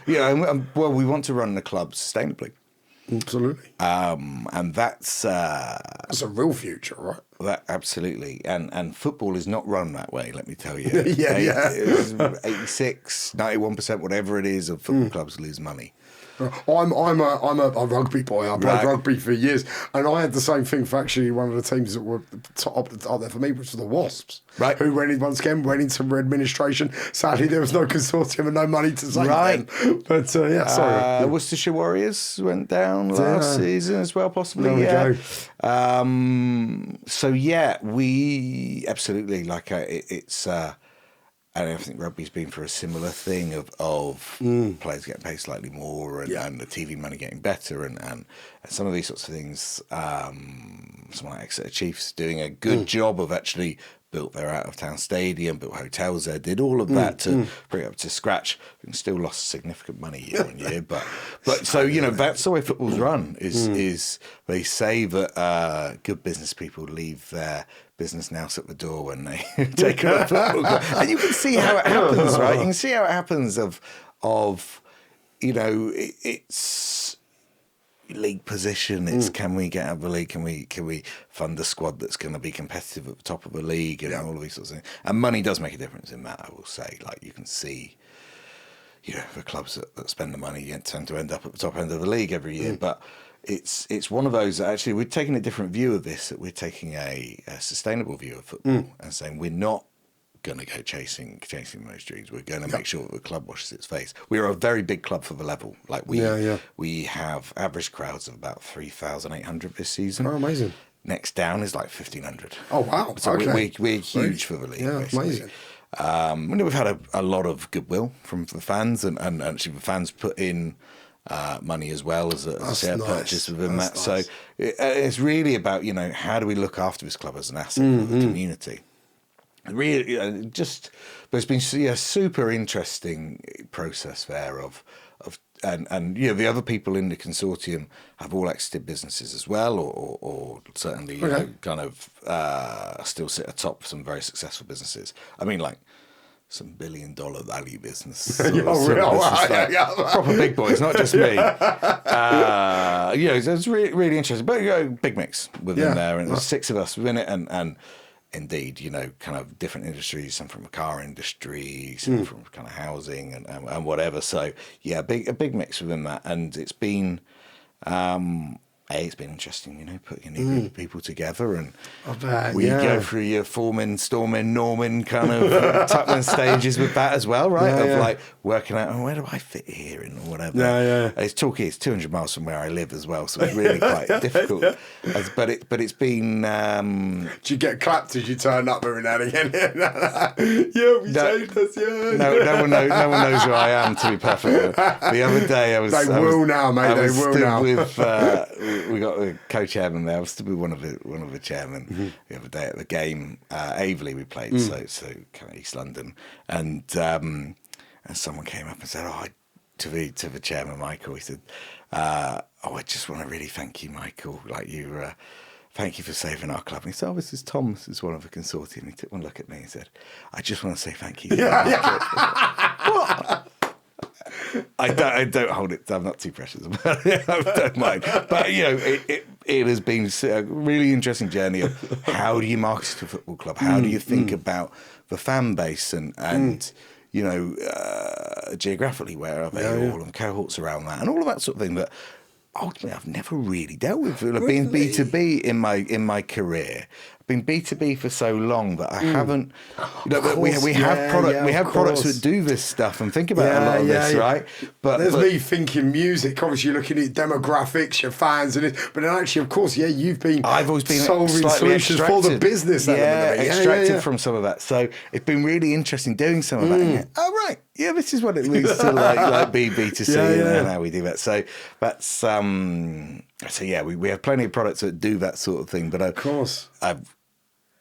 door. Well, we want to run the club sustainably. Absolutely. And that's a real future, right? That absolutely. And football is not run that way, let me tell you. 86, 91%, whatever it is, of football clubs lose money. I'm a rugby boy. I played rugby for years, and I had the same thing for actually one of the teams that were top there for me, which was the Wasps. Right. Who went into administration. Sadly, there was no consortium and no money to save them. But sorry. Worcestershire Warriors went down last season as well, possibly. There we go. We absolutely it's. And I think rugby's been for a similar thing of players getting paid slightly more and the TV money getting better and some of these sorts of things. Someone like Exeter Chiefs doing a good job of actually built their out-of-town stadium, built hotels there, did all of that to bring it up to scratch. And still lost significant money year on year. But so, that's the way football's run, is they say that good business people leave their business now at the door when they take on a football club. And you can see how it happens, right? You can see how it happens it's league position. It's can we get out of the league? Can we fund a squad that's going to be competitive at the top of the league and all of these sorts of things? And money does make a difference in that, I will say. Like you can see, the clubs that spend the money tend to end up at the top end of the league every year. But it's one of those that actually we're taking a different view of this. That we're taking a sustainable view of football and saying we're not going to go chasing those dreams. We're going to make sure that the club washes its face. We're a very big club for the level. Like we have average crowds of about 3,800 this season. Oh, amazing. Next down is like 1,500. Oh, wow. So we're huge for the league. Yeah, basically. Amazing. We've had a lot of goodwill from the fans, and actually the fans put in money as well as a share purchase within that. Nice. So it's really about how do we look after this club as an asset for the community. Really, there's been a super interesting process there and the other people in the consortium have all exited businesses as well, or certainly still sit atop some very successful businesses. I mean, like some $1 billion value business. Proper big boys, not just me. It's really interesting. But big mix within there, and there's 6 of us within it, and indeed, kind of different industries, some from the car industry, some from kind of housing and whatever. So a big mix within that, and it's been. It's been interesting, putting new people together, and we go through your forming, storming, norming kind of Tuckman stages with that as well, right? Like working out, where do I fit here and whatever. It's 200 miles from where I live as well, so it's really quite difficult. But it's been. Do you get clapped as you turn up every now and again? Saved us. No one knows who I am, to be perfect. The other day I was. They will now, mate. They will now. We got the co-chairman there. I was still with one of the chairmen the other day at the game. Aveley we played, so kind of East London, and someone came up and said, to the chairman, Michael. He said, I just want to really thank you, Michael. Like thank you for saving our club. And he said, this is Tom. This is one of the consortium. He took one look at me and said, I just want to say thank you. What? I don't hold it. I'm not too precious about it. I don't mind. But it has been a really interesting journey of how do you market a football club? How do you think about the fan base and geographically where are they all and cohorts around that and all of that sort of thing. But ultimately I've never really dealt with being B2B in my career. I've been B2B for so long that I haven't. We have products that do this stuff and think about a lot of this, right? But there's me thinking music. Obviously, you're looking at demographics, your fans, and it. But then actually, of course, you've been. I've always been solving solutions for the business. Extracted from some of that. So it's been really interesting doing some of that. And right. Yeah, this is what it means to like B2C and how we do that. So that's so yeah, we have plenty of products that do that sort of thing. But of course, I've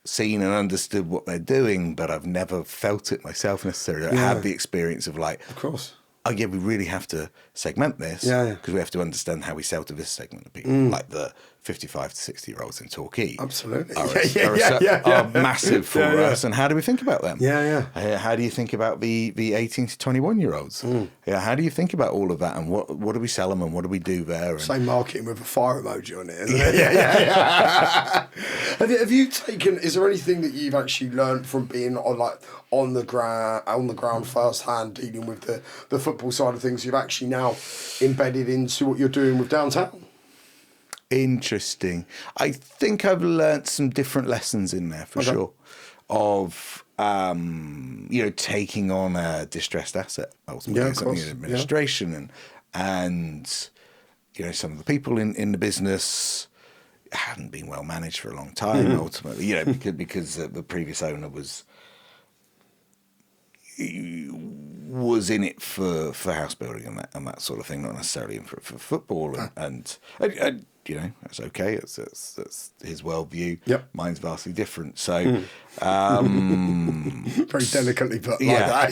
seen and understood what they're doing, but I've never felt it myself necessarily. I have the experience of like, of course. Oh yeah, we really have to segment this because we have to understand how we sell to this segment of people, like the 55 to 60-year-olds in Torquay. Absolutely, are massive for us. And how do we think about them? How do you think about the 18 to 21-year-olds? How do you think about all of that? And what do we sell them and what do we do there? And same marketing with a fire emoji on it, isn't it? Have you taken? Is there anything that you've actually learned from being on the ground firsthand, dealing with the football side of things? You've actually now embedded into what you're doing with downtown. Interesting. I think I've learnt some different lessons in there for sure of taking on a distressed asset ultimately, something in administration and some of the people in the business hadn't been well managed for a long time ultimately, because the previous owner was in it for house building and that sort of thing, not necessarily for football and that's okay. That's his worldview. Yep. Mine's vastly different. So, very delicately put like that.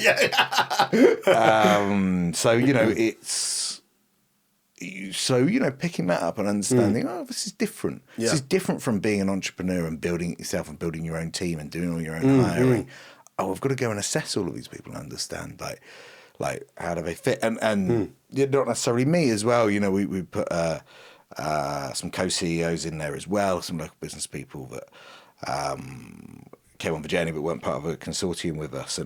Picking that up and understanding. Oh, this is different. Yeah. This is different from being an entrepreneur and building it yourself and building your own team and doing all your own hiring. Oh, I've got to go and assess all of these people and understand like how do they fit and not necessarily me as well. We put some co-CEOs in there as well, some local business people that came on the journey but weren't part of a consortium with us,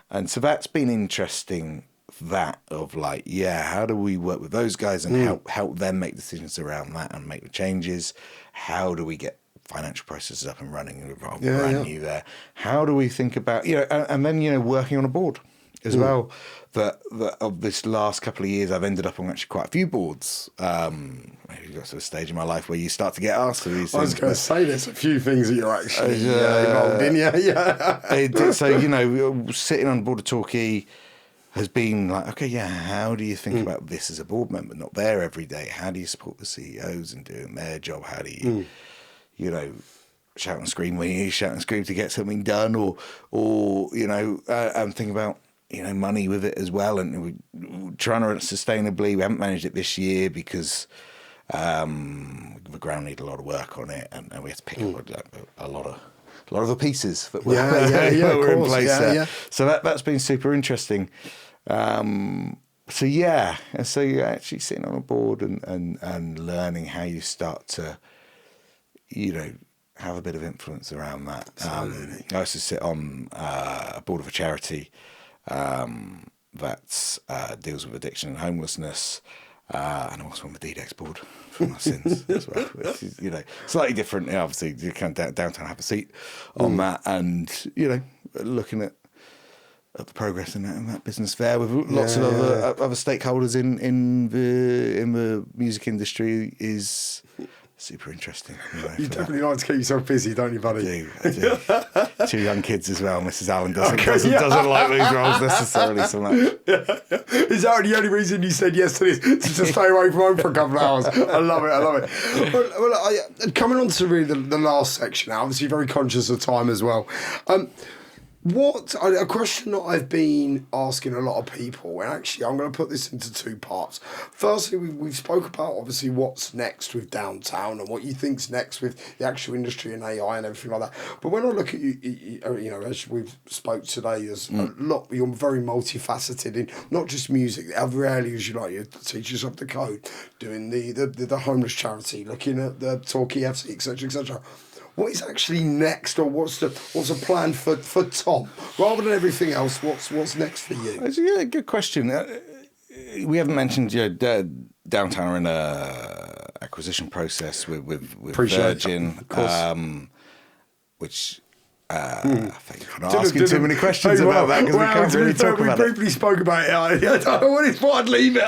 and so that's been interesting. That of how do we work with those guys and help them make decisions around that and make the changes? How do we get financial processes up and running brand new there? How do we think about and then working on a board as well? That of this last couple of years, I've ended up on actually quite a few boards. Maybe got to a stage in my life where you start to get asked to these things. I was going to say there's a few things that you're actually involved in. So sitting on the board of Torquay has been like, okay, how do you think about this as a board member, not there every day? How do you support the CEOs in doing their job? How do you, shout and scream when you shout and scream to get something done, or and think about, money with it as well. And we're trying to run it sustainably. We haven't managed it this year because the ground needed a lot of work on it, and we had to pick up a lot of the pieces that were, were in place. So that's been super interesting. And so you're actually sitting on a board and learning how you start to, have a bit of influence around that. I used to sit on a board of a charity that deals with addiction and homelessness. And I'm also on the DDEX board for my sins as well. Which is, slightly different. Obviously, you can downtown have a seat on that, and looking at the progress in that business there with lots of other stakeholders in the music industry is super interesting. You definitely like to keep yourself busy, don't you, buddy? I do. 2 young kids as well. Mrs. Allen doesn't like these roles necessarily so much. Is that the only reason you said yes to this? To just stay away from home for a couple of hours? I love it. Well, coming on to really the last section now, obviously very conscious of time as well. A question that I've been asking a lot of people, and actually I'm going to put this into 2 parts. Firstly, we've spoke about obviously what's next with downtown and what you think's next with the actual industry and AI and everything like that. But when I look at you as we've spoke today, there's a lot. You're very multifaceted in not just music, the other areas you're teachers of the code, doing the homeless charity, looking at the Torquay FC, etc., etc. What is actually next, or what's the plan for Tom? Rather than everything else, what's next for you? That's a good question. we haven't mentioned Downtown are in a acquisition process with Virgin, of course. which I think you're not asking too many questions about that because we can't really talk about it. We briefly spoke about it. I don't thought I'd leave it,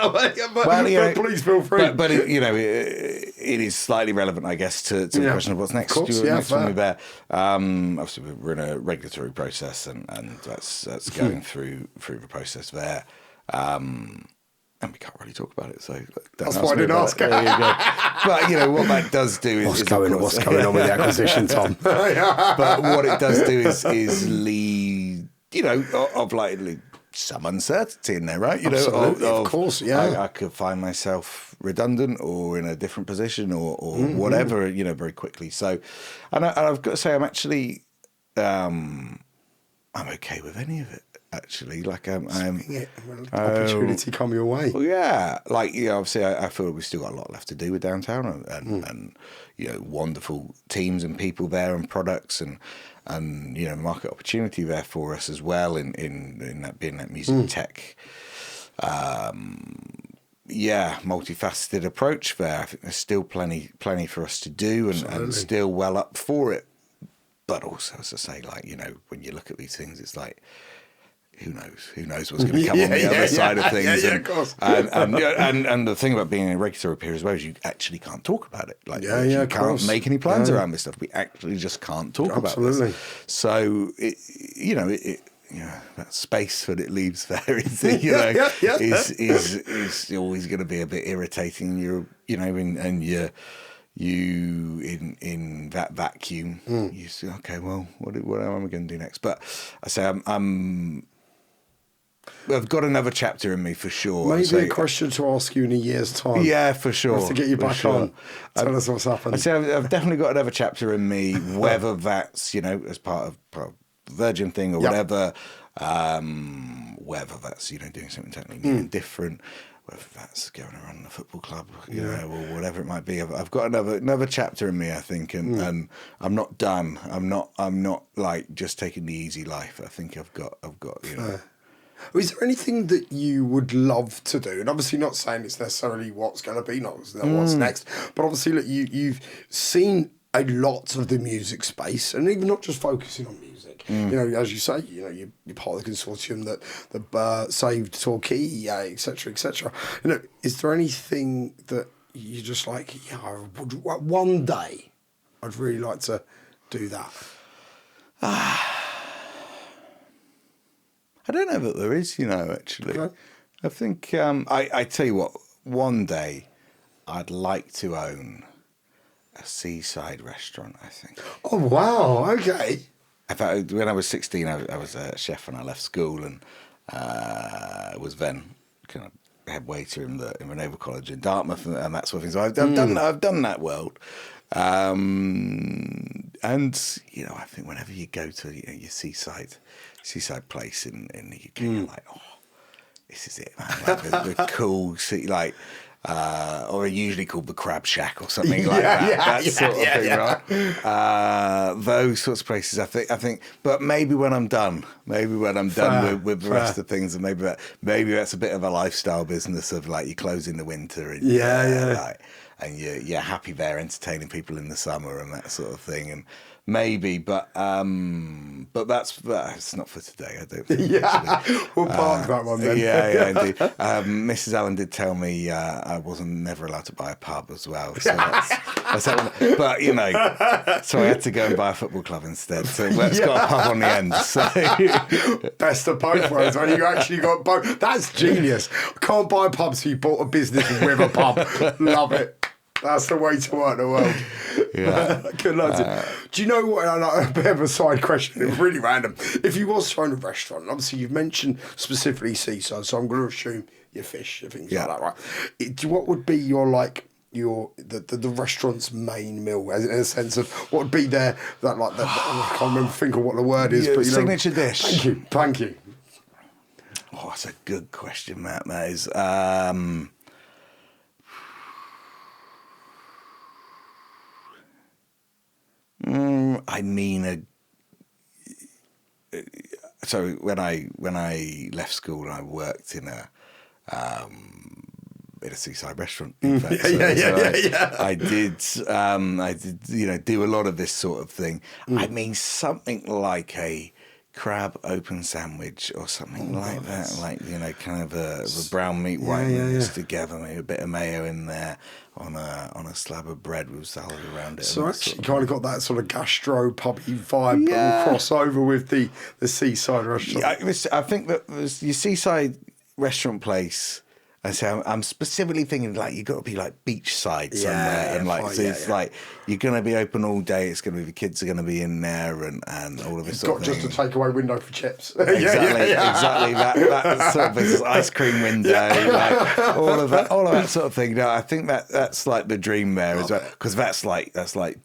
but please feel free. But it, it is slightly relevant, I guess, to the question of what's next. Of course, next when we're there. Obviously, we're in a regulatory process, and that's going through the process there. And we can't really talk about it, so that's why I didn't ask. There you go. But what that does do is what's going on with the acquisition, Tom? But what it does do is lead, of likely some uncertainty in there, right? Absolutely, of course, yeah. I could find myself redundant or in a different position or whatever, very quickly. So, and I've got to say, I'm actually, I'm okay with any of it. Actually, opportunity come your way. Well, yeah, obviously, I feel we've still got a lot left to do with Downtown, and wonderful teams and people there, and products, and market opportunity there for us as well in that being that music tech. Multifaceted approach there. I think there's still plenty for us to do, and still well up for it. But also, as I say, when you look at these things, it's like, who knows what's going to come on the other side of things. Of course. And the thing about being in a regulatory period as well is you actually can't talk about it. You can't make any plans around this stuff. We actually just can't talk about this. So that space that it leaves there is always going to be a bit irritating. In that vacuum, you say, okay, well, what am I going to do next? But I say I've got another chapter in me for sure. Maybe a question to ask you in a year's time. Yeah, for sure. To get you back on. Tell us what's happened. I say I've definitely got another chapter in me, whether that's, as part of the Virgin thing or whatever, whether that's, doing something totally new and different, whether that's going around the football club, or whatever it might be. I've got another chapter in me, I think, and I'm not done. I'm not like just taking the easy life. I think I've got. Is there anything that you would love to do? And obviously, not saying it's necessarily what's going to be, not what's next, but obviously, look, you've seen a lot of the music space, and even not just focusing on music. As you say, you're part of the consortium that saved Torquay, etc., etc. Is there anything that you're just like, one day, I'd really like to do that? I don't know that there is, actually. Okay. I think, I tell you what, one day I'd like to own a seaside restaurant, I think. Oh, wow, okay. In fact, when I was 16, I was a chef when I left school, and was then kind of head waiter in the Naval College in Dartmouth and that sort of thing. So I've done that world. And, I think whenever you go to your seaside place in the UK, you're like, oh, this is it, man. Like the cool city, or usually called the Crab Shack or something like that. That sort of thing, right? Those sorts of places, I think. But maybe when I'm done, with the rest of things, and maybe that's a bit of a lifestyle business of you close in the winter and and you're happy there entertaining people in the summer and that sort of thing. And maybe, but that's not for today, I don't think. We'll park that one then. Indeed. Mrs. Allen did tell me I wasn't never allowed to buy a pub as well. So that's that one. But, so I had to go and buy a football club instead. So it's got a pub on the end. So best of both worlds. When you actually got both. That's genius. Can't buy a pub, so you bought a business with a pub. Love it. That's the way to work the world. Good luck. Do you know what? A bit of a side question. It's really random. If you was to own a restaurant, obviously you've mentioned specifically seaside, so I'm going to assume your fish, your things like that, right? What would be the restaurant's main meal, in a sense of what would be I can't think of what the word is, but signature dish. Thank you. Oh, that's a good question, Matt. That is. So when I left school and I worked in a in a seaside restaurant. In fact, I did, do a lot of this sort of thing. I mean, something like a crab open sandwich or something like that, like kind of a brown meat white mixed together, maybe a bit of mayo in there on a slab of bread with salad around it. So actually, kind of got that sort of gastro pubby vibe, but will cross over with the seaside restaurant. Yeah, I think that your seaside restaurant place. And so I'm specifically thinking like you've got to be like beachside somewhere, and like it's like you're going to be open all day. It's going to be the kids are going to to be in there, and all of this. You've got just a takeaway window for chips. Exactly. That sort of business, ice cream window, like all of that sort of thing. I think that's like the dream there as well, because that's like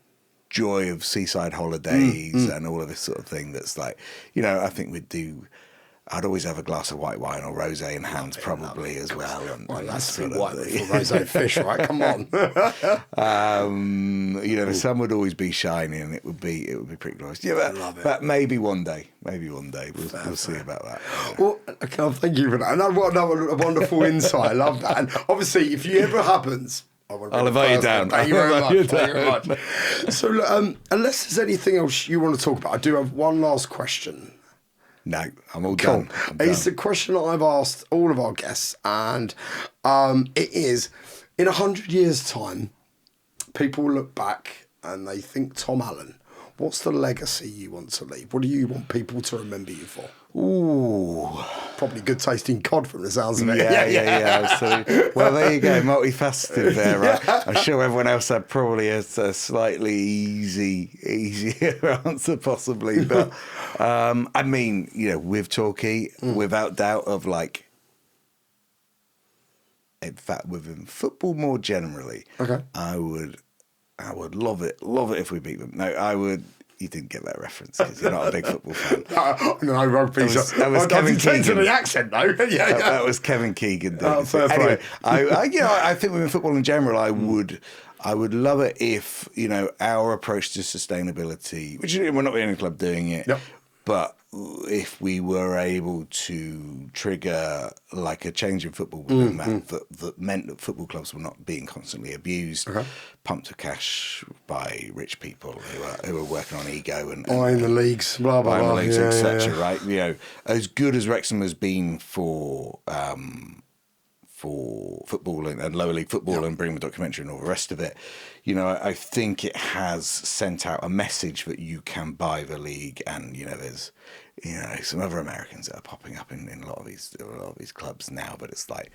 joy of seaside holidays and all of this sort of thing. That's like I think we'd do. I'd always have a glass of white wine or rosé in hand, probably as well. And that's sort of white for rosé fish, right? Come on. The sun would always be shining, and it would be pretty glorious. Yeah, but maybe one day, we'll see about that. Yeah. Well, okay, thank you for that. And what a wonderful insight. I love that. And obviously, if it ever happens, I'll invite you down. Thank you very much. So, unless there's anything else you want to talk about, I do have one last question. No, I'm all done. It's the question that I've asked all of our guests, and it is, in 100 years' time, people will look back and they think, Tom Allen, what's the legacy you want to leave? What do you want people to remember you for? Ooh. Probably good tasting cod from the sounds of it. Yeah, absolutely. Well, there you go, multifaceted there, right? I'm sure everyone else had probably a slightly easier answer possibly, but I mean, with Torquay, without doubt of like, in fact, within football more generally, I would love it if we beat them. No, I would. You didn't get that reference because you're not a big football fan. No, rugby. That was Kevin Keegan. The accent, though. That was Kevin Keegan. Anyway, I think within football in general, I would love it if our approach to sustainability, which we're not the only club doing it, but if we were able to trigger like a change in football within that meant that football clubs were not being constantly abused, pumped to cash by rich people who are working on ego and buying the leagues, blah blah blah, etc. Right? As good as Wrexham has been for football and lower league football and bringing the documentary and all the rest of it, I think it has sent out a message that you can buy the league, and there's some other Americans that are popping up in a lot of these clubs now, but it's like,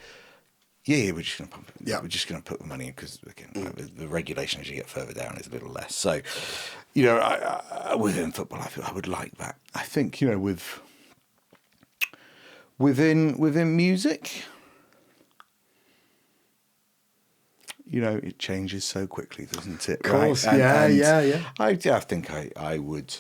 we're just going to pump it. We're just going to put the money in because again, the regulation as you get further down is a little less. So, within football, I feel I would like that. I think within music. It changes so quickly, doesn't it? Of course, right? yeah. I think I would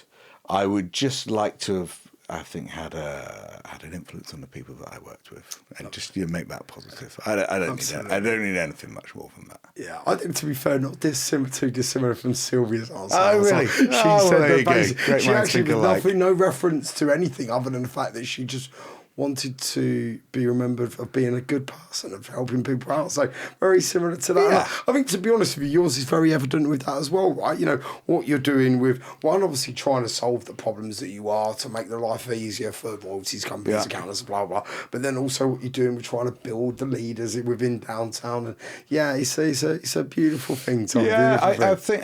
just like to have, I think, had an influence on the people that I worked with, and just make that positive. I don't need anything much more than that. Yeah, I think, to be fair, not too dissimilar from Sylvia's answer. Oh, really? She said that she actually with no reference to anything other than the fact that she just wanted to be remembered for being a good person, of helping people out. So very similar to that. Yeah. I think, to be honest with you, yours is very evident with that as well, right? What you're doing with, one, obviously trying to solve the problems that you are to make the life easier for royalties companies, accountants, blah, blah. But then also what you're doing with trying to build the leaders within downtown. And it's a beautiful thing, Tom. Yeah, I think,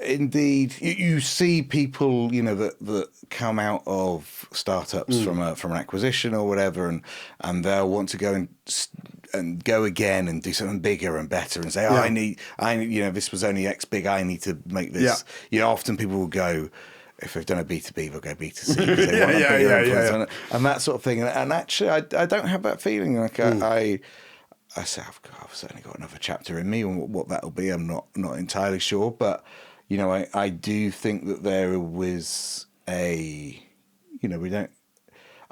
indeed, you see people, that come out of startups from an acquisition or whatever, and they'll want to go and go again and do something bigger and better and say, I need, this was only X big, I need to make this. Often people will go, if they've done a B2B, they'll go B2C because they want a bigger influence and that sort of thing. And actually, I don't have that feeling. Like I say, I've certainly got another chapter in me, and what that'll be, I'm not entirely sure. But I do think that there was I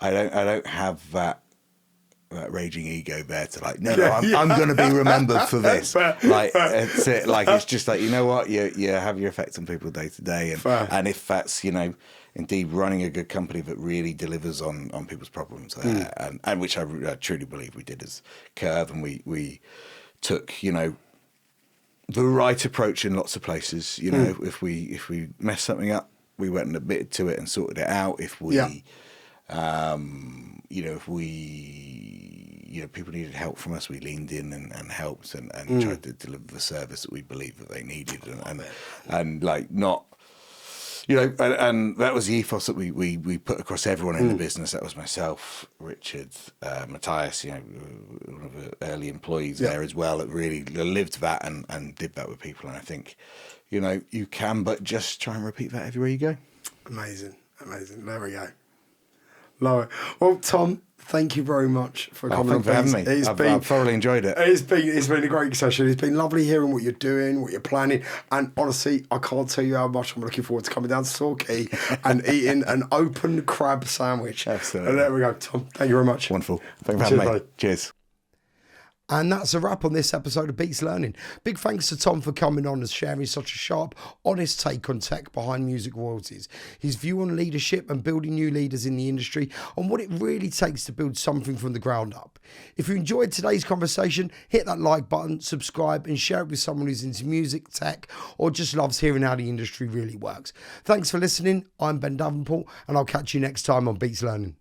don't have that raging ego there to like, no, I'm going to be remembered for this. Like, it's it. Like, it's just like, you know what, you have your effect on people day to day, and if that's, you know, indeed running a good company that really delivers on people's problems there, and which I truly believe we did as Curve, and we took, you know, the right approach in lots of places. You know, if we messed something up, we went and admitted to it and sorted it out. If we, you know, if we, you know, people needed help from us, we leaned in and helped and tried to deliver the service that we believed that they needed, and like not, you know, and that was the ethos that we put across everyone in the business. That was myself, Richard, Matthias, you know, one of the early employees there as well, that really lived that and did that with people. And I think, you know, you can, but just try and repeat that everywhere you go. Amazing. There we go. Love it. Well, Tom, thank you very much for coming on. Thanks for having me. I've thoroughly enjoyed it. It's been a great session. It's been lovely hearing what you're doing, what you're planning, and honestly, I can't tell you how much I'm looking forward to coming down to Torquay and eating an open crab sandwich. Absolutely. And there we go, Tom. Thank you very much. Wonderful. Thank you for having me. Cheers. And that's a wrap on this episode of Beats Learning. Big thanks to Tom for coming on and sharing such a sharp, honest take on tech behind music royalties, his view on leadership and building new leaders in the industry, and what it really takes to build something from the ground up. If you enjoyed today's conversation, hit that like button, subscribe, and share it with someone who's into music, tech, or just loves hearing how the industry really works. Thanks for listening. I'm Ben Davenport, and I'll catch you next time on Beats Learning.